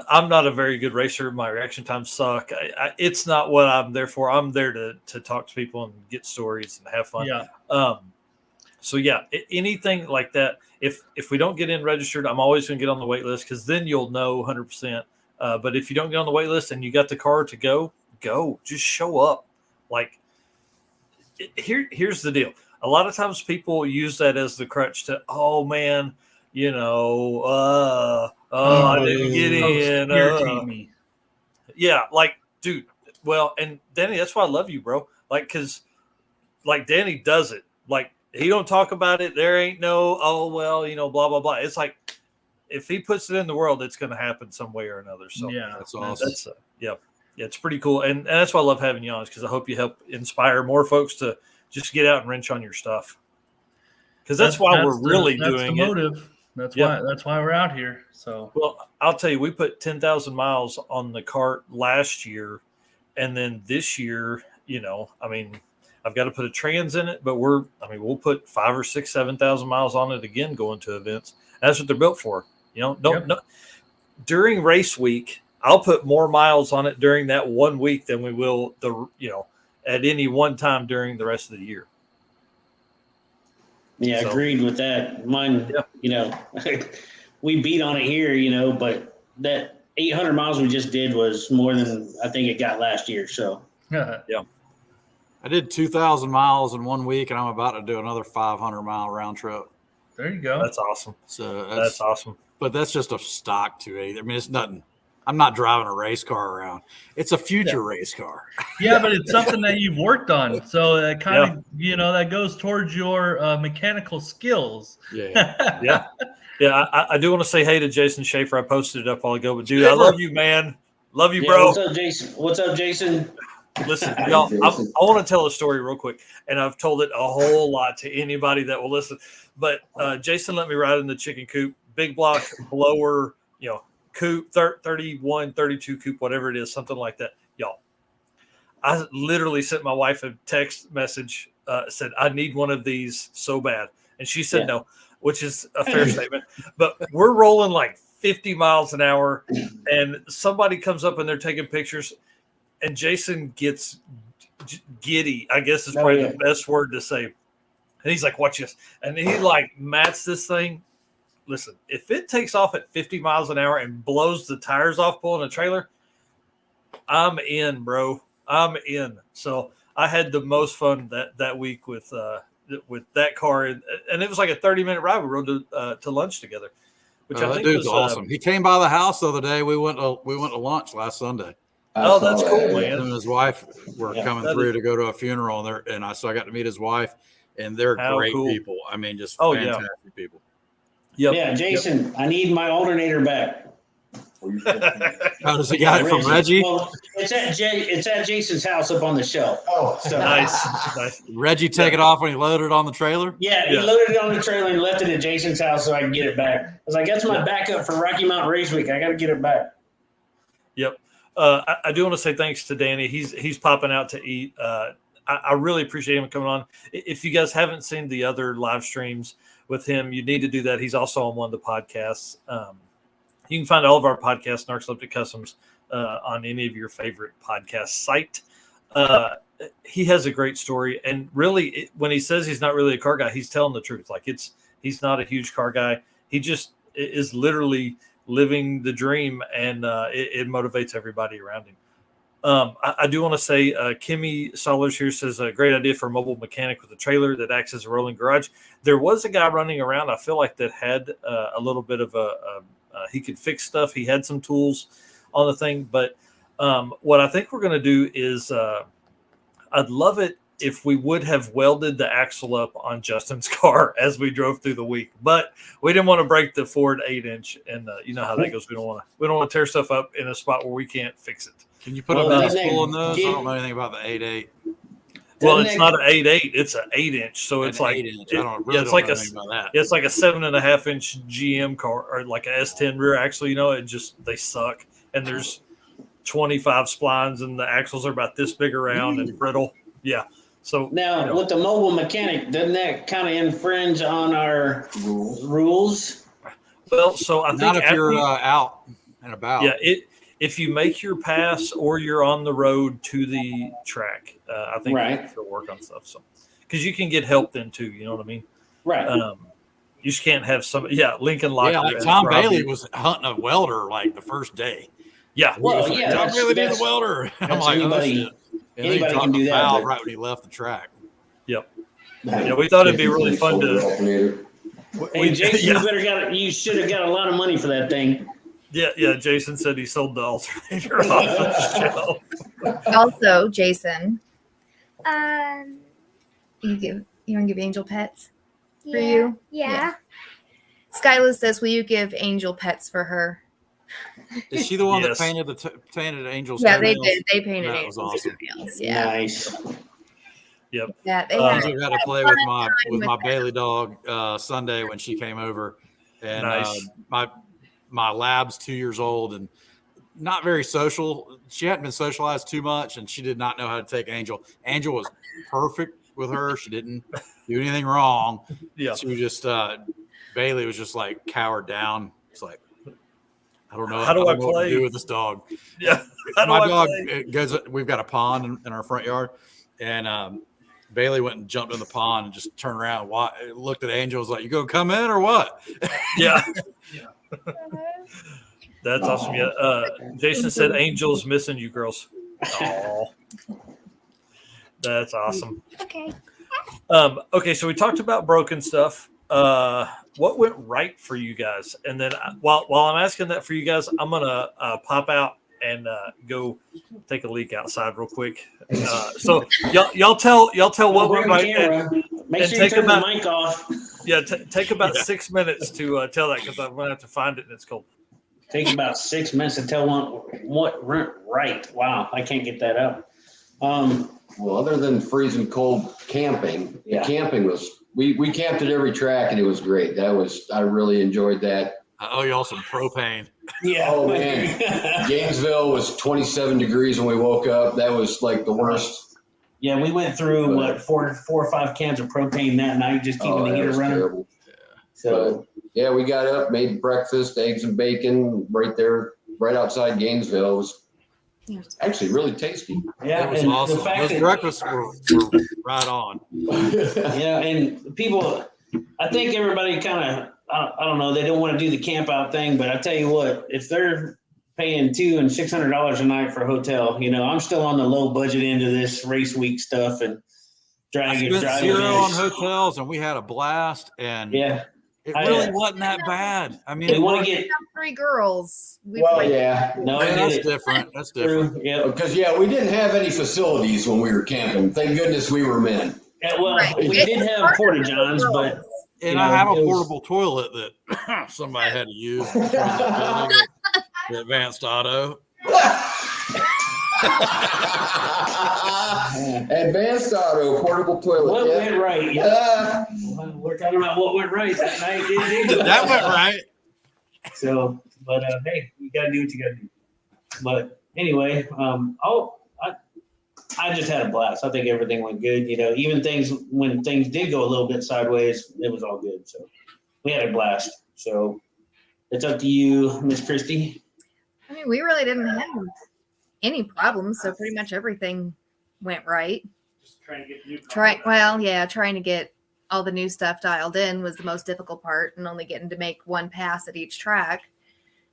I'm not a very good racer. My reaction times suck. It's not what I'm there for. I'm there to talk to people and get stories and have fun. Yeah. So anything like that. If we don't get in registered, I'm always going to get on the wait list, because then you'll know 100%. But if you don't get on the wait list and you got the car to go, just show up. Like, here's the deal. A lot of times people use that as the crutch to, oh man, I didn't get in. Yeah, like, dude. Well, and Danny, that's why I love you, bro. Like, because, like, Danny does it. Like, he don't talk about it. There ain't no, blah, blah, blah. It's like, if he puts it in the world, it's going to happen some way or another. So that's awesome. That's it's pretty cool. And that's why I love having you on, because I hope you help inspire more folks to just get out and wrench on your stuff. Because that's why we're really doing the motive. That's why we're out here. So, well, I'll tell you, we put 10,000 miles on the cart last year, and then this year, I've got to put a trans in it, but we'll put 5,000 or 6,000, 7,000 miles on it again going to events. That's what they're built for. No, during race week, I'll put more miles on it during that 1 week than we will at any one time during the rest of the year. Yeah, agreed with that. Mine, we beat on it here, but that 800 miles we just did was more than I think it got last year. So, yeah. I did 2,000 miles in 1 week, and I'm about to do another 500-mile round trip. There you go. That's awesome. So that's awesome. But that's just a stock 280. I mean, it's nothing. I'm not driving a race car around. It's a future race car. Yeah, but it's something that you've worked on. So that kind of, that goes towards your mechanical skills. Yeah. I do want to say hey to Jason Schaefer. I posted it up all ago, but dude, I love you, man. Love you, bro. What's up, Jason? Listen, y'all, I want to tell a story real quick, and I've told it a whole lot to anybody that will listen. But Jason let me ride in the chicken coop, big block blower, coupe, 31, 32 coupe, whatever it is, something like that. Y'all, I literally sent my wife a text message, said, I need one of these so bad. And she said no, which is a fair statement. But we're rolling like 50 miles an hour, and somebody comes up and they're taking pictures, and Jason gets giddy, I guess is probably the best word to say. And he's like, watch this. And he like mats this thing listen, if it takes off at 50 miles an hour and blows the tires off pulling a trailer, I'm in, bro. I'm in. So I had the most fun that week with that car, and it was like a 30-minute ride. We rode to lunch together, which I that think dude's was awesome. He came by the house the other day. We went to lunch last Sunday. Oh, that's cool, man. Him and his wife were coming through to go to a funeral, so I got to meet his wife, and they're great people. I mean, just fantastic people. Yep. Yeah, Jason, I need my alternator back. How does he got it from Reggie? Well, it's at Jason's house up on the shelf. Oh, So Nice. Reggie take it off when he loaded it on the trailer? yeah, he loaded it on the trailer and left it at Jason's house so I can get it back. I was like, that's my backup for Rocky Mountain Race Week. I got to get it back. Yep. I do want to say thanks to Danny. He's popping out to eat. I really appreciate him coming on. If you guys haven't seen the other live streams with him, you need to do that. He's also on one of the podcasts. You can find all of our podcasts, Narcoleptic Customs, on any of your favorite podcast site. He has a great story. And really, when he says he's not really a car guy, he's telling the truth. Like he's not a huge car guy. He just is literally living the dream, and it motivates everybody around him. I do want to say Kimmy Solers here says a great idea for a mobile mechanic with a trailer that acts as a rolling garage. There was a guy running around, I feel like, that had a little bit of he could fix stuff. He had some tools on the thing. But what I think we're going to do is I'd love it if we would have welded the axle up on Justin's car as we drove through the week. But we didn't want to break the Ford 8-inch. And you know how that goes. We don't want to tear stuff up in a spot where we can't fix it. Can you put a mouse spool in those? I don't know anything about the 8.8. Well, it's not an 8.8; it's an 8-inch. So it's like it's like a 7.5-inch GM car, or like a S10 rear axle. You know, they suck, and there's 25 splines, and the axles are about this big around and brittle. Yeah. So now with the mobile mechanic, doesn't that kind of infringe on our rules? Well, so I think not if you're out and about. Yeah, if you make your pass or you're on the road to the track, I think you can still work on stuff. So, because you can get help then too, you know what I mean? Right. You just can't have Lincoln Locker. Yeah, like Tom Bailey was hunting a welder like the first day. Yeah. Well, Tom Bailey needs a welder. I'm like, anybody can do that. Right when he left the track. Yep. Yeah, we thought it'd be really fun to. Hey, Jason, you should have got a lot of money for that thing. Yeah. Jason said he sold the alternator off the shelf. Also, Jason, you want to give Angel pets for you? Yeah. Skyla says, "Will you give Angel pets for her?" Is she the one that painted Angel's? Yeah, they did. They painted Angel's awesome. Yeah. Nice. Yep. Yeah, they Angel got to play with my Bailey dog Sunday when she came over, and nice. My lab's 2 years old and not very social. She hadn't been socialized too much, and she did not know how to take Angel. Angel was perfect with her. She didn't do anything wrong. Yeah. She was just Bailey was just like cowered down. It's like, I don't know how do I play? What to do with this dog. Yeah. My dog goes. We've got a pond in our front yard, and Bailey went and jumped in the pond and just turned around, looked at Angel, was like, "You gonna come in or what?" Yeah. That's awesome. Yeah. Jason said Angel's missing you girls. Oh, that's awesome. Okay. Okay, so we talked about broken stuff. What went right for you guys? And then while I'm asking that for you guys, I'm gonna pop out and go take a leak outside real quick. So y'all tell what went right. Make sure you turn the mic off. Yeah, take about 6 minutes to tell that, because I'm gonna have to find it and it's cold. Take about 6 minutes to tell what went right. Wow, I can't get that up. Well, other than freezing cold camping, camping was we camped at every track and it was great. I really enjoyed that. I owe y'all some propane. Yeah. Oh man, Gainesville was 27 degrees when we woke up. That was like the worst. Yeah, we went through four or five cans of propane that night, just keeping the heater running. Terrible. So yeah, we got up, made breakfast, eggs and bacon right there, right outside Gainesville. It was actually really tasty. Yeah, it was awesome. Those breakfasts were right on. Yeah, and people, I think everybody kind of I don't know. They don't want to do the camp out thing, but I tell you what, if they're paying $200 and $600 a night for a hotel, I'm still on the low budget end of this race week stuff and I driving. spent $0 on hotels, and we had a blast. And Yeah. it really wasn't that bad. I mean, we want to get 3 girls. Well, yeah. no, that's different. That's different. Yeah. Because, we didn't have any facilities when we were camping. Thank goodness we were men. Yeah, well, Right. we did have porta johns, but And I have a portable toilet that somebody had to use the Advanced Auto. Advanced Auto portable toilet. what yeah. went right? Yeah. We're talking about what went right that night. That went right. So, but hey, you gotta do what you gotta do. But anyway, I just had a blast. I think everything went good. Even when things did go a little bit sideways, it was all good. So we had a blast. So it's up to you, Miss Christie. I mean, we really didn't have any problems, so pretty much everything went right. Just trying to get the new Trying to get all the new stuff dialed in was the most difficult part, and only getting to make one pass at each track.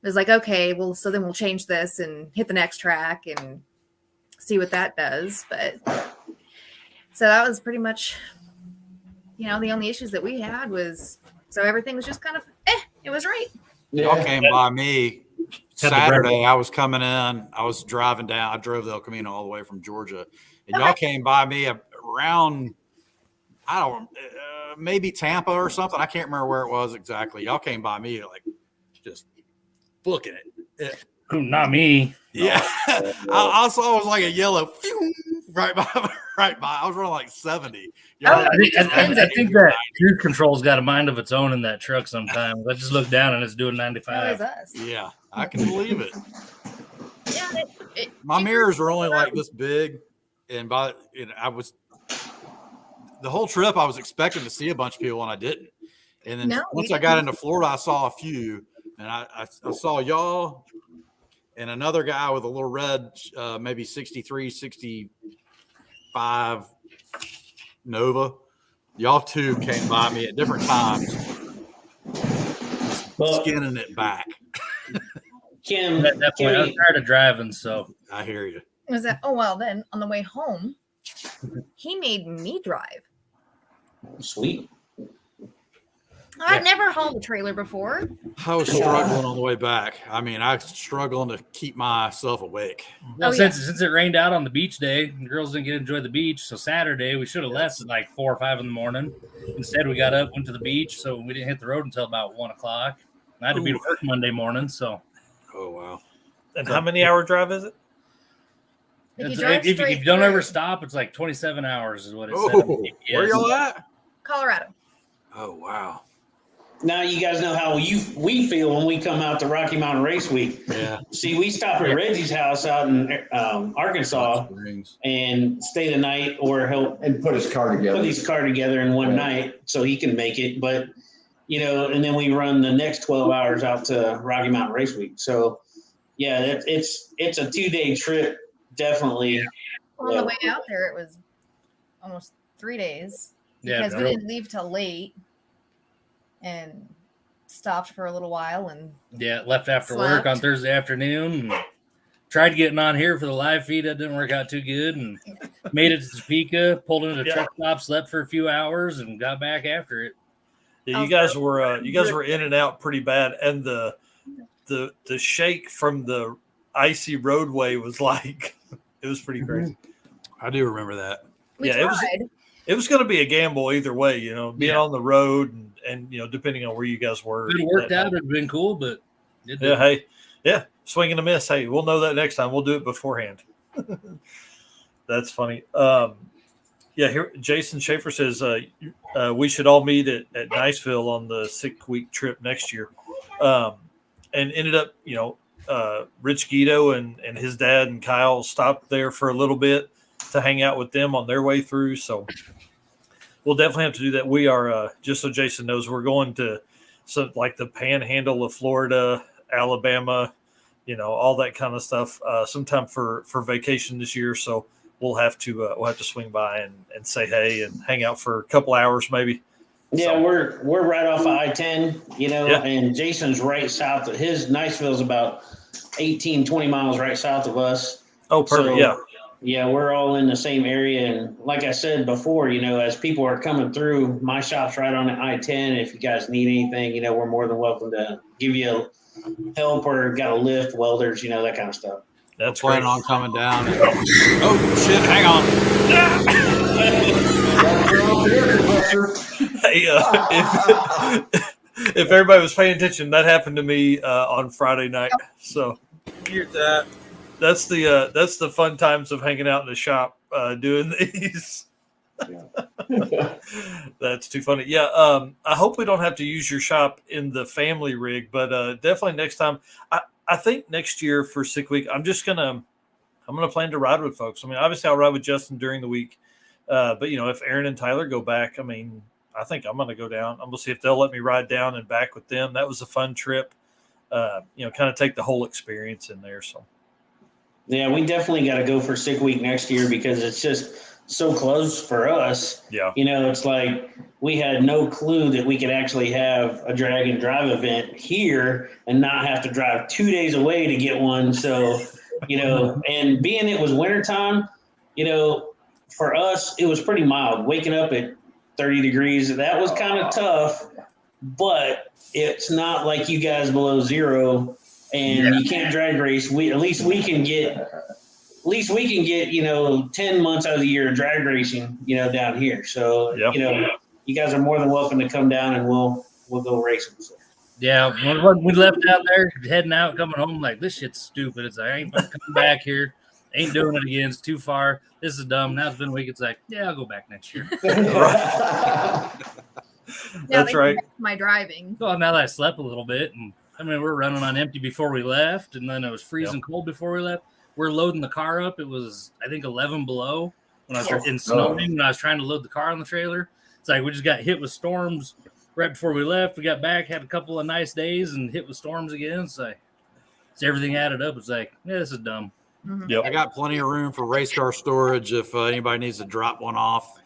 It was like, okay, well, so then we'll change this and hit the next track and see what that does. But so that was pretty much, the only issues that we had was, so everything was just kind of, it was right. Y'all came by me Saturday. I was coming in. I was driving down. I drove the El Camino all the way from Georgia, and y'all came by me around, maybe Tampa or something. I can't remember where it was exactly. Y'all came by me like just booking it. Not me. Yeah, I saw it was like a yellow right by. I was running like 70. I think that cruise control's got a mind of its own in that truck sometimes. I just look down and it's doing 95. That was us. Yeah, I can believe it. Yeah, My mirrors are only like this big, and I was the whole trip I was expecting to see a bunch of people, and I didn't. And then once I got into Florida, I saw a few, and I saw y'all and another guy with a little red, maybe 63, 65 Nova. Y'all two came by me at different times, skinning it back. Kim, At that point, I was tired of driving, so I hear you. was that? Then on the way home, he made me drive. Sweet. I've never hauled a trailer before. I was struggling on the way back. I mean, I was struggling to keep myself awake. Well, since it rained out on the beach day, the girls didn't get to enjoy the beach. So Saturday we should have left at like 4 or 5 in the morning. Instead, we got up, went to the beach, so we didn't hit the road until about 1 o'clock. I had to be to work Monday morning. So, oh wow! And how many hour drive is it? If if you don't ever stop, it's like 27 hours is what it said. Where y'all at? Colorado. Oh wow! Now you guys know how we feel when we come out to Rocky Mountain Race Week. Yeah. See, we stop at Reggie's house out in Arkansas and stay the night, or help And put his car together. put his car together in one night so he can make it. But and then we run the next 12 hours out to Rocky Mountain Race Week. So yeah, it's a 2-day trip, definitely. Yeah. On the way out there, it was almost 3 days because we didn't leave till late. And stopped for a little while and left after work on Thursday afternoon. And tried getting on here for the live feed. That didn't work out too good. And made it to Topeka, pulled into a truck stop, slept for a few hours, and got back after it. Yeah, you guys were in and out pretty bad, and the shake from the icy roadway was like it was pretty crazy. I do remember that. It was going to be a gamble either way, being on the road and depending on where you guys were. If it worked out, it'd been cool, but swing and a miss. Hey, we'll know that next time. We'll do it beforehand. That's funny. Here Jason Schaefer says we should all meet at Niceville on the 6-week trip next year, and ended up Rich Guido and his dad and Kyle stopped there for a little bit to hang out with them on their way through. So we'll definitely have to do that. We are just so Jason knows, we're going to like the panhandle of Florida, Alabama, all that kind of stuff sometime for vacation this year. So we'll have to swing by and say hey and hang out for a couple hours maybe. Yeah, So, we're right off of I-10, Yeah. and Jason's right south. His Niceville's about 18, 20 miles right south of us. oh, perfect. So, Yeah. yeah, we're all in the same area. And like I said before, as people are coming through, my shop's right on the I-10. If you guys need anything, we're more than welcome to give you help or got a lift, welders, that kind of stuff. That's Planning great. on coming down. Oh shit! Hang on. Hey, if everybody was paying attention, that happened to me on Friday night. So Hear that? that's the fun times of hanging out in the shop doing these. That's too funny. Yeah. I hope we don't have to use your shop in the family rig, but definitely next time. I think next year for Sick Week, I'm gonna plan to ride with folks. I mean, obviously I'll ride with Justin during the week, but if Aaron and Tyler go back, I mean, I think I'm gonna go down. I'm gonna see if they'll let me ride down and back with them. That was a fun trip. Kind of take the whole experience in there. So. Yeah, we definitely got to go for Sick Week next year because it's just so close for us. Yeah. It's like we had no clue that we could actually have a drag and drive event here and not have to drive 2 days away to get one. So, and being it was wintertime, for us, it was pretty mild. Waking up at 30 degrees, that was kind of tough, but it's not like you guys below zero and you can't drag race. At least we can get 10 months out of the year drag racing, down here. So, you guys are more than welcome to come down and we'll go racing. So. Yeah, when we left out there, heading out, coming home, like, this shit's stupid. It's like, I ain't coming back here. Ain't doing it again. It's too far. This is dumb. Now it's been a week. It's like, yeah, I'll go back next year. That's right. My driving. Well, now that I slept a little bit, and I mean, we're running on empty before we left, and then it was freezing cold before we left. We're loading the car up. It was, I think, 11 below when I was in snowing. When I was trying to load the car on the trailer. It's like we just got hit with storms right before we left. We got back, had a couple of nice days, and hit with storms again. So everything added up. It's like, yeah, this is dumb. Mm-hmm. Yep. I got plenty of room for race car storage if anybody needs to drop one off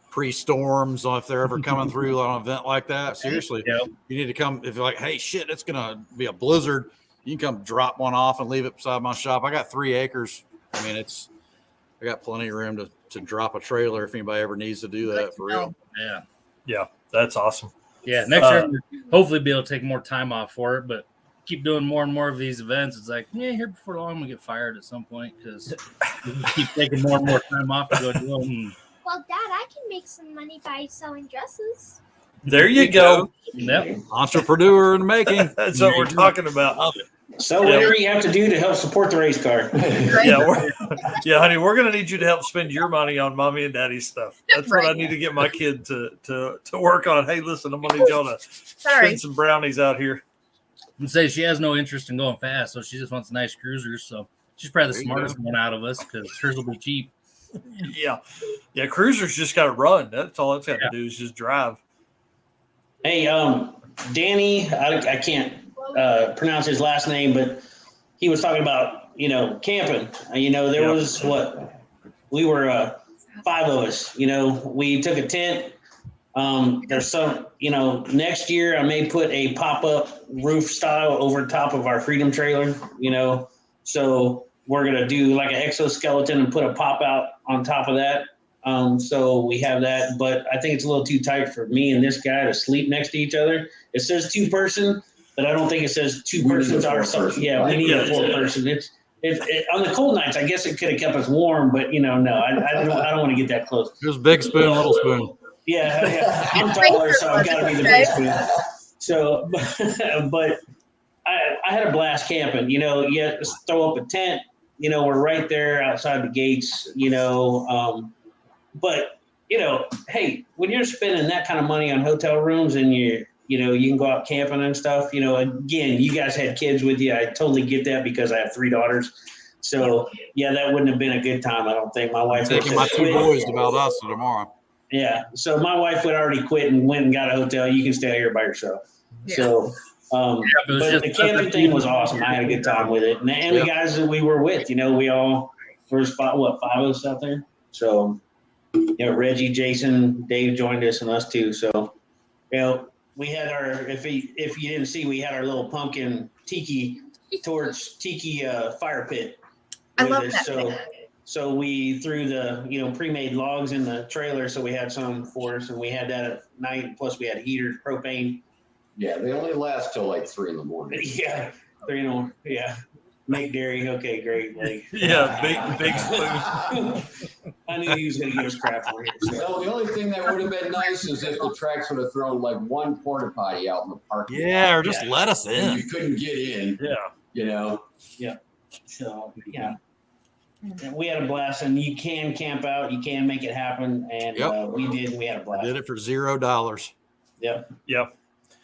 pre-storms if they're ever coming through on an event like that. Seriously, you need to come. If you're like, hey, shit, it's going to be a blizzard, you can come drop one off and leave it beside my shop. I got 3 acres. I mean, I got plenty of room to drop a trailer if anybody ever needs to do that for real. Yeah, that's awesome. Yeah, next year, hopefully be able to take more time off for it, but keep doing more and more of these events. It's like, here before long we get fired at some point because we keep taking more and more time off to go do them. Well, Dad, I can make some money by selling dresses. There you go. Yep. Entrepreneur in the making. That's what we're talking about. So whatever you have to do to help support the race car. Honey, we're going to need you to help spend your money on mommy and daddy's stuff. That's what I need to get my kid to work on. Hey, listen, I'm going to need y'all to spend some brownies out here. And say she has no interest in going fast, so she just wants nice cruisers. So she's probably the smartest one out of us because hers will be cheap. Yeah. Cruisers just got to run. That's all it's got to do is just drive. Hey, Danny, I can't pronounce his last name, but he was talking about camping. There was we were 5 of us. We took a tent. There's some, next year I may put a pop-up roof style over top of our Freedom trailer, so we're going to do like an exoskeleton and put a pop out on top of that. So we have that, but I think it's a little too tight for me and this guy to sleep next to each other. It says 2-person, but I don't think it says 2 persons are something. Yeah, we need a 4-person. It's on the cold nights, I guess it could have kept us warm, but no, I don't want to get that close. There's big spoon, little spoon. Yeah. I'm taller, so I've got to be the big spoon. So, but I had a blast camping. You have to throw up a tent. We're right there outside the gates. But hey, when you're spending that kind of money on hotel rooms and you can go out camping and stuff. Again, you guys had kids with you. I totally get that because I have 3 daughters. So that wouldn't have been a good time. I don't think my wife would taking my 2 boys to Valdosta tomorrow. Yeah, so my wife would already quit and went and got a hotel. You can stay here by yourself. Yeah. So, but the camping thing was awesome. I had a good time with it, and the guys that we were with, we all there's 5 of us out there. So, Reggie, Jason, Dave joined us, and us too. So, You know, we had our if you didn't see, we had our little pumpkin tiki fire pit. I with love us. that. So we threw the pre-made logs in the trailer, so we had some for us, and we had that at night. Plus, we had heaters, propane. Yeah, they only last till like 3 a.m. Yeah, yeah. Make dairy. Okay, great. Like, Yeah, big spoon. I knew he was going to give us crap for it. So. No, the only thing that would have been nice is if the tracks would have thrown like one porta potty out in the parking lot. Yeah, or just let us And in. you couldn't get in. Yeah. You know. Yeah. So yeah. And we had a blast, and you can camp out, you can make it happen, and we did. And we had a blast. Did it for $0. Yep. Yeah.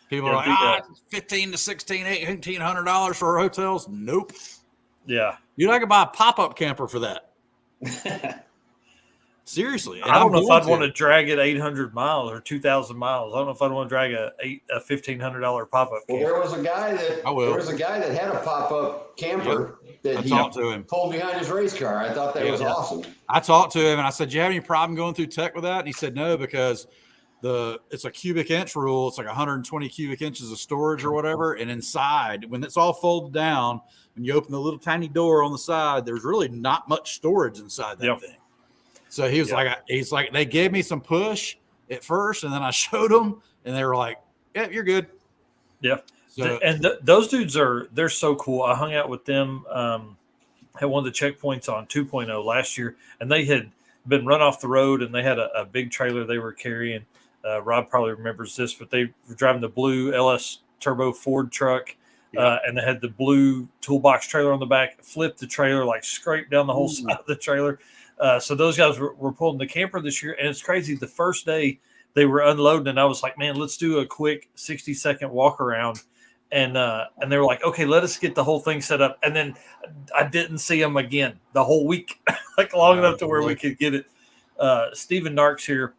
People are like, $1,500 to $1,600, $1,800 for hotels. Nope. Yeah. Dude, I could buy a pop-up camper for that. Seriously. I don't know if I'd want to drag it 800 miles or 2,000 miles. I don't know if I'd want to drag a $1,500 pop-up Well, camper. there was a guy that had a pop-up camper that he talked to him. pulled behind his race car. I thought that was awesome. I talked to him and I said, "Do you have any problem going through tech with that?" And he said, "No, because it's a cubic inch rule. It's like 120 cubic inches of storage or whatever. And inside, when it's all folded down, when you open the little tiny door on the side, there's really not much storage inside that thing." So he was like, they gave me some push at first, and then I showed them, and they were like, "Yeah, you're good." Yeah. So, those dudes they're so cool. I hung out with them at one of the checkpoints on 2.0 last year, and they had been run off the road, and they had a big trailer they were carrying. Rob probably remembers this, but they were driving the blue LS Turbo Ford truck, and they had the blue toolbox trailer on the back, flipped the trailer, like scraped down the whole side of the trailer. So those guys were pulling the camper this year, and it's crazy. The first day they were unloading, and I was like, "Man, let's do a quick 60-second walk around." And they were like, "Okay, let us get the whole thing set up." And then I didn't see them again the whole week, like long enough to where we could get it. Stephen Nark's here.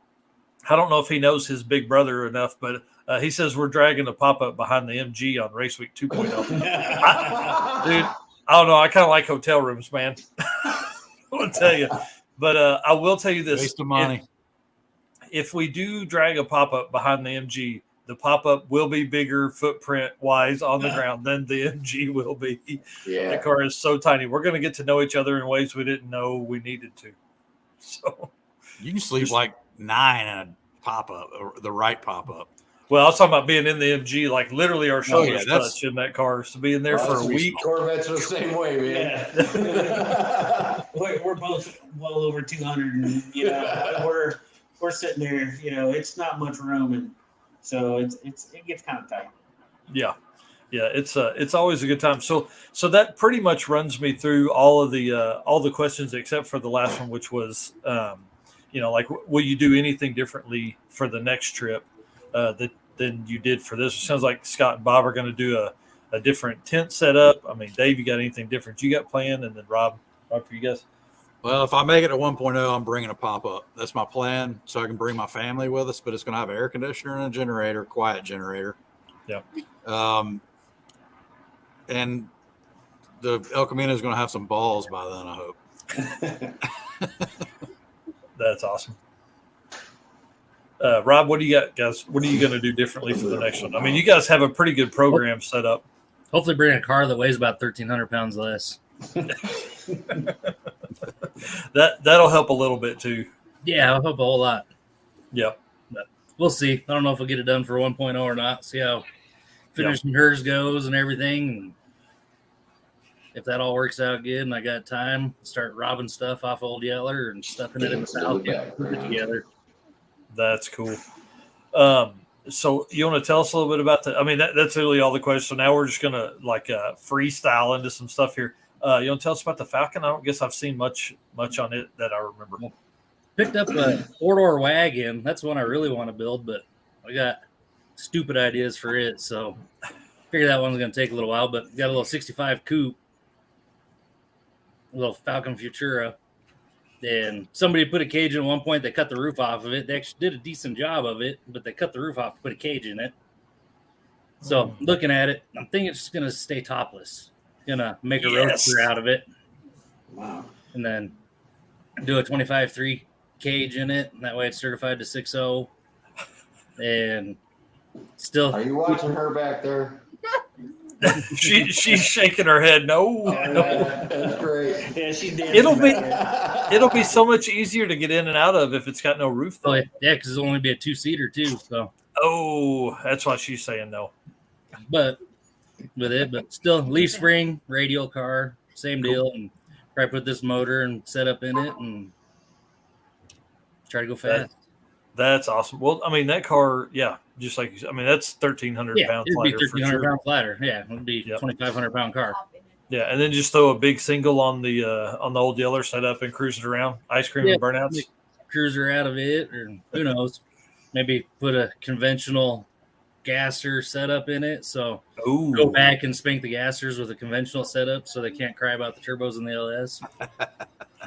I don't know if he knows his big brother enough, but he says we're dragging a pop-up behind the MG on Race Week 2.0. Dude, I don't know. I kind of like hotel rooms, man. I'll tell you. But I will tell you this. Waste of money. If we do drag a pop-up behind the MG, the pop-up will be bigger footprint-wise on the ground than the MG will be. Yeah. The car is so tiny. We're going to get to know each other in ways we didn't know we needed to. So you can sleep like 9 in a pop-up, or the right pop-up. Well, I was talking about being in the MG, like literally our shoulders touch in that car. So being there for a week. Corvettes are the same way, man. Yeah. we're both well over 200, and we're sitting there. It's not much room, and so it gets kind of tight. Yeah, it's always a good time. So that pretty much runs me through all the questions except for the last one, which was, like, will you do anything differently for the next trip than you did for this? It sounds like Scott and Bob are going to do a different tent setup. I mean, Dave, you got anything different you got planned? And then Rob for you guys? Well, if I make it to 1.0, I'm bringing a pop-up. That's my plan, so I can bring my family with us, but it's going to have an air conditioner and a generator, quiet generator. Yeah. And the El Camino is going to have some balls by then, I hope. That's awesome. Rob, what do you got, guys? What are you going to do differently for the next one? I mean, you guys have a pretty good program set up. Hopefully bring a car that weighs about 1,300 pounds less. That'll help a little bit too. Yeah, I'll help a whole lot. Yep. But we'll see. I don't know if we'll get it done for 1.0 or not. See how finishing hers goes and everything. And if that all works out good and I got time, start robbing stuff off Old Yeller and stuffing it in the south, put it together. That's cool. So you want to tell us a little bit about that? I mean, that's really all the questions. So now we're just going to freestyle into some stuff here. You want to tell us about the Falcon? I don't guess I've seen much on it that I remember. Picked up a 4-door wagon. That's one I really want to build, but I got stupid ideas for it. So figure that one's going to take a little while, but got a little 65 coupe, a little Falcon Futura. And somebody put a cage in at one point. They cut the roof off of it. They actually did a decent job of it, but they cut the roof off to put a cage in it. So looking at it, I'm thinking it's just going to stay topless. Gonna make a roadster out of it. Wow. And then do a 25.3 cage in it. And that way it's certified to 6.0. And Still, Are you watching her back there? She's shaking her head. No. That's great. Yeah, she did. It'll be so much easier to get in and out of if it's got no roof though. yeah, because it'll only be a 2-seater too. So, Oh, that's why she's saying no. but still, leaf spring, radial car, same deal, and probably put this motor and setup in it and try to go fast. That's awesome. Well, I mean, that car, yeah, just like you said, I mean, that's 1,300 pound it'd be flighter for 1,300 sure. pound flighter. Yeah, it'd be 2,500 pound car. Yeah, and then just throw a big single on the old Yeller setup and cruise it around, ice cream and burnouts. Cruiser out of it, or who knows? Maybe put a conventional gasser setup in it. So go back and spank the gassers with a conventional setup so they can't cry about the turbos in the LS.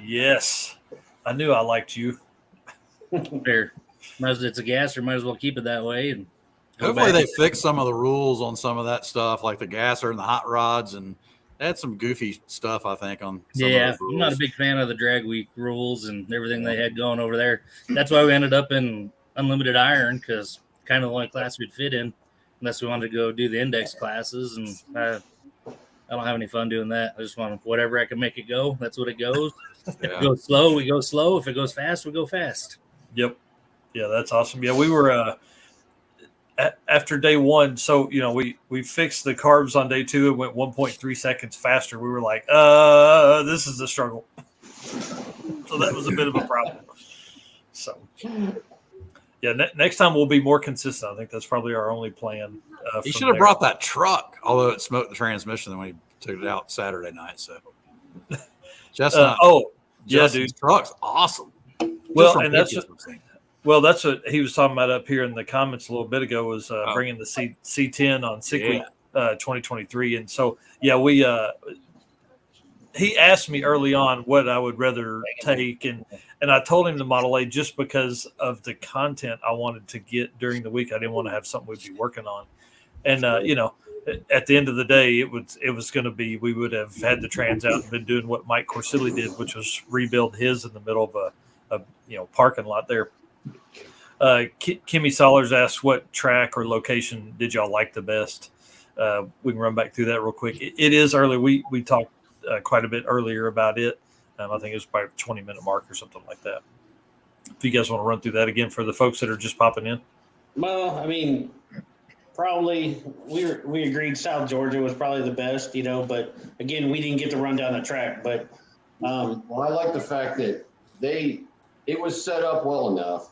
Yes, I knew I liked you. There, it's a gasser, might as well keep it that way. And hopefully they fix some of the rules on some of that stuff, like the gasser and the hot rods, and they had some goofy stuff, I think, on some of those rules. I'm not a big fan of the drag week rules and everything they had going over there. That's why we ended up in unlimited iron, because kind of the only class we'd fit in, unless we wanted to go do the index classes. And I don't have any fun doing that. I just want whatever I can make it go. That's what it goes. If it goes slow, we go slow. If it goes fast, we go fast. Yep. Yeah, that's awesome. Yeah, we were after day one. So, we fixed the carbs on day 2. It went 1.3 seconds faster. We were like, this is a struggle. So that was a bit of a problem. So, yeah, next time we'll be more consistent. I think that's probably our only plan. He should have brought that truck, although it smoked the transmission when he took it out Saturday night. So, Justin, dude, truck's awesome. Well, and that's what he was talking about up here in the comments a little bit ago, was bringing the C10 on Sick Week 2023. And so, he asked me early on what I would rather take, and I told him the Model A just because of the content I wanted to get during the week. I didn't want to have something we'd be working on. And, at the end of the day, it was going to be, we would have had the trans out and been doing what Mike Corsilli did, which was rebuild his in the middle of a parking lot there. Kimmy Sollers asked, what track or location did y'all like the best? We can run back through that real quick. It is early. We talked quite a bit earlier about it. I think it was probably a 20-minute mark or something like that. If you guys want to run through that again for the folks that are just popping in. Well, I mean, probably we agreed South Georgia was probably the best, but again, we didn't get to run down the track. But I like the fact that it was set up well enough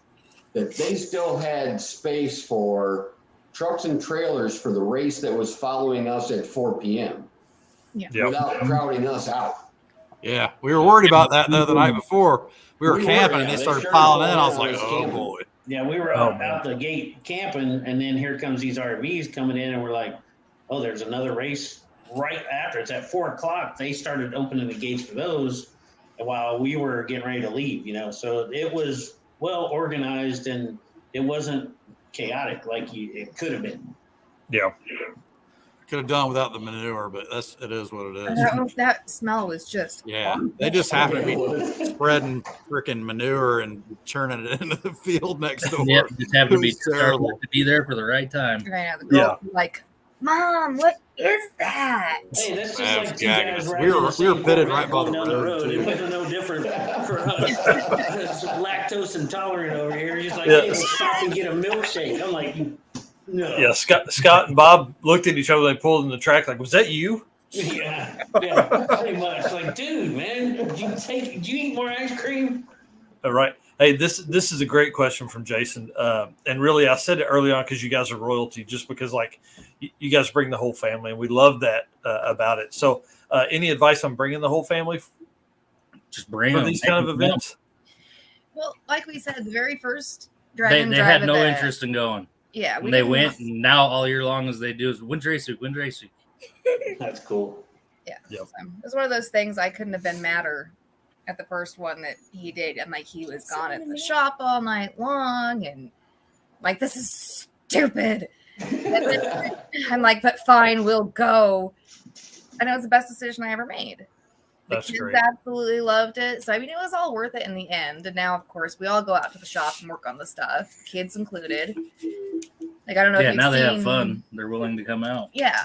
that they still had space for trucks and trailers for the race that was following us at 4 p.m. Without crowding us out. Yeah, we were worried about that the night before. We were camping, and they started piling in. I was like, oh, boy. Yeah, we were out the gate camping, and then here comes these RVs coming in, and we're like, oh, there's another race right after. It's at 4 o'clock. They started opening the gates for those while we were getting ready to leave, So it was well organized, and it wasn't chaotic like it could have been. Yeah. Could have done without the manure, but it is what it is. That smell was just they just happen to be spreading freaking manure and churning it into the field next door. Yeah, just happened to be there for the right time. Right, the girl was like, Mom, what is that? Hey, that's just like two guys we were pitted right by the road. It wasn't no different for us. Lactose intolerant over here. Just like, hey, let's stop and get a milkshake. I'm like, no. Yeah, Scott and Bob looked at each other. They pulled in the track. Like, was that you? Yeah, pretty much. Like, dude, man, did you eat more ice cream? All right. Hey, this is a great question from Jason. And really, I said it early on because you guys are royalty, just because you guys bring the whole family, and we love that about it. So, any advice on bringing the whole family? Just bring for them. These kind of events. Well, like we said, the very first they had no interest in going. Yeah, they went, and now all year long as they do is win race week. That's cool. Yeah, yep. So it was one of those things. I couldn't have been madder at the first one that he did, and he was gone at the shop all night long, and this is stupid. I'm like, but fine, we'll go. And it was the best decision I ever made. The kids great. Absolutely loved it. So, it was all worth it in the end. And now, of course, we all go out to the shop and work on the stuff, kids included. Like, I don't know if Yeah, you've now they have seen- fun. They're willing to come out. Yeah.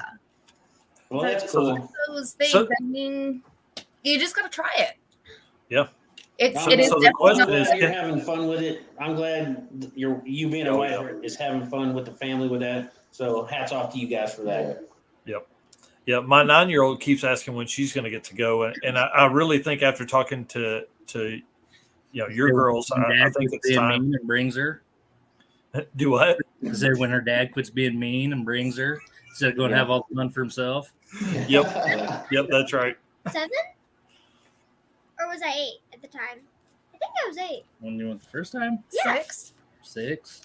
Well, So that's it's cool. those things. So- I mean, you just got to try it. Yeah. It So- is so the definitely question I'm not- is- glad you're having fun with it. I'm glad you being a Oh, wife yeah. is having fun with the family with that. So hats off to you guys for that. Yeah, my 9-year-old keeps asking when she's going to get to go, and I really think after talking to your girls, When I Dad think quits it's being time. mean and brings her. Do what? I said when her dad quits being mean and brings her, instead of going to have all the fun for himself. Yep, that's right. 7? Or was I 8 at the time? I think I was 8. When you went the first time, Yeah. 6. 6.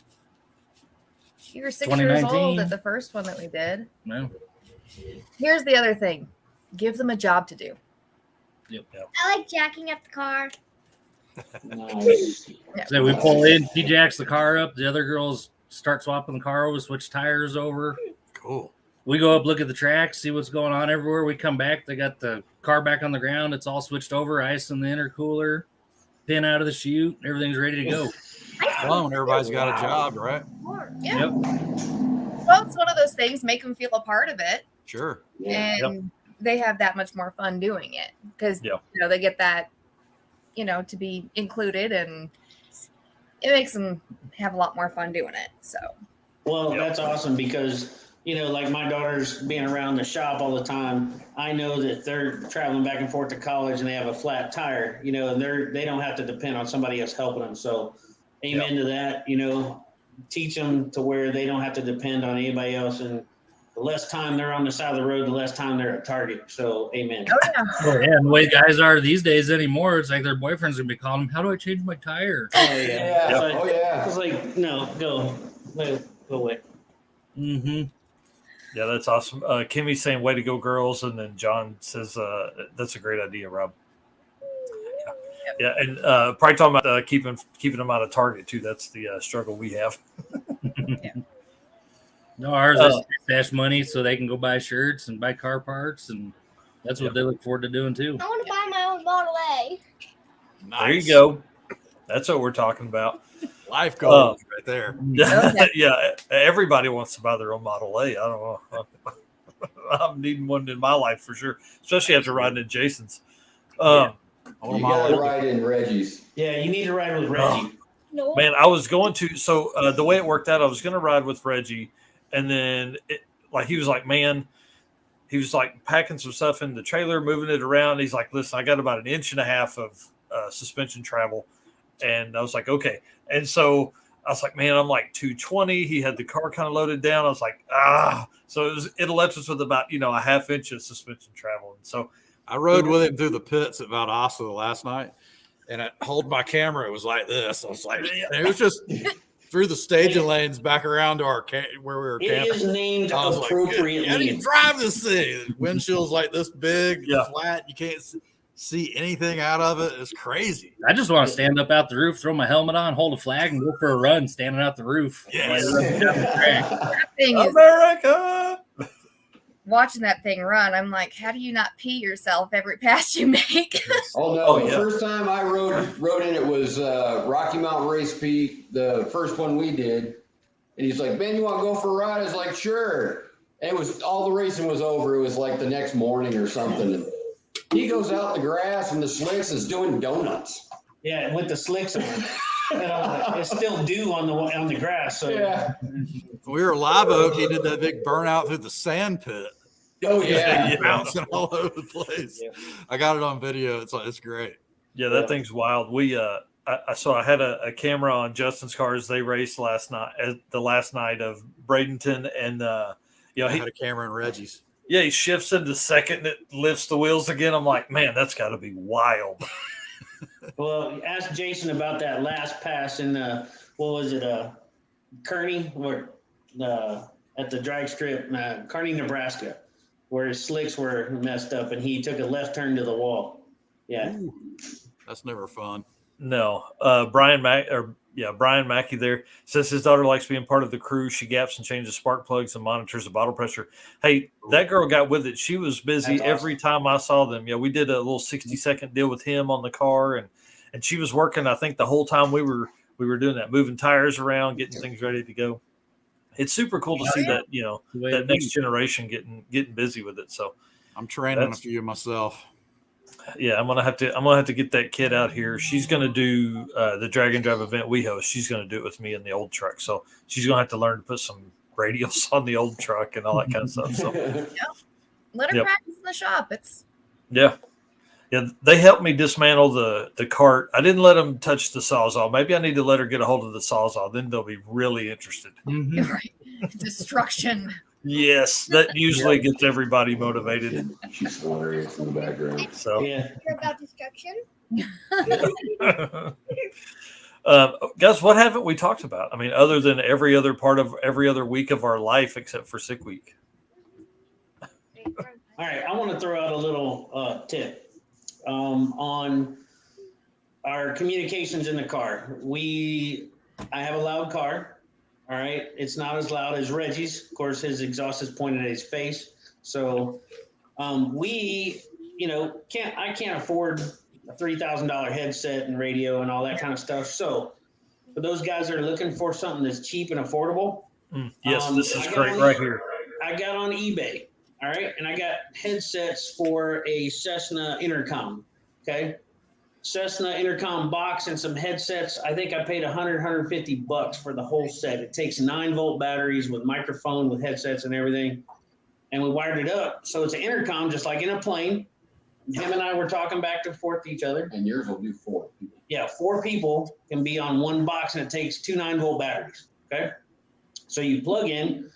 You were 6 years old 2019. at the first one that we did. No. Here's the other thing: give them a job to do. I like jacking up the car. Nice. Yeah. So we pull in, she jacks the car up. The other girls start swapping the car over, switch tires over. Cool. We go up, look at the tracks, see what's going on everywhere. We come back, they got the car back on the ground. It's all switched over, ice in the intercooler, pin out of the chute. Everything's ready to go. Fun when everybody's got a job, right? Yeah. Yep. Well, it's one of those things. Make them feel a part of it, Sure. and they have that much more fun doing it because Yeah. they get that, to be included, and it makes them have a lot more fun doing it. So. Well, Yep. that's awesome because, like my daughter's being around the shop all the time. I know that they're traveling back and forth to college and they have a flat tire, and they don't have to depend on somebody else helping them. So amen to that, teach them to where they don't have to depend on anybody else. And the less time they're on the side of the road, the less time they're at Target. So amen. Oh yeah. Oh, yeah, and the way guys are these days anymore, it's like their boyfriend's gonna be calling them, how do I change my tire? Oh, yeah. Yeah. It's like, Oh, yeah. It's like, no, go away. Mm-hmm. Yeah, that's awesome. Kimmy's saying, "Way to go, girls!" And then John says, "That's a great idea, Rob." Yeah, and probably talking about keeping them out of Target too. That's the struggle we have. No, ours is stash money so they can go buy shirts and buy car parts, and that's what they look forward to doing too. I want to buy my own Model A. Nice. There you go. That's what we're talking about. Life goals right there. Yeah, everybody wants to buy their own Model A. I don't know. I'm needing one in my life for sure, especially after riding in Jason's. I want You a gotta Model A. ride in Reggie's. Yeah, you need to ride with Reggie. No. Man, I was going to. So the way it worked out, I was going to ride with Reggie, and then he was like, man, he was like packing some stuff in the trailer, moving it around. He's like, listen, I got about 1.5 inches of suspension travel, and I was like, okay. And so I was like, man, I'm like 220. He had the car kind of loaded down. I was like, So it left us with about 1/2 inch of suspension travel, and so I rode with him through the pits at Valdosta last night, and I hold my camera. It was like this. I was like, it was just through the staging lanes back around to our where we were It camping. is named I was like, appropriately. how do you drive this thing? The windshield's like this big, Yeah. flat. You can't see anything out of it. It's crazy. I just want to stand up out the roof, throw my helmet on, hold a flag, and go for a run standing out the roof. Yes. Like, running down the track. That thing is America. watching that thing run. I'm like, how do you not pee yourself every pass you make? Oh no! Oh, The yeah. first time I rode in, it was Rocky Mountain Race Pete, the first one we did, and he's like, "Man, you want to go for a ride?" I was like, "Sure." And it was all the racing was over. It was like the next morning or something. And he goes out in the grass, and the slicks is doing donuts. Yeah, with the slicks on. And it's still dew on the grass. So Yeah. We were live oak. He did that big burnout through the sand pit, Oh yeah. bouncing all over the place. Yeah. I got it on video. It's great. Yeah, that thing's wild. We I had a camera on Justin's car as they raced last night, the last night of Bradenton, and I had a camera in Reggie's. he shifts into second and it lifts the wheels again. I'm like, man, that's got to be wild. Well, ask Jason about that last pass in Kearney, or at the drag strip, Kearney, Nebraska, where his slicks were messed up and he took a left turn to the wall. Yeah. Ooh, that's never fun. No, Brian Mackey there says his daughter likes being part of the crew. She gaps and changes spark plugs and monitors the bottle pressure. Hey, that girl got with it. She was busy That's awesome. every time I saw them. Yeah, we did a little 60-second deal with him on the car, and she was working, I think, the whole time we were doing that, moving tires around, getting things ready to go. it's super cool to see that, you know, that next generation getting busy with it. So I'm training a few myself. Yeah, I'm gonna have to get that kid out here. She's gonna do the drag and drive event we host. She's gonna do it with me in the old truck. So she's gonna have to learn to put some radials on the old truck and all that kind of stuff. So let her practice in the shop. Yeah. They helped me dismantle the cart. I didn't let them touch the Sawzall. Maybe I need to let her get a hold of the Sawzall. Then they'll be really interested. Right. Destruction. Yes, that usually gets everybody motivated. She's hilarious in the background. So You're about destruction. Guys, what haven't we talked about? I mean, other than every other part of every other week of our life except for sick week. All right, I want to throw out a little tip on our communications in the car. I have a loud car. All right, it's not as loud as Reggie's. Of course, his exhaust is pointed at his face. So I can't afford a $3,000 headset and radio and all that kind of stuff. So for those guys that are looking for something that's cheap and affordable, yes, this is great right here. I got on eBay. All right, and I got headsets for a Cessna intercom. Okay. Cessna intercom box and some headsets. I think I paid $150 for the whole set. It takes 9-volt batteries with microphone, with headsets and everything. And we wired it up. So it's an intercom, just like in a plane. Him and I were talking back and forth to each other. And yours will do 4 people. Yeah, 4 people can be on one box, and it takes 2 9-volt batteries. Okay. So you plug in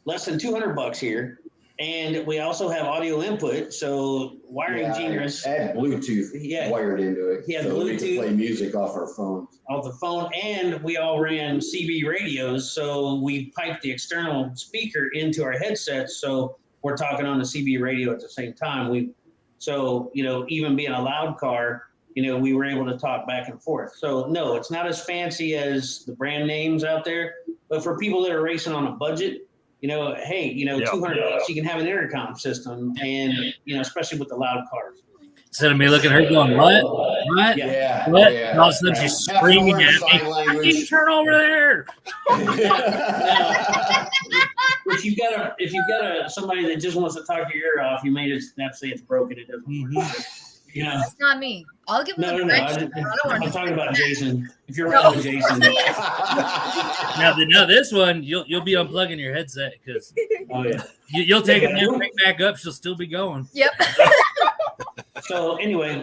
less than $200 here. And we also have audio input, so wiring genius. Add Bluetooth wired into it. Yeah, so Bluetooth. we can play music off our phones. Off the phone, and we all ran CB radios, so we piped the external speaker into our headsets, so we're talking on the CB radio at the same time. Even being a loud car, we were able to talk back and forth. So no, it's not as fancy as the brand names out there, but for people that are racing on a budget, $200, you can have an intercom system, and especially with the loud cars. Instead of me looking at her going, what? Yeah. What? Yeah. And all of a sudden she's screaming at me, I can turn over there. If you've got somebody that just wants to talk your ear off, you may just have to say it's broken. It doesn't. That's not me. I'll give them No. I'm talking about Jason. If you're riding with Jason. Now this one, you'll be unplugging your headset because you'll take it down, pick back up. She'll still be going. Yep. So anyway,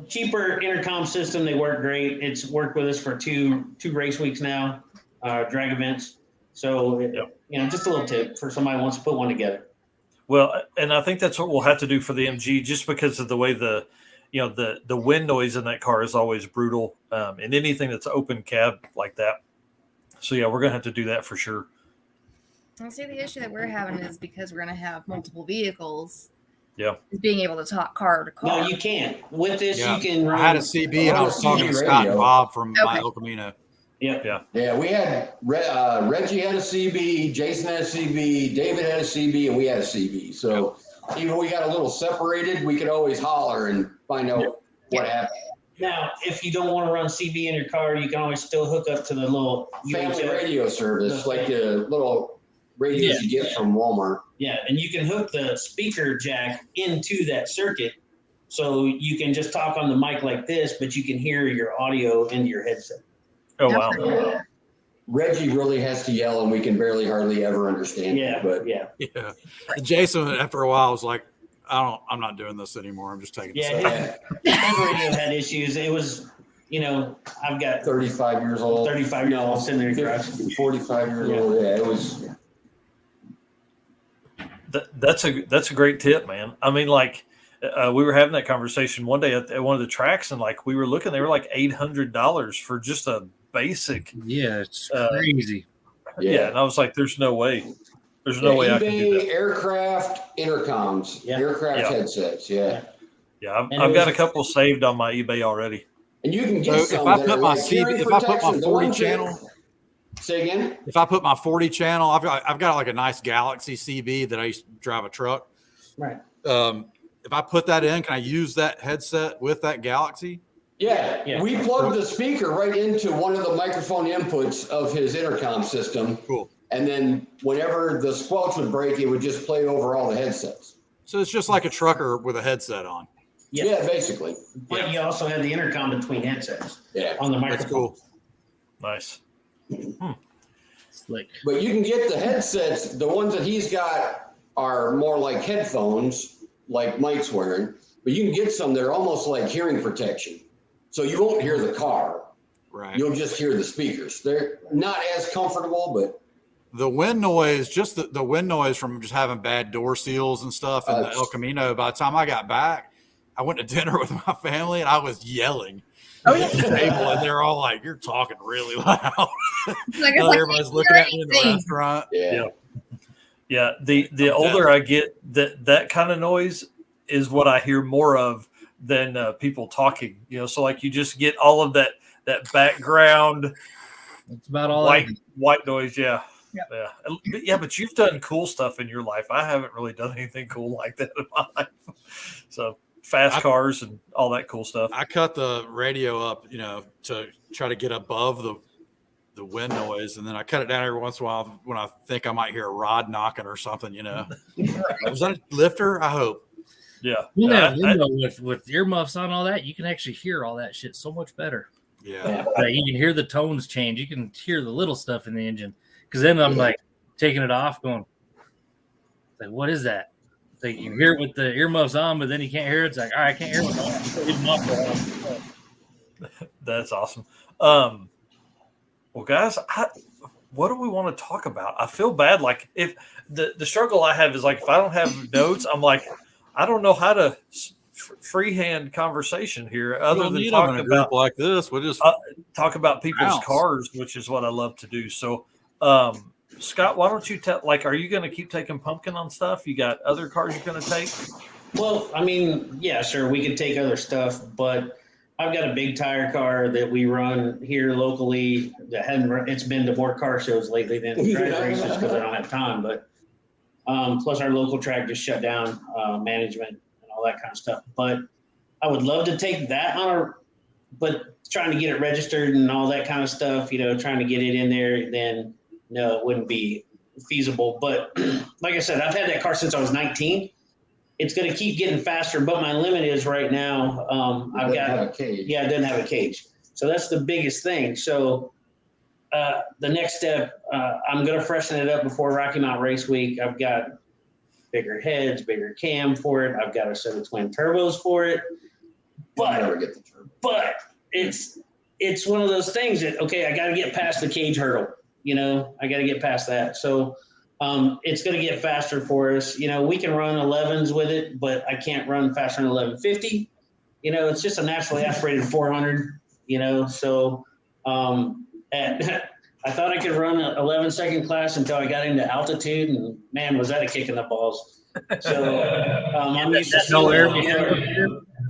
cheaper intercom system. They work great. It's worked with us for two race weeks now, drag events. So just a little tip for somebody who wants to put one together. Well, and I think that's what we'll have to do for the MG, just because of the way the wind noise in that car is always brutal, and anything that's open cab like that. So we're gonna have to do that for sure. I see the issue that we're having is because we're gonna have multiple vehicles. Yeah, is being able to talk car to car. No, you can't. With this, you can run. I had a CB, and I was talking to Scott and Bob from my El Camino. Yeah. We had Reggie had a CB, Jason had a CB, David had a CB, and we had a CB. So even we got a little separated, we could always holler and find out what happened. Now, if you don't want to run CB in your car, you can always still hook up to the little family radio service, like the little radios you get from Walmart. Yeah, and you can hook the speaker jack into that circuit, so you can just talk on the mic like this, but you can hear your audio into your headset. Oh, wow. Reggie really has to yell, and we can hardly ever understand him. But Jason, after a while, was like, I'm not doing this anymore. I'm just taking this out. His radio had issues. It was, I've got 35 years old. 35 years old sitting there in the garage. 45 years old. Yeah, it was. That's a great tip, man. I mean, we were having that conversation one day at one of the tracks, and we were looking, they were like $800 for just a basic. Yeah, it's crazy. Yeah, and I was like, "There's no way. There's no way eBay, I can do that." Aircraft intercoms, aircraft headsets. Yeah. I've got a couple saved on my eBay already. And you can get some. If I put my 40 channel. Say again. If I put my 40 channel, I've got like a nice Galaxy CB that I used to drive a truck. Right. If I put that in, can I use that headset with that Galaxy? Yeah. We plugged the speaker right into one of the microphone inputs of his intercom system. Cool. And then whenever the squelch would break, it would just play over all the headsets. So it's just like a trucker with a headset on. Yeah, basically. But you also have the intercom between headsets Yeah. on the That's microphone. cool. Nice. Slick. But you can get the headsets. The ones that he's got are more like headphones, like Mike's wearing. But you can get some that are almost like hearing protection. So you won't hear the car. Right. You'll just hear the speakers. They're not as comfortable, but The wind noise, just the wind noise from just having bad door seals and stuff in the El Camino. By the time I got back, I went to dinner with my family and I was yelling Oh, at the table, and they're all like, "You're talking really loud." Like, Everybody's looking at me in the restaurant. yeah. Yeah. The older I get, that kind of noise is what I hear more of than people talking. So like you just get all of that background That's about all. white noise. Yeah. Yeah. Yeah. But you've done cool stuff in your life. I haven't really done anything cool like that in my life. So fast cars and all that cool stuff. I cut the radio up, to try to get above the wind noise, and then I cut it down every once in a while when I think I might hear a rod knocking or something. Was that a lifter? I hope. Yeah. With earmuffs on, all that, you can actually hear all that shit so much better. Yeah. Like, you can hear the tones change. You can hear the little stuff in the engine. Because then I'm like taking it off, going, like, what is that? It's like you hear it with the earmuffs on, but then you can't hear it. It's like, all right, I can't hear it. That's awesome. Well, guys, what do we want to talk about? I feel bad. Like if the struggle I have is like, if I don't have notes, I'm like, I don't know how to freehand conversation here other than talking about like this. We'll just talk about people's bounce. cars, which is what I love to do. So, Scott, why don't you tell, like, are you going to keep taking pumpkin on stuff? You got other cars you're going to take? Well, I mean, yeah, sure, we could take other stuff, but I've got a big tire car that we run here locally that it's been to more car shows lately than drag races because I don't have time. But plus our local track just shut down management and all that kind of stuff. But I would love to take that but trying to get it registered and all that kind of stuff, trying to get it in there, then no, it wouldn't be feasible. But like I said, I've had that car since I was 19. It's going to keep getting faster, but my limit is right now. I've got a cage. Yeah, it doesn't have a cage. So that's the biggest thing. So the next step, I'm going to freshen it up before Rocky Mountain Race Week. I've got bigger heads, bigger cam for it. I've got a set of twin turbos for it. But never get the turbo. But it's one of those things that, okay, I got to get past the cage hurdle. I got to get past that. So it's going to get faster for us. We can run 11s with it, but I can't run faster than 1150. It's just a naturally aspirated 400, so I thought I could run an 11 second class until I got into altitude, and man, was that a kick in the balls. So I'm used to no air.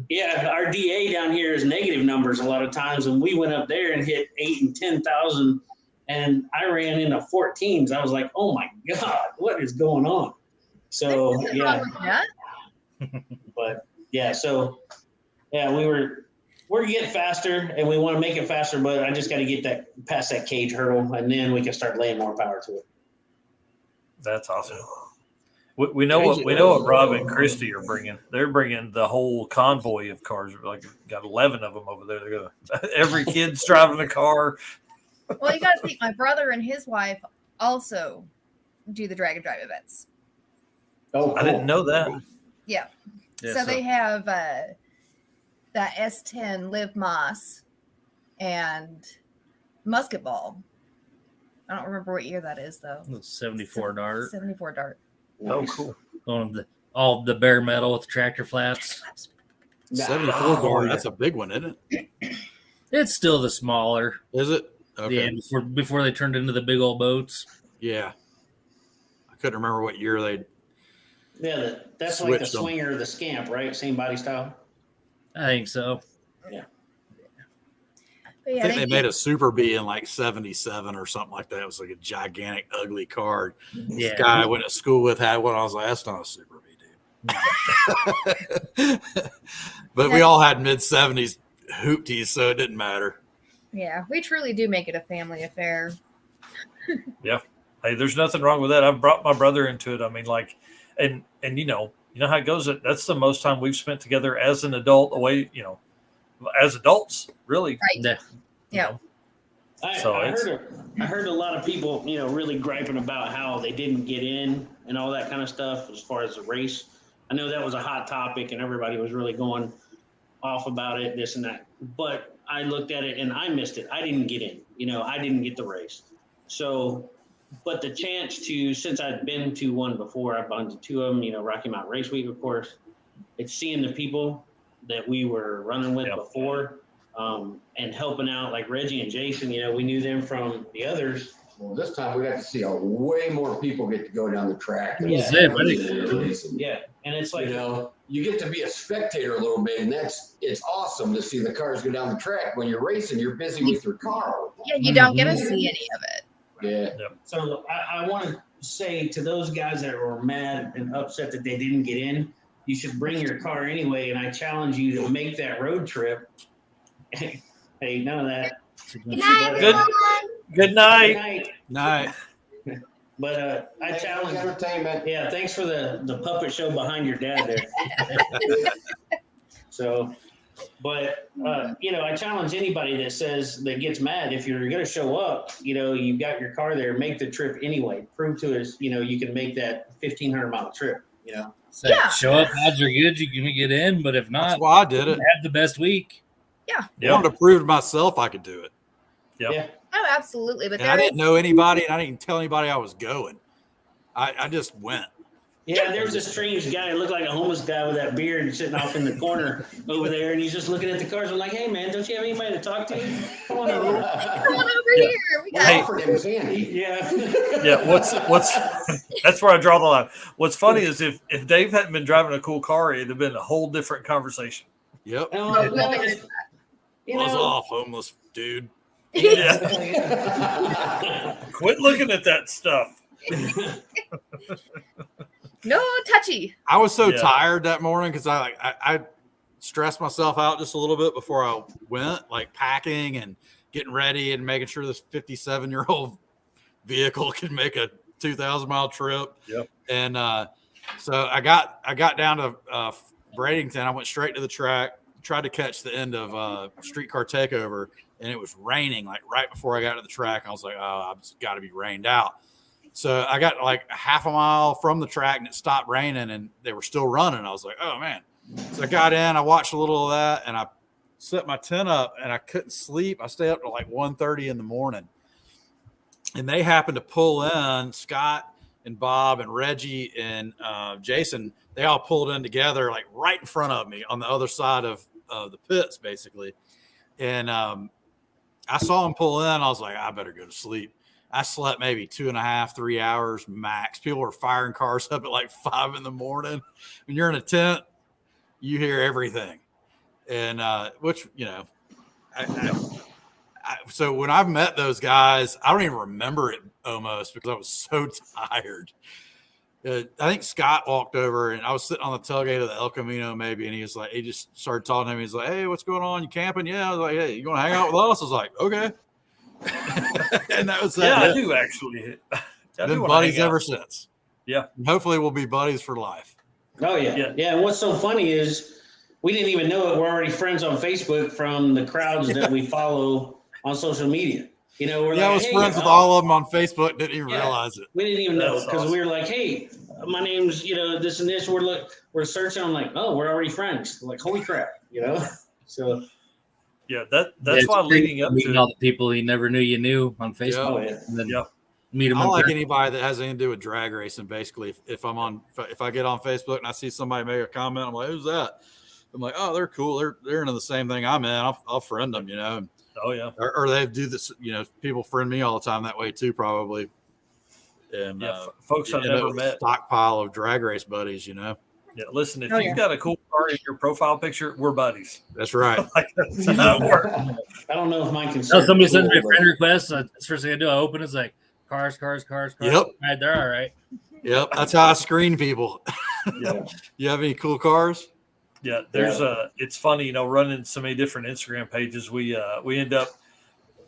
Yeah, our DA down here is negative numbers a lot of times, and we went up there and hit 8,000 and 10,000, and I ran into 14s. I was like, oh my God, what is going on? So yeah, but yeah, we're getting faster, and we want to make it faster, but I just got to get past that cage hurdle, and then we can start laying more power to it. That's awesome. We know what Rob and Christy are bringing. They're bringing the whole convoy of cars. Like, got 11 of them over there. They're gonna, every kid's driving a car. Well, you got to think, my brother and his wife also do the drag and drive events. Oh, cool. I didn't know that. Yeah. Yeah, so they have that S10 Liv Moss and Musket Ball. I don't remember what year that is, though. 74 Dart. 74 Dart. Oh, cool. All the bare metal with the tractor flaps. 74 door. That's a big one, isn't it? It's still the smaller. Is it? Okay. Yeah, before they turned into the big old boats. Yeah. I couldn't remember what year they. Yeah, that's like the Swinger or the Scamp, right? Same body style. I think so. Yeah. But yeah, I think they made a Super B in like 77 or something like that. It was like a gigantic, ugly car. Yeah. This guy I went to school with had one. I was like, that's not a Super B, dude. But we all had mid-70s hoopties, so it didn't matter. Yeah, we truly do make it a family affair. Yeah. Hey, there's nothing wrong with that. I've brought my brother into it. I mean, like, and you know how it goes. That's the most time we've spent together as an adult away, as adults, really. Right. Yeah. Yeah. I heard a lot of people, really griping about how they didn't get in and all that kind of stuff as far as the race. I know that was a hot topic and everybody was really going off about it, this and that. But I looked at it and I missed it. I didn't get in. I didn't get the race. So, but the chance to, since I've been to one before, I've gone to two of them, Rocky Mountain Race Week, of course. It's seeing the people that we were running with before. And helping out like Reggie and Jason, we knew them from the others. Well, this time we got to see way more people get to go down the track. Yeah. Yeah. And it's like, you get to be a spectator a little bit, and it's awesome to see the cars go down the track. When you're racing, you're busy with your car. Yeah, you don't get to see any of it. Yeah. So I want to say to those guys that were mad and upset that they didn't get in, you should bring your car anyway. And I challenge you to make that road trip. Hey, none of that. Good night, everyone. Good night. Night. But I challenge. Entertainment. Yeah, thanks for the puppet show behind your dad there. So, but I challenge anybody that gets mad, if you're going to show up, you've got your car there, make the trip anyway. Prove to us, you can make that 1,500-mile trip. So show up, odds are good, you can get in, but if not, That's why I did it. have the best week. I wanted to prove to myself I could do it. Yeah. Oh, absolutely. But And I didn't know anybody, and I didn't tell anybody I was going. I just went. Yeah, there was a strange guy. It looked like a homeless guy with that beard sitting off in the corner over there, and he's just looking at the cars. I'm like, hey, man, don't you have anybody to talk to? Come on over. Come on over here. We got Offered him candy. Yeah. Yeah. What's that's where I draw the line. What's funny is if Dave hadn't been driving a cool car, it'd have been a whole different conversation. Yep. Was off, homeless dude. Yeah. Quit looking at that stuff. no touchy. I was so tired that morning because I stressed myself out just a little bit before I went, like packing and getting ready and making sure this 57-year-old vehicle could make a 2,000-mile trip. Yep. And so I got down to Bradenton. I went straight to the track, tried to catch the end of Streetcar Takeover, and it was raining like right before I got to the track. I was like, oh, I've got to be rained out. So I got like a half a mile from the track and it stopped raining and they were still running. I was like, oh man. So I got in, I watched a little of that and I set my tent up and I couldn't sleep. I stayed up to like 1:30 in the morning and they happened to pull in. Scott and Bob and Reggie and Jason, they all pulled in together like right in front of me on the other side of the pits basically. And I saw them pull in. I was like, I better go to sleep. I slept maybe 2.5, 3 hours max. People were firing cars up at like 5 in the morning. When you're in a tent, you hear everything. And which, so when I've met those guys, I don't even remember it almost because I was so tired. I think Scott walked over and I was sitting on the tailgate of the El Camino maybe. And he just started talking to me. He's like, hey, what's going on? You camping? Yeah. I was like, hey, you going to hang out with us? I was like, okay. And that was that. Yeah, I do actually. Been buddies ever since. Yeah. And hopefully we'll be buddies for life. Oh yeah. Yeah. And what's so funny is we didn't even know it. We're already friends on Facebook from the crowds that we follow on social media. We're I was friends with all of them on Facebook. Didn't even realize it. We didn't even know That's because awesome. we were like, hey, my name's, this and this. We're searching. I'm like, oh, we're already friends. Like, holy crap, So yeah, that's why leading up meeting to all the people he never knew you knew on Facebook. oh yeah. And then Yeah. meet them. I like anybody that has anything to do with drag racing. Basically, if I get on Facebook and I see somebody make a comment, I'm like, who's that? I'm like, oh, they're cool. They're into the same thing I'm in. I'll friend them, Oh yeah. Or they do this, people friend me all the time that way too, probably. And folks I've never met. Stockpile of drag race buddies, Yeah, listen, if you've got a cool car in your profile picture, we're buddies. That's right. That's how it works. I don't know if mine can. No, somebody sends me a friend request. That's first thing I do. I open it's like cars. Yep. All right, they're all right. Yep. That's how I screen people. Yeah. You have any cool cars? Yeah, there's it's funny, running so many different Instagram pages. We end up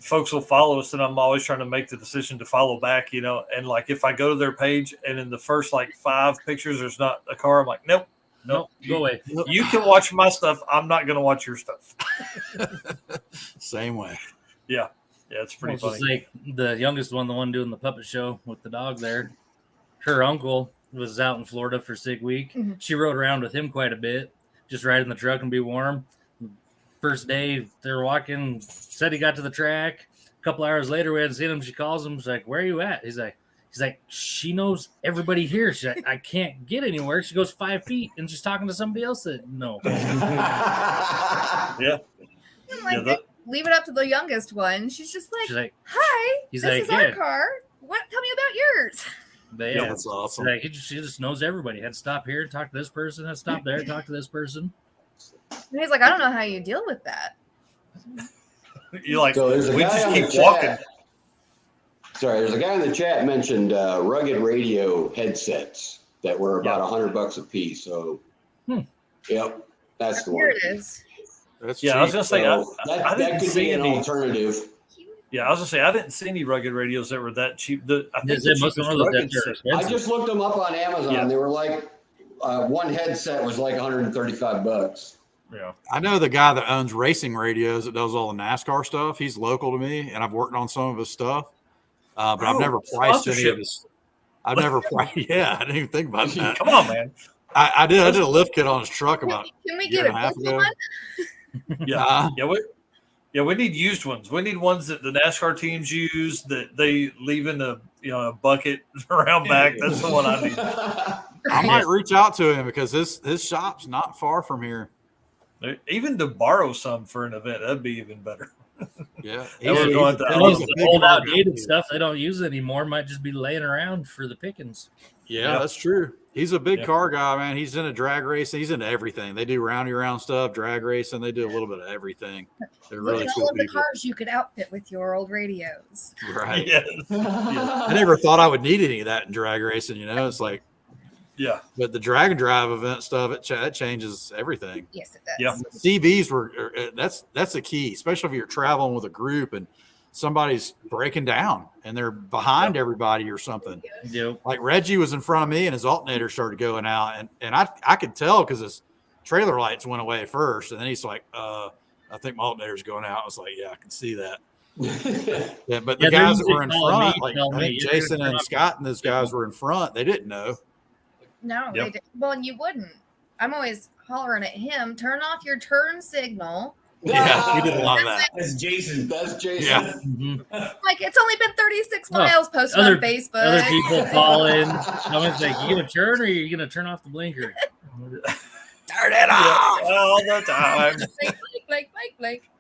folks will follow us, and I'm always trying to make the decision to follow back, and like if I go to their page and in the first like 5 pictures there's not a car, I'm like, nope, Go away. you can watch my stuff, I'm not going to watch your stuff. Same way. Yeah, it's pretty It's just funny. like the youngest one, the one doing the puppet show with the dog there. Her uncle was out in Florida for sick week. Mhm. She rode around with him quite a bit, just ride in the truck and be warm. First day they were walking, said he got to the track. A couple hours later, we hadn't seen him. She calls him. She's like, "Where are you at?" He's like, she knows everybody here. She's like, I can't get anywhere. She goes 5 feet and she's talking to somebody else that no. Yeah. I'm like, Yeah, leave it up to the youngest one. She's just She's like, like, "Hi, he's this like, is our yeah. car. What? Tell me about yours." But Yeah, yeah, that's awesome. like she just knows everybody. Had to stop here, talk to this person. Had to stop there, talk to this person. And he's like, "I don't know how you deal with that." You like, So there's a we guy just on the keep chat. walking. Sorry, there's a guy in the chat mentioned rugged radio headsets that were about $100 a piece. So, yep, that's the Here one. it is. That's Yeah, I was cheap. gonna say So I that didn't could see be an any. alternative. Yeah, I was gonna say I didn't see any rugged radios that were that cheap. I think Is the it most cheapest of those rugged that are set- I expensive? just looked them up on Amazon. Yeah. They were like one headset was like $135. Yeah. I know the guy that owns racing radios that does all the NASCAR stuff. He's local to me, and I've worked on some of his stuff. But I've Oh, never priced any sponsorship. of his. I've never priced. Yeah, I didn't even think about that. Come on, man. I did. I did a lift kit on his truck about Can we a year get and a a half good ago. one? Yeah. We need used ones. We need ones that the NASCAR teams use that they leave in a bucket around back. That's the one I need. I might reach out to him because his shop's not far from here. Even to borrow some for an event, that'd be even better. Yeah, And we're going to- Those he's a big old car outdated guy. stuff they don't use anymore might just be laying around for the pickings. Yeah, Yeah. that's true. He's a big Yeah. car guy, man. He's into drag racing. He's into everything. They do roundy round stuff, drag racing. They do a little bit of everything. They're Look really at cool all of the people. cars you could outfit with your old radios. Right. Yes. I never thought I would need any of that in drag racing. It's like, Yeah. but the drag and drive event stuff, it changes everything. Yes, it does. Yeah. CVs that's the key, especially if you're traveling with a group and somebody's breaking down and they're behind everybody or something. Yep. Like Reggie was in front of me and his alternator started going out, and I could tell because his trailer lights went away first, and then he's like, I think my alternator's going out. I was like, yeah, I can see that. Yeah, but the Yeah, they're guys that usually were in calling front, me, like telling I me, think "You're Jason gonna and drop Scott and those guys were in front. They didn't know. No, Yep. they did. Well, and you wouldn't. I'm always hollering at him, turn off your turn signal. Yeah, we did a lot of that. That's Jason. That's Jason. Yeah. Mhm. Like, it's only been 36 Oh, miles posted other- on Facebook. Other people call in. Someone's like, "You gonna turn or you gonna turn off the blinker?" Turn it off. All the time. Blake.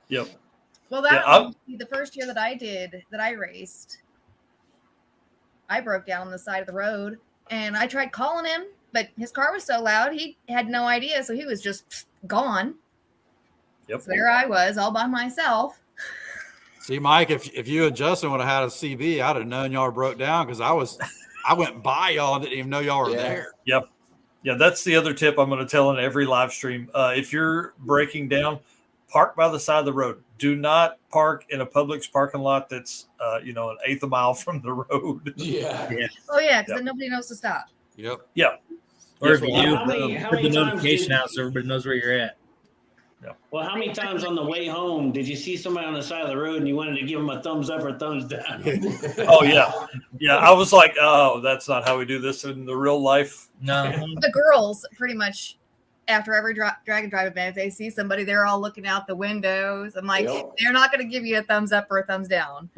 Yep. Well, Yeah, that I'm- was the first year that I raced. I broke down on the side of the road, and I tried calling him, but his car was so loud, he had no idea, so he was just gone. Yep. So there I was, all by myself. See, Mike, if you and Justin would have had a CB, I'd have known y'all broke down because I went by y'all and didn't even know y'all were Yeah. there. Yeah, that's the other tip I'm going to tell in every live stream. If you're breaking down, park by the side of the road. Do not park in a Publix parking lot that's, an eighth of a mile from the road. Yeah. Oh, yeah, because Yep. then nobody knows to stop. Yep. Or if Yes, you well, how many put the times notification did- out so everybody knows where you're at. Well, how many times on the way home did you see somebody on the side of the road and you wanted to give them a thumbs up or thumbs down? Oh, yeah. Yeah, I was like, oh, that's not how we do this in the real life. No, The girls, pretty much, after every drag and drive event, if they see somebody, they're all looking out the windows. I'm like, Yep. they're not going to give you a thumbs up or a thumbs down.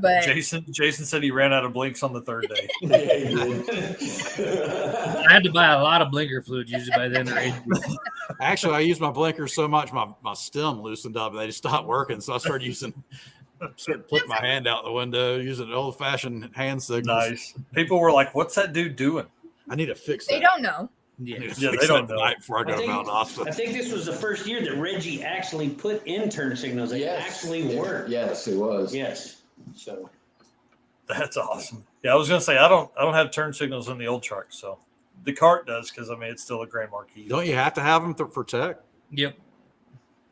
But Jason said he ran out of blinks on the third day. I had to buy a lot of blinker fluid usually by then. Actually, I used my blinker so much my stem loosened up and they just stopped working. So I started putting my hand out the window, using old fashioned hand signals. Nice. People were like, what's that dude doing? I need to fix that. they don't know. I need to Yeah, fix they don't that know. tonight before I go to Mount Austin. I think this was the first year that Reggie actually put in turn signals. They actually worked. Yes, it was. Yes. So That's awesome. Yeah, I was gonna say I don't have turn signals in the old truck, so the cart does because it's still a Grand Marquis. Don't you have to have them for tech? Yep.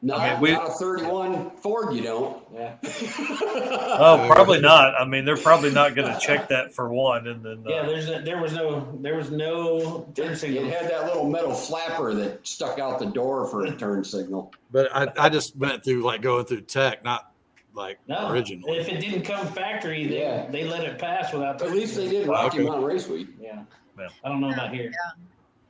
Not, mean, not a 31 Ford, you don't. Yeah. Oh, probably not. I mean, they're probably not going to check that for one, and then Yeah, there was no turn It signal. had that little metal flapper that stuck out the door for a turn signal. But I just went through like going through tech, not like No, originally. if it didn't come factory, Yeah. they let it pass without. At least they did Rocky Okay. Mountain Race Week. Yeah. Yeah. I don't know about here.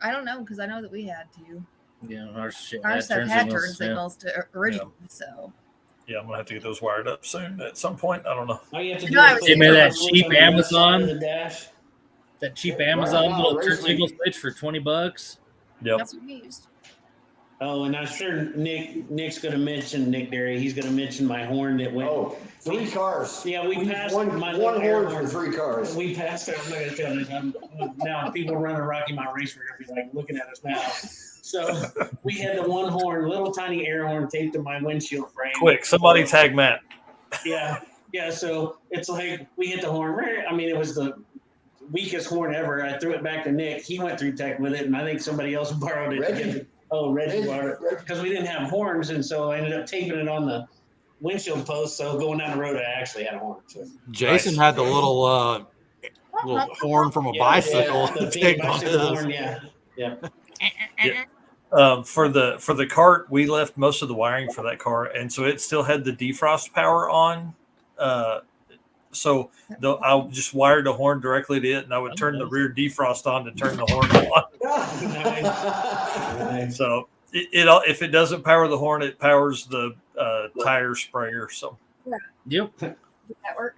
I don't know because I know that we had to. Yeah, ours Ours had turn signals to originally, so. yeah, I'm gonna have to get those wired up soon at some point. I don't know. All you have to No, I is was- Give me put that a switch cheap on the left side Amazon. of the dash. That cheap Right Amazon now, little race turn signal week. switch for $20. Yep. That's what we used. Oh, and I'm sure Nick's going to mention, Nick Derry, he's going to mention my horn that went. Oh, 3 cars. Yeah, we passed one my horn little for 3 cars. We passed it. I'm not going to tell you. Now, people running Rocky Mountain Race are going to be like looking at us now. So we had the one horn, little tiny air horn taped to my windshield frame. Quick, somebody tag Matt. Yeah. Yeah. So it's like we hit the horn. I mean, it was the weakest horn ever. I threw it back to Nick. He went through tech with it, and I think somebody else borrowed it. Reggie. Reggie borrowed it because we didn't have horns, and so I ended up taping it on the windshield post. So going down the road, I actually had a horn. So. Jason had the little horn from a bicycle. Yeah, the big taped on bicycle his. horn. Yeah. Yeah. For the cart, we left most of the wiring for that car, and so it still had the defrost power on. So I just wired the horn directly to it, and I would turn the rear defrost on to turn the horn on. So it if it doesn't power the horn, it powers the tire sprayer. So Yep, Did that work?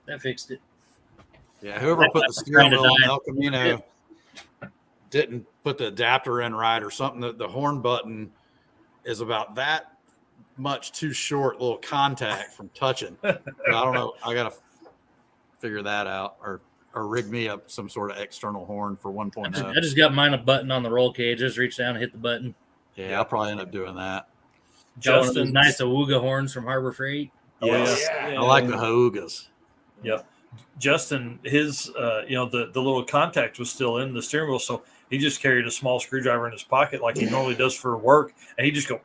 that fixed it. Yeah, whoever put the steering Trying to wheel in die. El Camino didn't put the adapter in right or something. The horn button is about that much too short, little contact from touching. But I don't know. I got to figure that out or rig me up some sort of external horn for 1.0. I just got mine a button on the roll cage. Just reach down and hit the button. Yeah, I'll probably end up doing that. Got one of those Justin's- nice Awooga horns from Harbor Freight. Yes. I like the Haugas. Yep. Justin, his the little contact was still in the steering wheel, so he just carried a small screwdriver in his pocket like he normally does for work, and he just go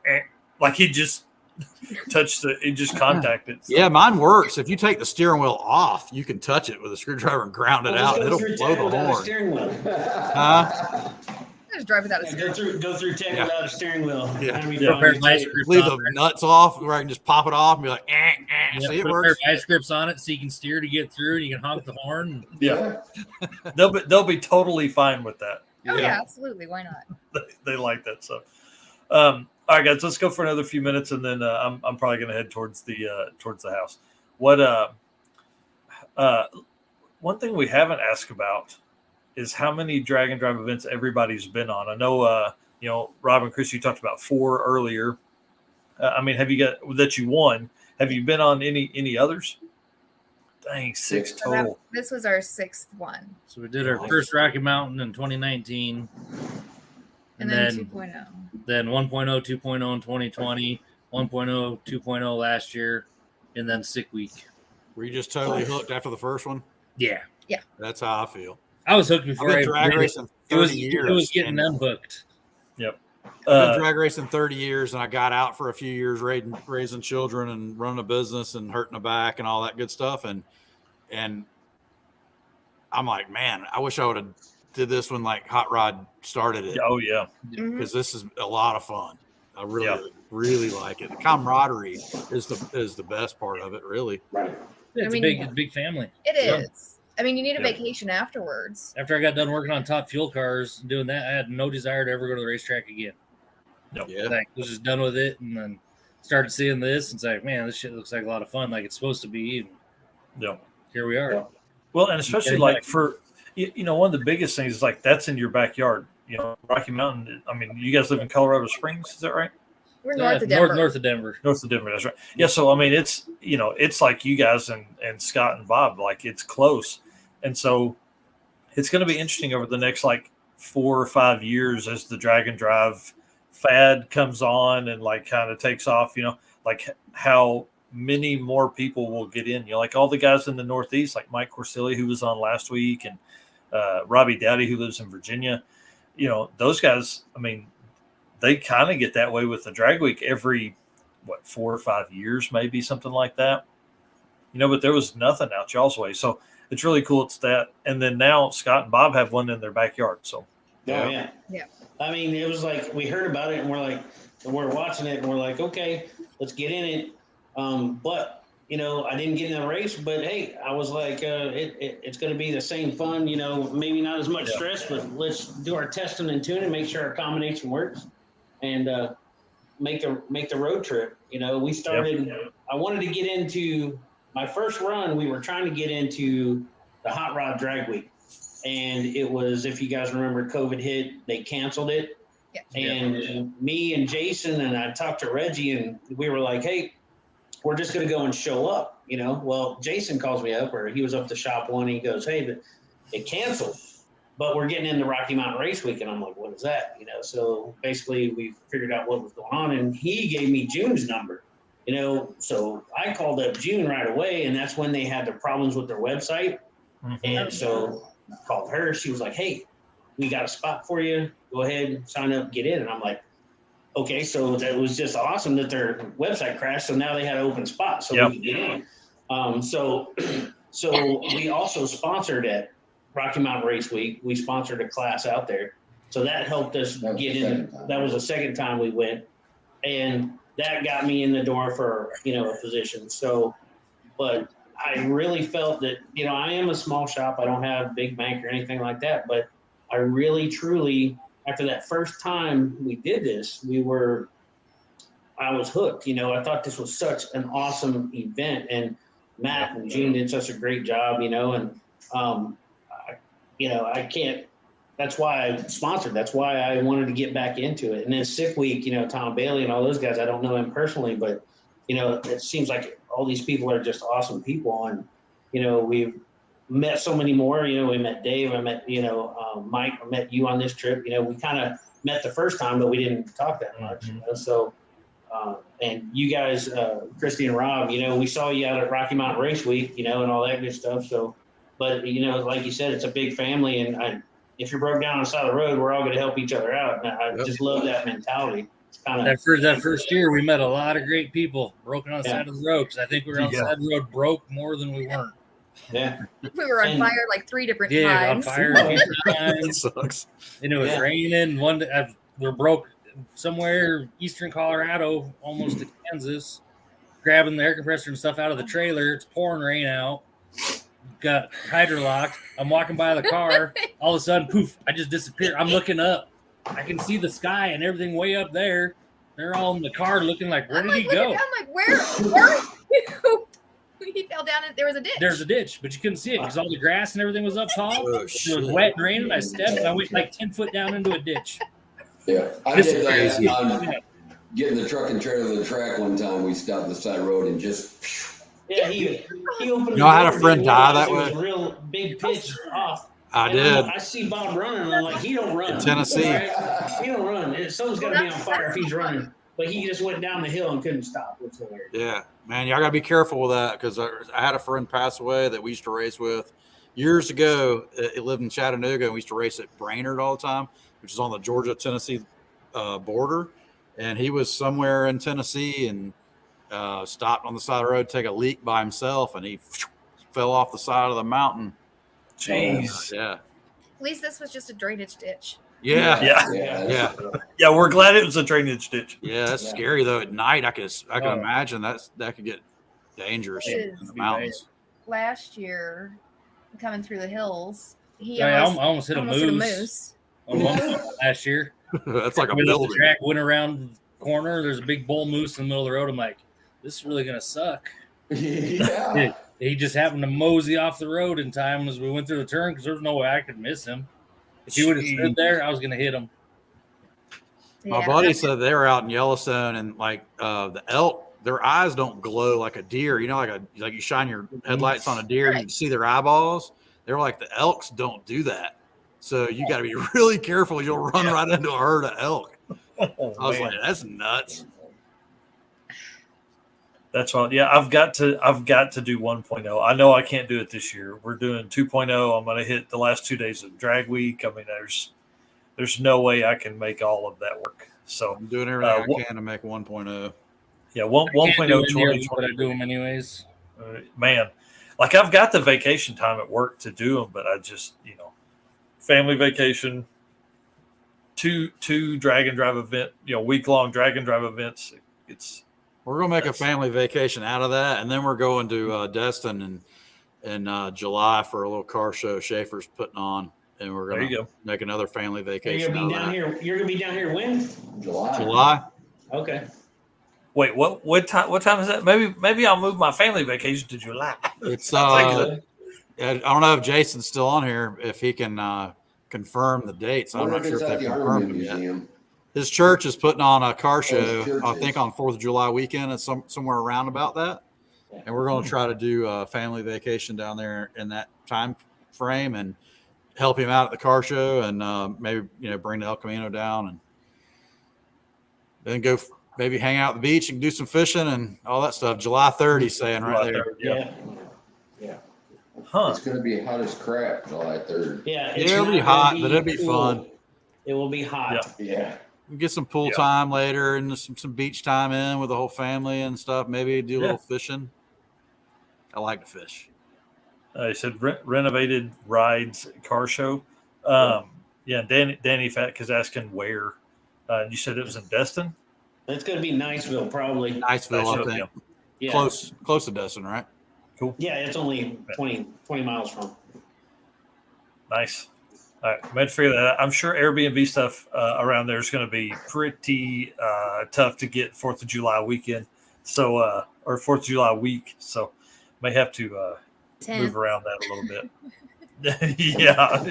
like he just touched he just contacted. Yeah, mine works. If you take the steering wheel off, you can touch it with a screwdriver and ground it out. It'll blow the horn. Steering wheel. Huh? Just drive without a Go steering. through tech Yeah. without a steering wheel. Yeah. That'd be Yeah. fun. Put a pair of vice grips Leave on the there. nuts off where I can just pop it off and be like, Yeah, See, it put a pair works. of vice grips on it so you can steer to get through, and you can honk the horn. Yeah, they'll be totally fine with that. Oh yeah, absolutely. Why not? They like that stuff. All right, guys, let's go for another few minutes, and then I'm probably going to head towards the house. What one thing we haven't asked about is how many drag and drive events everybody's been on. I know, Rob and Chris, you talked about 4 earlier. I mean, have you got that you won? Have you been on any others? Dang, 6 So that- total. this was our 6th one, So we did our first Rocky Mountain in 2019, and then 2.0. then 1.0, 2.0 in 2020, 1.0, 2.0 last year, and then Sick Week. Were you just totally hooked after the first one? Yeah, That's how I feel. I was hooked I've before been I drag did it. racing It 30 was years. it was getting and unhooked. I've been drag racing 30 years, and I got out for a few years raising children and running a business and hurting a back and all that good stuff. And I'm like, man, I wish I would have did this when like Hot Rod started it, Oh yeah, Mhm. because this is a lot of fun. I really, Yeah. really like it. The camaraderie is the best part of it, really. Right. It's mean, a big family. It Yeah. is. I mean, you need a Yeah. vacation afterwards. After I got done working on top fuel cars and doing that, I had no desire to ever go to the racetrack again. Yeah. Like, I was just done with it, and then started seeing this, and it's like, man, this shit looks like a lot of fun, like it's supposed to be. And yeah. here we are. Yeah. Well, and especially like for one of the biggest things is like that's in your backyard. Rocky Mountain. I mean, you guys live in Colorado Springs, is that right? We're north of Denver. North of Denver. North of Denver, that's right. Yeah, so I mean, it's it's like you guys and Scott and Bob, like it's close, and so it's going to be interesting over the next like 4 or 5 years as the drag and drive fad comes on and like kind of takes off. Like how many more people will get in. Like all the guys in the Northeast, like Mike Corsilli, who was on last week, and Robbie Dowdy, who lives in Virginia. Those guys. I mean, they kind of get that way with the drag week every what, 4 or 5 years, maybe something like that. But there was nothing out y'all's way. So it's really cool. It's that. And then now Scott and Bob have one in their backyard. So Yeah. Yeah. I mean, it was like we heard about it and we're watching it and we're like, okay, let's get in it. But I didn't get in the race, but hey, I was like, it's going to be the same fun, maybe not as much stress, but let's do our testing and tuning, make sure our combination works, and make the road trip. We started. I wanted to get into my first run. We were trying to get into the Hot Rod Drag Week, and it was, if you guys remember, COVID hit, they canceled it. Yeah. And me and Jason and I talked to Reggie, and we were like, hey, we're just going to go and show up, Well, Jason calls me up, or he was up to shop one. And he goes, hey, it canceled, but we're getting into Rocky Mountain Race Week. And I'm like, what is that? So basically we figured out what was going on, and he gave me June's number, so I called up June right away, and that's when they had the problems with their website. Mm-hmm. And so I called her. She was like, hey, we got a spot for you. Go ahead, sign up, get in. And I'm like, okay, so that was just awesome that their website crashed. So now they had an open spot, so we could get in. So we also sponsored at Rocky Mountain Race Week. We sponsored a class out there, so that helped us get in. That was the second time we went, and that got me in the door for a position. So, but I really felt that I am a small shop. I don't have a big bank or anything like that, but I really truly, after that first time we did this, I was hooked. I thought this was such an awesome event, and Matt and Gene did such a great job, and I can't, that's why I sponsored. That's why I wanted to get back into it. And then Sick Week, Tom Bailey and all those guys, I don't know him personally, but, it seems like all these people are just awesome people. And, we've met so many more. We met Dave, I met, Mike, I met you on this trip. We kind of met the first time, but we didn't talk that much. So, and you guys, Christy and Rob, we saw you out at Rocky Mountain Race Week, and all that good stuff. So, but like you said, it's a big family, and if you're broke down on the side of the road, we're all going to help each other out. And I just love that mentality. It's kind of that first year, we met a lot of great people broken on the side of the road, because I think we were on the side of the road broke more than we weren't. Yeah. We were on fire like 3 different Yeah, times. on fire different times. It sucks. And it was raining. One day, we're broke somewhere eastern Colorado, almost to Kansas, grabbing the air compressor and stuff out of the trailer. It's pouring rain out. Got hydrolocked. I'm walking by the car. All of a sudden, poof, I just disappeared. I'm looking up. I can see the sky and everything way up there. They're all in the car looking like, where did he go? I'm like, where are you? He fell down and there was a ditch. There's a ditch, but you couldn't see it because all the grass and everything was up tall. Oh, It was wet and raining. I stepped and I went like 10 foot down into a ditch. Yeah, I This did is that crazy. on getting the truck and trailer to the track one time. We stopped on the side of the road and just. Yeah, he opened. I had a friend die that way. It was real big pitch off. I did. I see Bob running, and I'm like, he don't run. In Tennessee. Right? He don't run. Someone's got to be on fire if he's running. But he just went down the hill and couldn't stop. It's hilarious. Yeah, man, y'all got to be careful with that, because I had a friend pass away that we used to race with years ago. He lived in Chattanooga, and we used to race at Brainerd all the time, which is on the Georgia-Tennessee border. And he was somewhere in Tennessee and stopped on the side of the road to take a leak by himself, and he fell off the side of the mountain. Jeez. Yeah. At least this was just a drainage ditch. Yeah. Yeah. Yeah, we're glad it was a drainage ditch. Yeah, that's scary though. At night, I can imagine that could get dangerous in the mountains. Last year, coming through the hills, I almost hit a moose. On one last year. That's like a Went up building. the track, went around the corner. There's a big bull moose in the middle of the road. I'm like, this is really gonna suck. Yeah. He just happened to mosey off the road in time as we went through the turn, because there was no way I could miss him. If he would have stood there, I was going to hit him. My buddy said they were out in Yellowstone, and like the elk, their eyes don't glow like a deer. Like you shine your headlights on a deer and you can see their eyeballs. They're like, the elks don't do that. So you got to be really careful. You'll run right into a herd of elk. I was like, that's nuts. That's fine. Yeah, I've got to do 1.0. I know I can't do it this year. We're doing 2.0. I'm going to hit the last 2 days of drag week. I mean, there's no way I can make all of that work. So I'm doing everything I can to make 1.0. Yeah, I can't 1.0 do any of them, 2020. but I do them anyways. Man, like I've got the vacation time at work to do them, but I just, family vacation, two drag and drive event, week long drag and drive events. We're gonna make a family vacation out of that, and then we're going to Destin in July for a little car show Schaefer's putting on, and we're There gonna you go. make another family You're vacation gonna out be of down that. here. You're gonna be down here when? July. Okay. Wait, what time? What time is that? Maybe I'll move my family vacation to July. It's Okay. I don't know if Jason's still on here, if he can confirm the dates. I'm Wonder not if sure it's if at they've the confirmed Army them yet. Museum. His church is putting on a car show, church I is. think on 4th of July weekend. It's somewhere around about that. And we're going to try to do a family vacation down there in that time frame and help him out at the car show, and maybe bring the El Camino down, and then go maybe hang out at the beach and do some fishing and all that stuff. July 3rd, he's saying right July there. 3rd, Yeah. Huh. It's going to be hot as crap July 3rd. Yeah. Yeah, it'll be hot, but it'll be cool. fun. It will be hot. Yeah. We get some pool Yeah. time later and some beach time in with the whole family and stuff. Maybe do a little fishing. I like to fish. He said renovated rides car show. Yeah, Danny Fatk is asking where. You said it was in Destin? It's gonna be Niceville, probably. Niceville, I think. Yeah. Close to Destin, right? Cool. Yeah, it's only 20 miles from. Nice. All right, might figure that out. I'm sure Airbnb stuff around there is going to be pretty tough to get 4th of July weekend. So, or 4th of July week. So, may have to move around that a little bit. Yeah.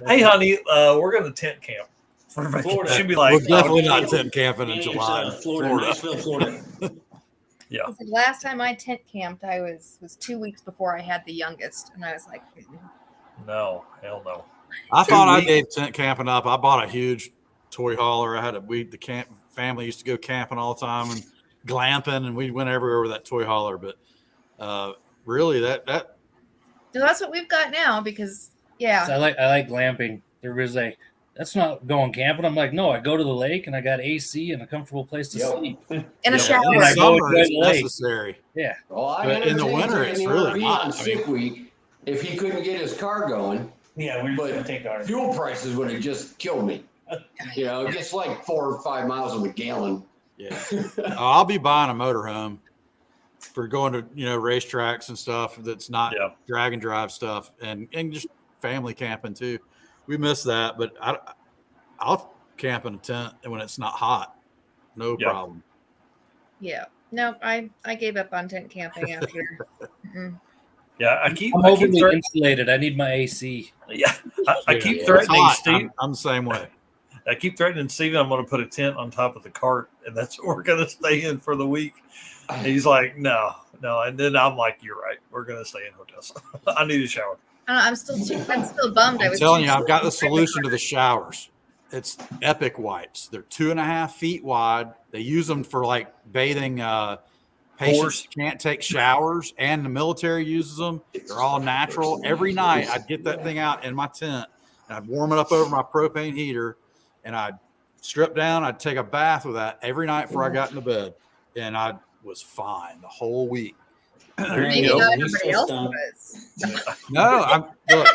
Hey, honey, we're going to tent camp for vacation. Florida. Should be like, We're definitely not tent camping in It's, July. Florida, Niceville, Florida. yeah. The last time I tent camped, I was 2 weeks before I had the youngest, and I was like, No, hell no. I 2 thought I weeks. gave tent camping up. I bought a huge toy hauler. I had the camp family used to go camping all the time and glamping, and we went everywhere with that toy hauler. But really, that so that's what we've got now because So I like glamping. Everybody's like, that's not going camping. I'm like, no, I go to the lake and I got AC and a comfortable place to sleep. in a shower. in I go summer enjoy it's the lake. necessary. Yeah. Well, I But in the entertained winter, him it's in the really RV hot. on sick week if he couldn't get his car going. Yeah, we're But gonna take ours. fuel prices would have just killed me. Just like 4 or 5 miles on the gallon. Yeah, I'll be buying a motorhome for going to racetracks and stuff. That's not drag and drive stuff, and just family camping too. We miss that, but I'll camp in a tent when it's not hot. No problem. Yeah. No, I gave up on tent camping after. Yeah, I keep I'm overly insulated. I need my AC. Yeah, I keep It's threatening hot. Steve. I'm the same way. I keep threatening Steven I'm going to put a tent on top of the cart, and that's what we're going to stay in for the week. And he's like, no. And then I'm like, you're right. We're going to stay in hotels. I need a shower. I'm still bummed. I'm telling you, I've got the solution to the showers. It's Epic wipes. They're 2.5 feet wide. They use them for like bathing patients who can't take showers, and the military uses them. They're all natural. Every night I'd get that thing out in my tent and I'd warm it up over my propane heater, and I'd strip down. I'd take a bath with that every night before I got into bed, and I was fine the whole week. Maybe not everybody else was. No, look.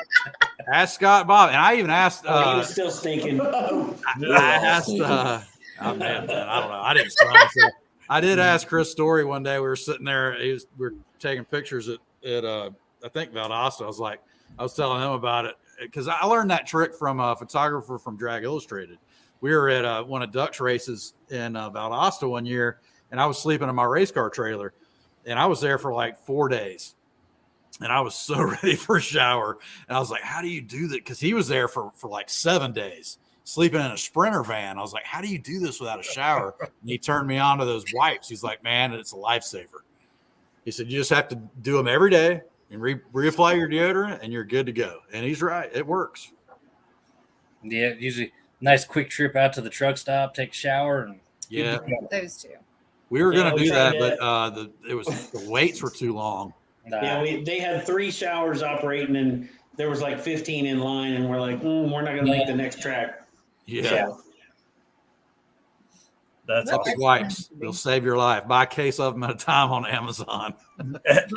Ask Scott Bob, and I even asked. He was still stinking. I asked. I don't know. I didn't smell myself. I did ask Chris Story one day. We were sitting there. We were taking pictures at I think Valdosta. I was telling him about it because I learned that trick from a photographer from Drag Illustrated. We were at one of Duck's races in Valdosta one year, and I was sleeping in my race car trailer, and I was there for like 4 days. And I was so ready for a shower. And I was like, how do you do that? Because he was there for like 7 days, sleeping in a Sprinter van. I was like, how do you do this without a shower? And he turned me on to those wipes. He's like, man, it's a lifesaver. He said, you just have to do them every day and reapply your deodorant, and you're good to go. And he's right. It works. Yeah, usually nice quick trip out to the truck stop, take a shower, and Yeah. Those two. We were going to we do tried that, that. but the waits were too long. Yeah, they had 3 showers operating, and there was like 15 in line, and we're like, we're not going to make the next track. Yeah. That's Epic Wipes. They'll save your life. Buy a case of them at a time on Amazon.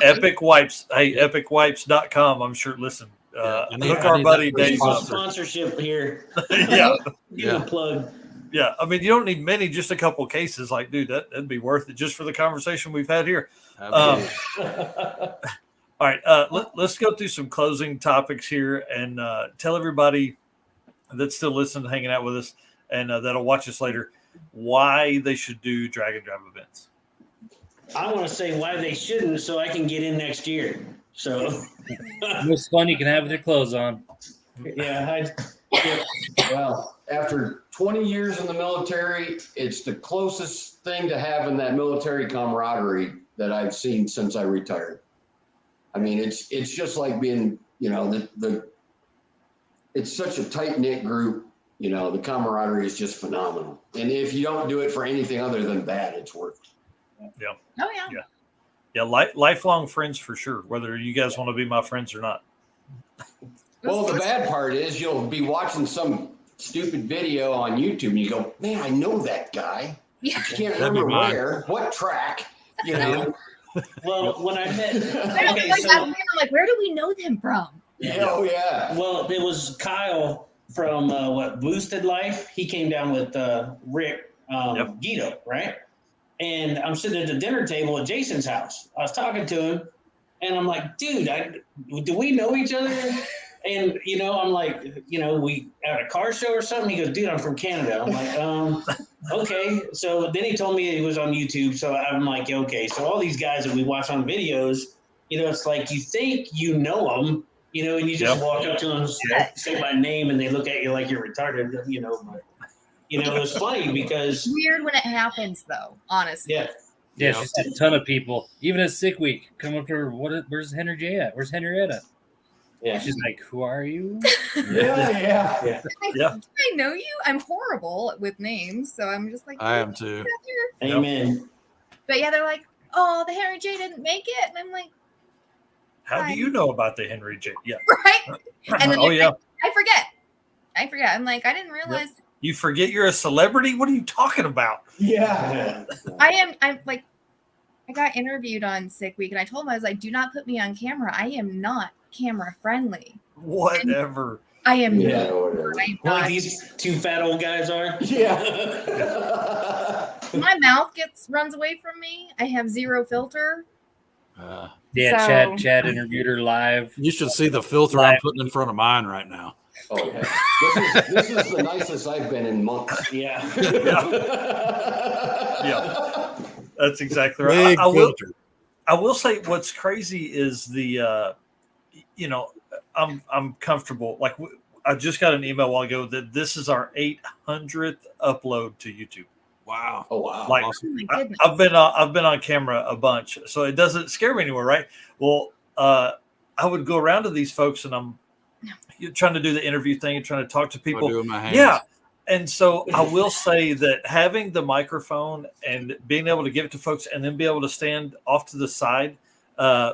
Epic Wipes. Hey, epicwipes.com. I'm sure. Listen, hook our buddy Dave up. Sponsorship here. Yeah. Give a plug. Yeah. I mean, you don't need many, just a couple of cases. Like, dude, that'd be worth it just for the conversation we've had here. All right. Let's go through some closing topics here and tell everybody that's still listening, hanging out with us, and that'll watch us later, why they should do drag and drive events. I want to say why they shouldn't, so I can get in next year. So most fun you can have with your clothes on. Yeah. Well, after 20 years in the military, it's the closest thing to having that military camaraderie that I've seen since I retired. I mean, it's just like being, it's such a tight knit group. The camaraderie is just phenomenal. And if you don't do it for anything other than that, it's worth it. Yeah. Oh yeah. Yeah. Lifelong friends for sure, whether you guys want to be my friends or not. Well, the bad part is you'll be watching some stupid video on YouTube and you go, man, I know that guy. Yeah. I can't remember where, what track, Well, when I met, I'm like, where do we know them from? Oh yeah. Well, it was Kyle from Boosted Life. He came down with Rick Guido, right? And I'm sitting at the dinner table at Jason's house. I was talking to him, and I'm like, dude, do we know each other? And I'm like, we at a car show or something. He goes, dude, I'm from Canada. I'm like, okay. So then he told me he was on YouTube. So I'm like, okay. So all these guys that we watch on videos, it's like you think you know them. And you just walk up to them, say my name, and they look at you like you're retarded, But, it's funny because It's weird when it happens, though. Honestly. Yeah. Yeah, she's had a ton of people. Even at Sick Week, come up to her. Where's Henry J at? Where's Henrietta? Yeah. She's like, who are you? Yeah. I know you. I'm horrible with names, so I'm just like, I am too. Amen. But yeah, they're like, oh, the Henry J didn't make it, and I'm like, How do you know about the Henry J? Yeah. right. And then I forget. I'm like, I didn't realize. Yep. You forget you're a celebrity? What are you talking about? Yeah. I'm like, I got interviewed on Sick Week, and I told him, I was like, do not put me on camera. I am not camera friendly. Whatever. I am whatever. Like these two fat old guys are. Yeah. My mouth runs away from me. I have zero filter. Yeah, So- Chad interviewed her live. You should see the filter I'm putting in front of mine right now. Oh, yeah. This is the nicest I've been in months. Yeah. Yeah. That's exactly right. I will say what's crazy is the, I'm comfortable. Like I just got an email a while ago that this is our 800th upload to YouTube. Wow. Oh, wow. Like Oh my goodness. I've been on camera a bunch, so it doesn't scare me anymore, right? Well, I would go around to these folks and I'm trying to do the interview thing and trying to talk to people. Doing my hands. Yeah. And so I will say that having the microphone and being able to give it to folks and then be able to stand off to the side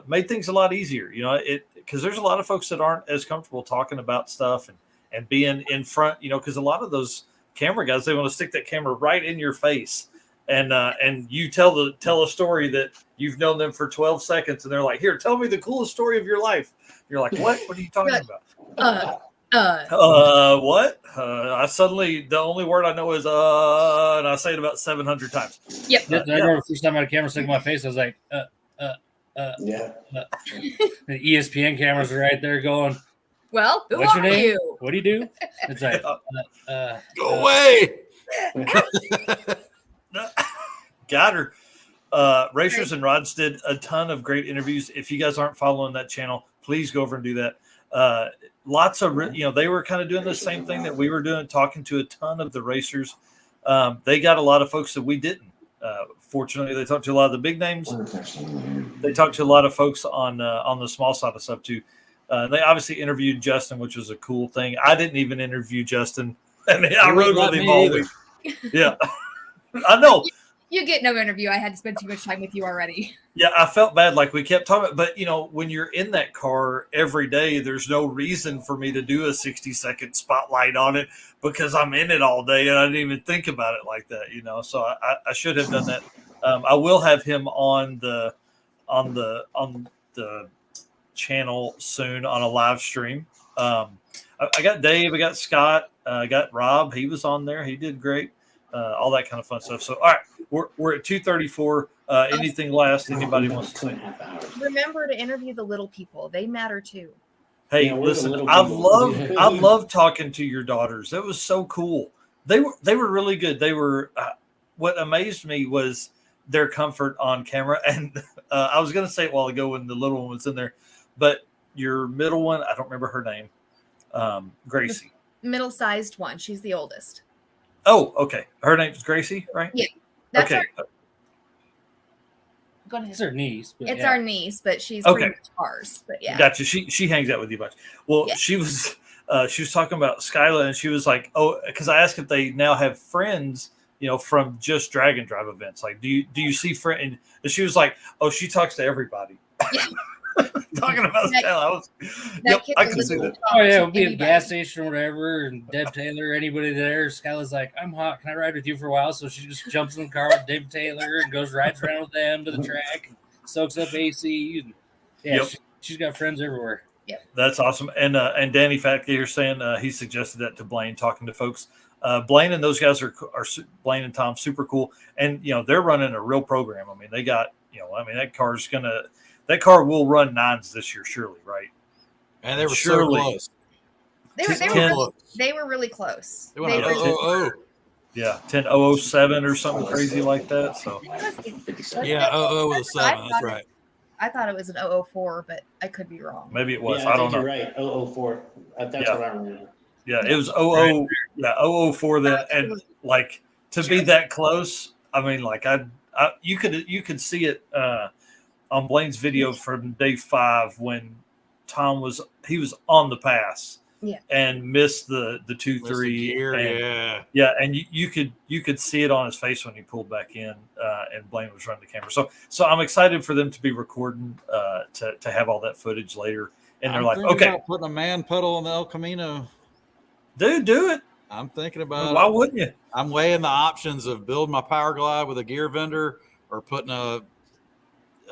made things a lot easier, because there's a lot of folks that aren't as comfortable talking about stuff and being in front, because a lot of those camera guys, they want to stick that camera right in your face. And you tell a story that you've known them for 12 seconds and they're like, here, tell me the coolest story of your life. You're like, what are you talking about? What? I suddenly, the only word I know is, and I say it about 700 times. Yep. I remember the first time I had a camera stuck in my face, I was like, Yeah. The ESPN cameras are right there going, Well, who what's your are name? you? What do you do? It's like, Go away. Got her. Racers and Rods did a ton of great interviews. If you guys aren't following that channel, please go over and do that. Lots of, they were kind of doing the same thing that we were doing, talking to a ton of the racers. They got a lot of folks that we didn't. Fortunately, they talked to a lot of the big names. They talked to a lot of folks on the small side of stuff too. They obviously interviewed Justin, which was a cool thing. I didn't even interview Justin. I mean, I rode with him all week. Yeah, I know. You get no interview. I had to spend too much time with you already. Yeah, I felt bad. Like we kept talking, but when you're in that car every day, there's no reason for me to do a 60-second spotlight on it because I'm in it all day and I didn't even think about it like that. So I should have done that. I will have him on the channel soon on a live stream. I got Dave, I got Scott, I got Rob. He was on there. He did great. All that kind of fun stuff. So, all right, we're at 2:34. Anything last anybody wants to say? Remember to interview the little people. They matter too. Hey, Yeah, listen, I love talking to your daughters. That was so cool. They were really good. They were. What amazed me was their comfort on camera. And I was going to say it a while ago when the little one was in there, but your middle one, I don't remember her name. Gracie. The middle-sized one. She's the oldest. Oh, okay. Her name's Gracie, right? Yeah. That's okay. Go ahead. It's her niece. But It's our niece, but she's Okay. pretty much ours. But yeah. Gotcha. She hangs out with you a bunch. Well, Yeah. she was talking about Skyla, and she was like, "Oh," because I asked if they now have friends, from just drag and drive events. Like, do you see friends? And she was like, "Oh, she talks to everybody." Talking about Skyla, I can see that. Oh yeah, we'll be at a gas station or whatever, and Deb Taylor, anybody there. Skyla's like, "I'm hot. Can I ride with you for a while?" So she just jumps in the car with Deb Taylor and rides around with them to the track, and soaks up AC. And yeah, she's got friends everywhere. Yeah, that's awesome. And Danny Fatke here saying he suggested that to Blaine, talking to folks. Blaine and those guys are Blaine and Tom, super cool, and they're running a real program. I mean, they got that car will run 9s this year, surely, right? And they were surely so close. They were really close. They went on 10:007 or something crazy like that. So yeah, 00 with a 7. That's right. I thought it was an 004, but I could be wrong. Maybe it was. Yeah, I don't know. You're right. 004. That's what I remember. Yeah, it was 00. Yeah, 004. Then, and like to be that close. I mean, like you could see it on Blaine's video from day 5 when Tom was on the pass. Yeah. And missed the 2-3. Yeah, and you could see it on his face when he pulled back in, and Blaine was running the camera. So I'm excited for them to be recording to have all that footage later. And they're like, okay, about putting a man pedal on the El Camino. Dude, do it. I'm thinking about why wouldn't you? I'm weighing the options of building my Power Glide with a gear vendor or putting a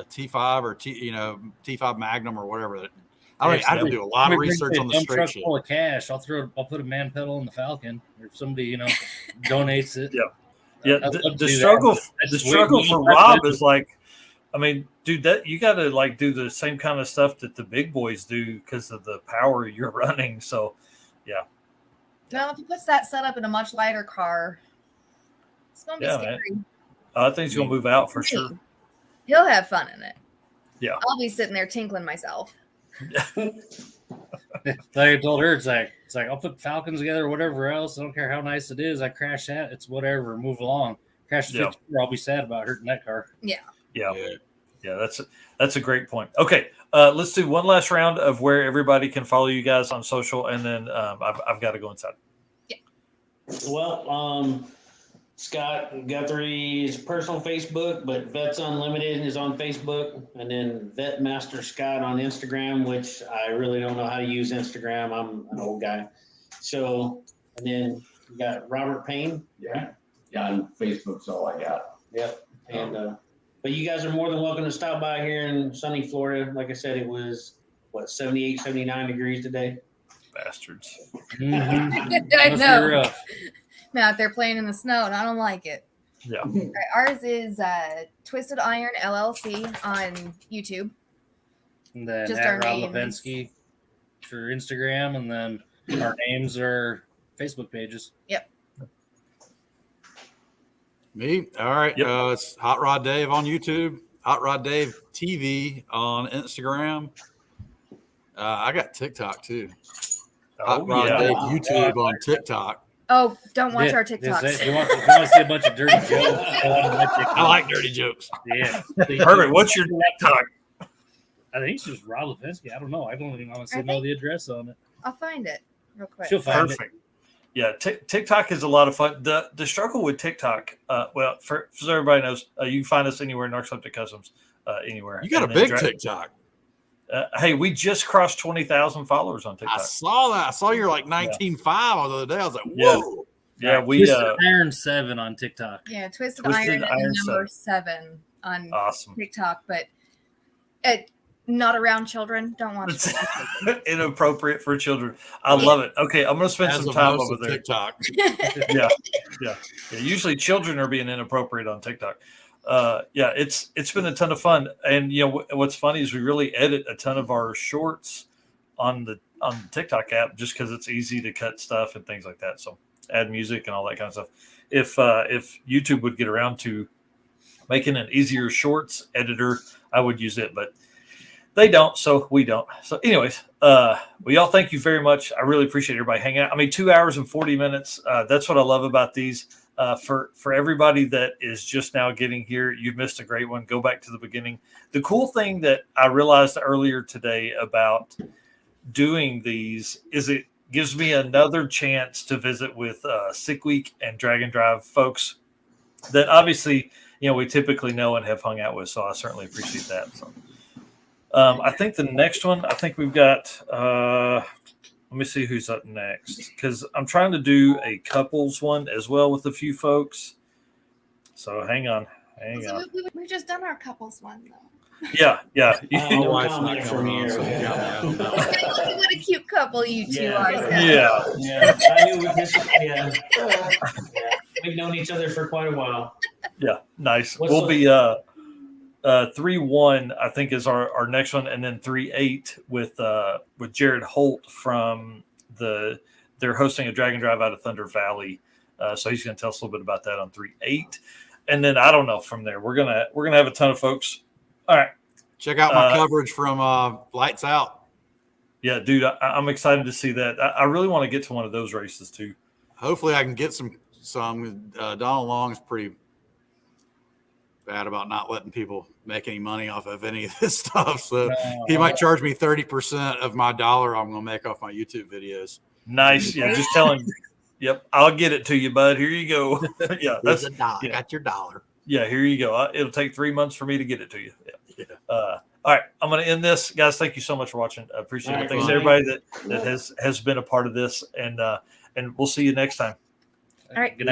T5 or T5 Magnum or whatever. I do a lot of research on the straight shit. Full of cash. I'll put a man pedal in the Falcon if somebody donates it. Yeah. The struggle for Rob is like, I mean, dude, that you got to like do the same kind of stuff that the big boys do because of the power you're running. So, yeah. Well, if he puts that setup in a much lighter car, it's gonna be scary. Man. I think he's gonna move out for sure. He'll have fun in it. Yeah. I'll be sitting there tinkling myself. Like I told her, it's like I'll put Falcons together or whatever else. I don't care how nice it is. I crash that, it's whatever. Move along. Crash the 54, I'll be sad about hurting that car. Yeah. That's a great point. Okay, let's do one last round of where everybody can follow you guys on social, and then I've got to go inside. Yeah. Well, Scott Guthrie's personal Facebook, but Vets Unlimited is on Facebook, and then Vet Master Scott on Instagram, which I really don't know how to use Instagram. I'm an old guy. So, and then you got Robert Payne. Yeah, on Facebook's all I got. Yep. And but you guys are more than welcome to stop by here in sunny Florida. Like I said, it was 78, 79 degrees today. Bastards. I know. I'm out there playing in the snow, and I don't like it. Yeah. Right, ours is Twisted Iron LLC on YouTube. And then just at our Rob names LePenske for Instagram, and then our names are Facebook pages. Yep. Me? All right. Yep. It's Hot Rod Dave on YouTube, Hot Rod Dave TV on Instagram. I got TikTok too. Hot Rod Dave YouTube on TikTok. Oh, don't watch our TikToks. You want to see a bunch of dirty jokes? I like dirty jokes. Yeah. Perfect. What's your TikTok? I think it's just Rob LePenske. I don't know. I don't even honestly know the address on it. I'll find it real quick. She'll find Perfect. Yeah, TikTok is a lot of fun. The struggle with TikTok, well, for everybody knows, you can find us anywhere in Narcoleptic Customs, anywhere. You got a big TikTok. Hey, we just crossed 20,000 followers on TikTok. I saw that. I saw you're like 19.5 the other day. I was like, Yeah. whoa. Yeah, we Twisted Iron 7 on TikTok. Yeah, Twisted Twisted Iron Iron and number 7 on awesome. TikTok, but not around children. Don't watch it. Inappropriate for children. I love it. Okay, I'm going to spend As some time opposed over to there. TikTok. Yeah. Usually children are being inappropriate on TikTok. It's been a ton of fun. And what's funny is we really edit a ton of our shorts on the TikTok app just because it's easy to cut stuff and things like that. So add music and all that kind of stuff. If YouTube would get around to making an easier shorts editor, I would use it, but they don't, so we don't. So anyways, y'all, thank you very much. I really appreciate everybody hanging out. I mean, 2 hours and 40 minutes. That's what I love about these. For everybody that is just now getting here, you've missed a great one. Go back to the beginning. The cool thing that I realized earlier today about doing these is it gives me another chance to visit with Sick Week and Drag and Drive folks that obviously, we typically know and have hung out with. So I certainly appreciate that. So I think the next one, I think we've got, let me see who's up next, because I'm trying to do a couples one as well with a few folks. So hang on. We've just done our couples one, though. Yeah. No wife's comment not from coming on, here. so count me out on that one. What a cute couple you two Yeah. are. Yeah. I knew we've known each other for quite a while. Yeah. Nice. What's We'll the- be 3-1, I think, is our next one, and then 3-8 with Jared Holt from they're hosting a Drag and Drive out of Thunder Valley. So he's going to tell us a little bit about that on 3-8, and then I don't know from there. We're gonna have a ton of folks. All right. Check out my coverage from Lights Out. Yeah, dude, I'm excited to see that. I really want to get to one of those races too. Hopefully I can get some. Donald Long's pretty bad about not letting people make any money off of any of this stuff. So he might charge me 30% of my dollar I'm going to make off my YouTube videos. Nice. Yeah, just tell him. Yep, I'll get it to you, bud. Here you go. Yeah, That's got your dollar. Yeah, here you go. It'll take 3 months for me to get it to you. Yeah. All right, I'm going to end this, guys. Thank you so much for watching. I appreciate it. Thanks to everybody that has been a part of this, and we'll see you next time. All right. Good night.